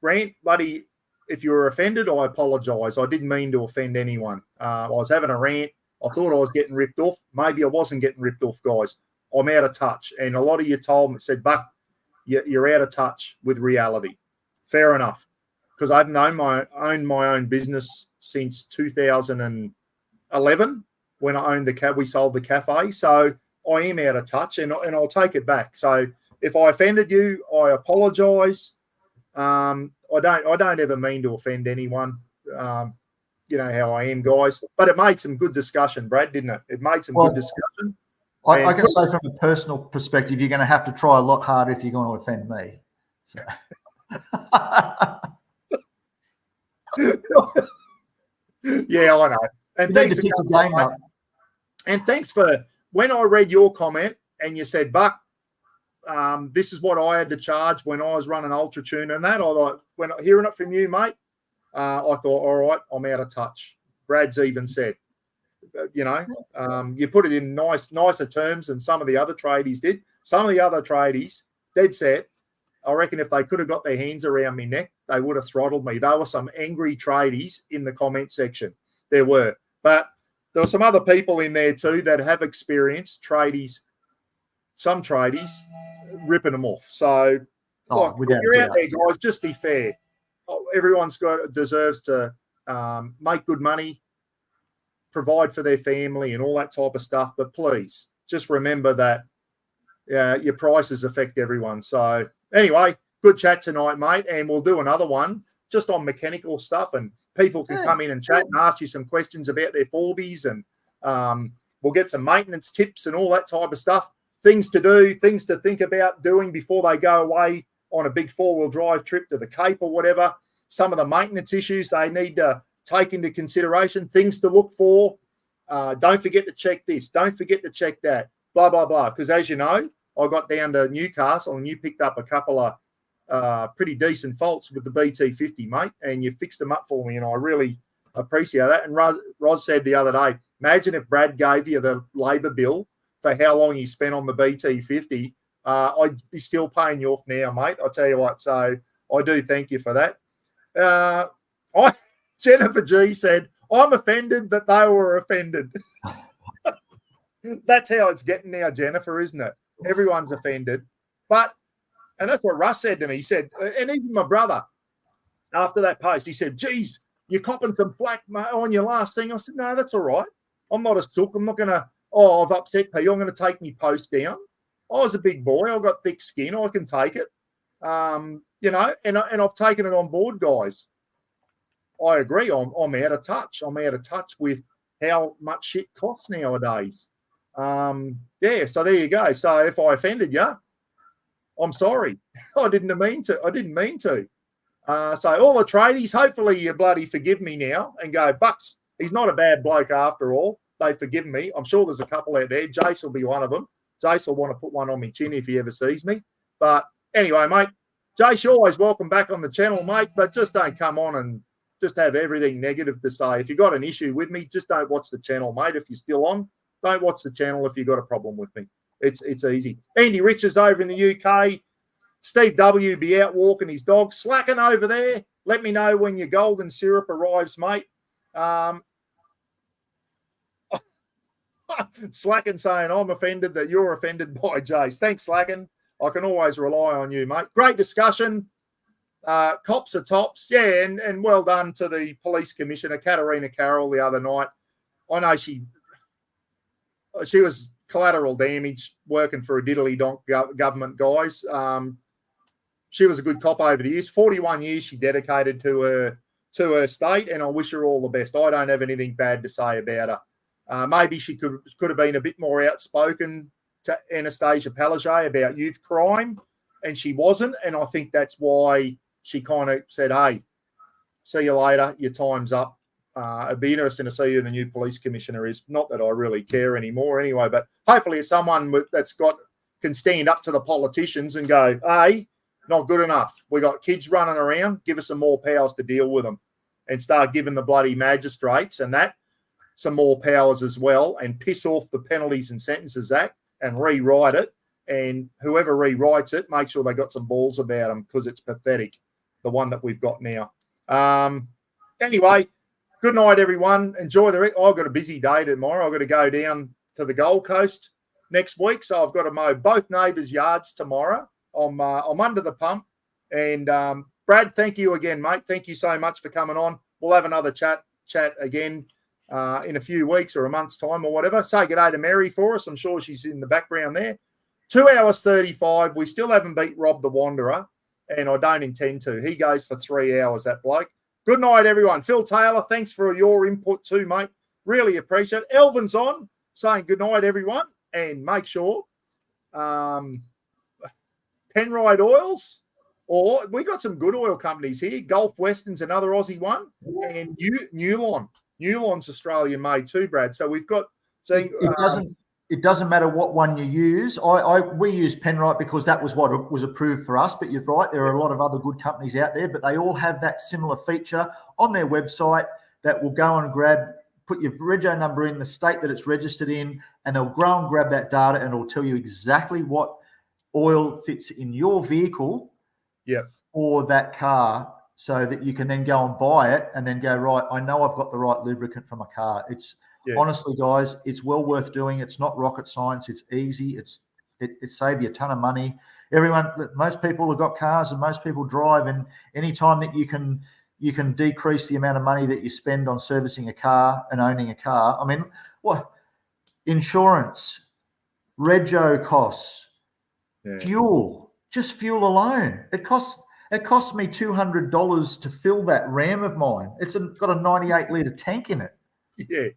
Rant, buddy, if you were offended, I apologise. I didn't mean to offend anyone. I was having a rant. I thought I was getting ripped off. Maybe I wasn't getting ripped off, guys. I'm out of touch. And a lot of you told me, said, Buck, you're out of touch with reality. Fair enough. Because I've owned my own business since 2011 when I owned we sold the cafe. So I am out of touch, and I'll take it back. So if I offended you, I apologise. I don't ever mean to offend anyone. You know how I am, guys. But it made some good discussion, Brad, didn't it? It made some good discussion. I can say from a personal perspective, you're going to have to try a lot harder if you're going to offend me. So. Yeah, I know. And thanks for coming up. And thanks for when I read your comment and you said, Buck, this is what I had to charge when I was running Ultra Tune and that. I thought, when hearing it from you, mate, I thought, all right, I'm out of touch. Brad's even said, you put it in nicer terms than some of the other tradies did. Some of the other tradies, dead set, I reckon if they could have got their hands around me neck, they would have throttled me. There were some angry tradies in the comment section. There were. But there were some other people in there too that have experienced tradies, some tradies, ripping them off. So you're out there, guys, just be fair. Everyone's deserves to make good money, provide for their family and all that type of stuff. But please, just remember that your prices affect everyone. So anyway, good chat tonight, mate. And we'll do another one just on mechanical stuff, and people can come in and chat and ask you some questions about their Forbies, and we'll get some maintenance tips and all that type of stuff. Things to do, things to think about doing before they go away on a big four-wheel drive trip to the Cape or whatever. Some of the maintenance issues they need to take into consideration, things to look for. Don't forget to check this. Don't forget to check that. Blah, blah, blah. Because as you know, I got down to Newcastle and you picked up a couple of pretty decent faults with the BT50, mate, and you fixed them up for me, and I really appreciate that. And Roz said the other day, imagine if Brad gave you the labour bill for how long he spent on the BT50. I'd be still paying you off now, mate. I'll tell you what. So I do thank you for that. Jennifer G said, I'm offended that they were offended. That's how it's getting now, Jennifer, isn't it? Everyone's offended. And that's what Russ said to me. He said, and even my brother, after that post, he said, geez, you're copping some flack on your last thing. I said, no, that's all right. I'm not a sook. I'm not going to, I've upset people. I'm going to take me post down. I was a big boy. I've got thick skin. I can take it. And I've taken it on board, guys. I agree. I'm out of touch. I'm out of touch with how much shit costs nowadays. So there you go. So if I offended you, I'm sorry. I didn't mean to. So all the tradies, hopefully you bloody forgive me now and go, Bucks, he's not a bad bloke after all. They've forgiven me. I'm sure there's a couple out there. Jace will be one of them. Jace will want to put one on my chin if he ever sees me. But anyway, mate, Jace, you're always welcome back on the channel, mate, but just don't come on and just have everything negative to say. If you've got an issue with me, just don't watch the channel, mate. If you're still on, don't watch the channel if you've got a problem with me. It's easy. Andy Richards over in the UK. Steve W. be out walking his dog. Slacking over there. Let me know when your golden syrup arrives, mate. Slacken saying, I'm offended that you're offended by Jace. Thanks, Slacken. I can always rely on you, mate. Great discussion. Cops are tops. Yeah, and well done to the police commissioner, Katarina Carroll, the other night. I know she was collateral damage working for a diddly-donk government, guys. she was a good cop over the years. 41 years she dedicated to her state, and I wish her all the best. I don't have anything bad to say about her. Maybe she could have been a bit more outspoken to Anastasia Palaszczuk about youth crime, and she wasn't. And I think that's why she kind of said, hey, see you later. Your time's up. It'd be interesting to see who the new police commissioner is. Not that I really care anymore anyway, but hopefully it's someone that's can stand up to the politicians and go, hey, not good enough. We got kids running around. Give us some more powers to deal with them, and start giving the bloody magistrates and that some more powers as well, and piss off the Penalties and Sentences Act and rewrite it. And whoever rewrites it, make sure they got some balls about them, because it's pathetic, the one that we've got now. Anyway, good night, everyone. Enjoy I've got a busy day tomorrow. I've got to go down to the Gold Coast next week, so I've got to mow both neighbours' yards tomorrow. I'm under the pump. And Brad, thank you again, mate. Thank you so much for coming on. We'll have another chat again in a few weeks or a month's time or whatever. Say good day to Mary for us. I'm sure she's in the background there. 2 hours 35. We still haven't beat Rob the Wanderer, and I don't intend to. He goes for 3 hours, that bloke. Good night, everyone. Phil Taylor, thanks for your input too, mate. Really appreciate it. Elvin's on, saying good night, everyone. And make sure Penrite Oils, or we got some good oil companies here. Gulf Western's another Aussie one, and Newlon. Newlon's Australian made too, Brad. So we've got. It doesn't matter what one you use. We use Penrite because that was what was approved for us. But you're right, there are a lot of other good companies out there, but they all have that similar feature on their website that will go and put your rego number in, the state that it's registered in, and they'll go and grab that data, and it'll tell you exactly what oil fits in your vehicle for that car, so that you can then go and buy it and then go, right, I know I've got the right lubricant for my car. Honestly, guys, it's well worth doing. It's not rocket science. It's easy. It saves you a ton of money. Most people have got cars and most people drive, and any time that you can decrease the amount of money that you spend on servicing a car and owning a car. I mean, insurance, rego costs, fuel, just fuel alone. It costs me $200 to fill that Ram of mine. It's got a 98-litre tank in it. Yeah.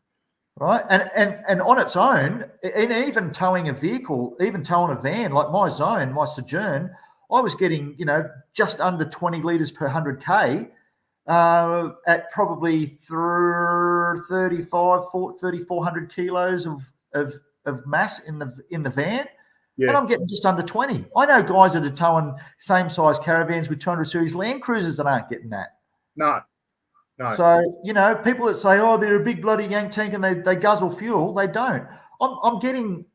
Right. And on its own, and even towing a vehicle, even towing a van, like my Sojourn, I was getting, just under 20 litres per 100K at probably 3,400 kilos of mass in the van. Yeah. And I'm getting just under 20. I know guys that are towing same size caravans with 200 series Land Cruisers that aren't getting that. No. So, people that say, oh, they're a big bloody yank tank and they guzzle fuel, they don't. I'm getting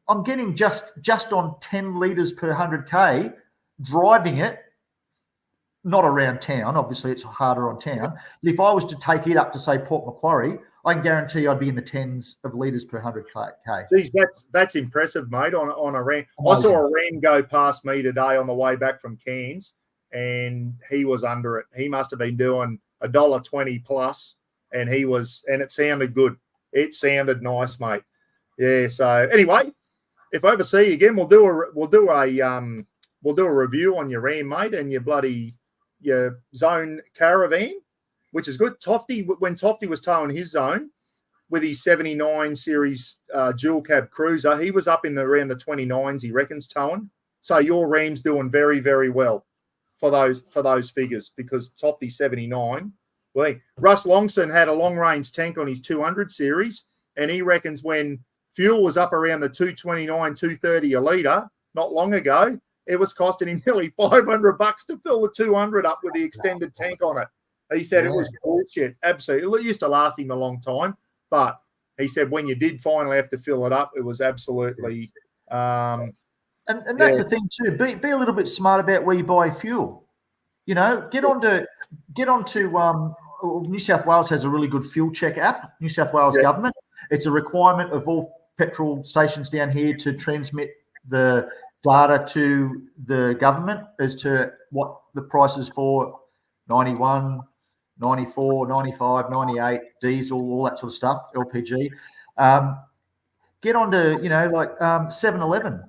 just on 10 litres per 100K driving it, not around town. Obviously, it's harder on town. But if I was to take it up to, say, Port Macquarie, I can guarantee I'd be in the tens of litres per 100K. Geez, that's impressive, mate, on a Ram. I saw a Ram go past me today on the way back from Cairns, and he was under it. He must have been doing $1.20 plus, and it sounded good. It sounded nice, mate. Yeah. So anyway, if I ever see you again, we'll do a review on your Ram, mate, and your Zone caravan, which is good. When Tofty was towing his Zone with his 79 series dual cab cruiser, he was up in around the 29s, he reckons, towing. So your Ram's doing very, very well for those figures, because Tofty 79. Well, Russ Longson had a long range tank on his 200 series, and he reckons when fuel was up around the 229, 230 a litre not long ago, it was costing him nearly $500 to fill the 200 up with the extended tank on it. He said it was bullshit. Absolutely, it used to last him a long time, but he said when you did finally have to fill it up, it was absolutely. And that's the thing too. Be a little bit smart about where you buy fuel. Get onto. New South Wales has a really good fuel check app. New South Wales government. It's a requirement of all petrol stations down here to transmit the data to the government as to what the price is for 91, 94, 95, 98, diesel, all that sort of stuff, LPG. Get onto, 7-Eleven.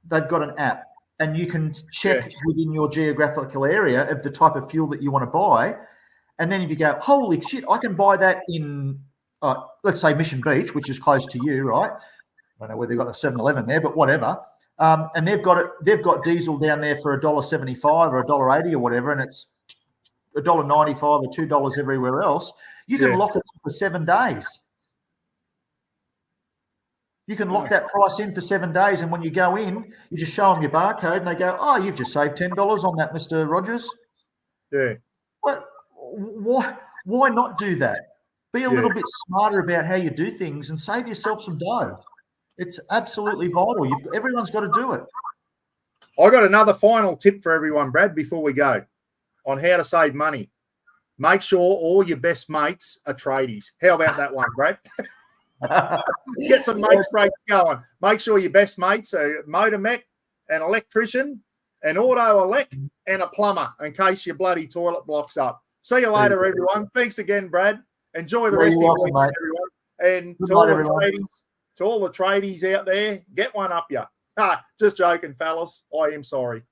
They've got an app, and you can check within your geographical area of the type of fuel that you want to buy. And then if you go, holy shit, I can buy that in, let's say Mission Beach, which is close to you, right? I don't know whether they've got a 7-Eleven there, but whatever. And they've got diesel down there for $1.75 or $1.80 or whatever, and it's $1.95 or $2 everywhere else. You can lock it in for 7 days. You can lock that price in for 7 days, and when you go in, you just show them your barcode, and they go, "Oh, you've just saved $10 on that, Mr. Rogers." Yeah. What? Why not do that? Be a little bit smarter about how you do things and save yourself some dough. It's absolutely vital. Everyone's got to do it. I got another final tip for everyone, Brad, before we go on how to save money. Make sure all your best mates are tradies. How about that one, Brad? Get some mates breaks going. Make sure your best mates are a motor mech, an electrician, an auto elect, and a plumber in case your bloody toilet blocks up. See you later, everyone. Thanks again, Brad. Enjoy the rest of your week, everyone. And to all the tradies out there, get one up ya. Just joking, fellas. I am sorry.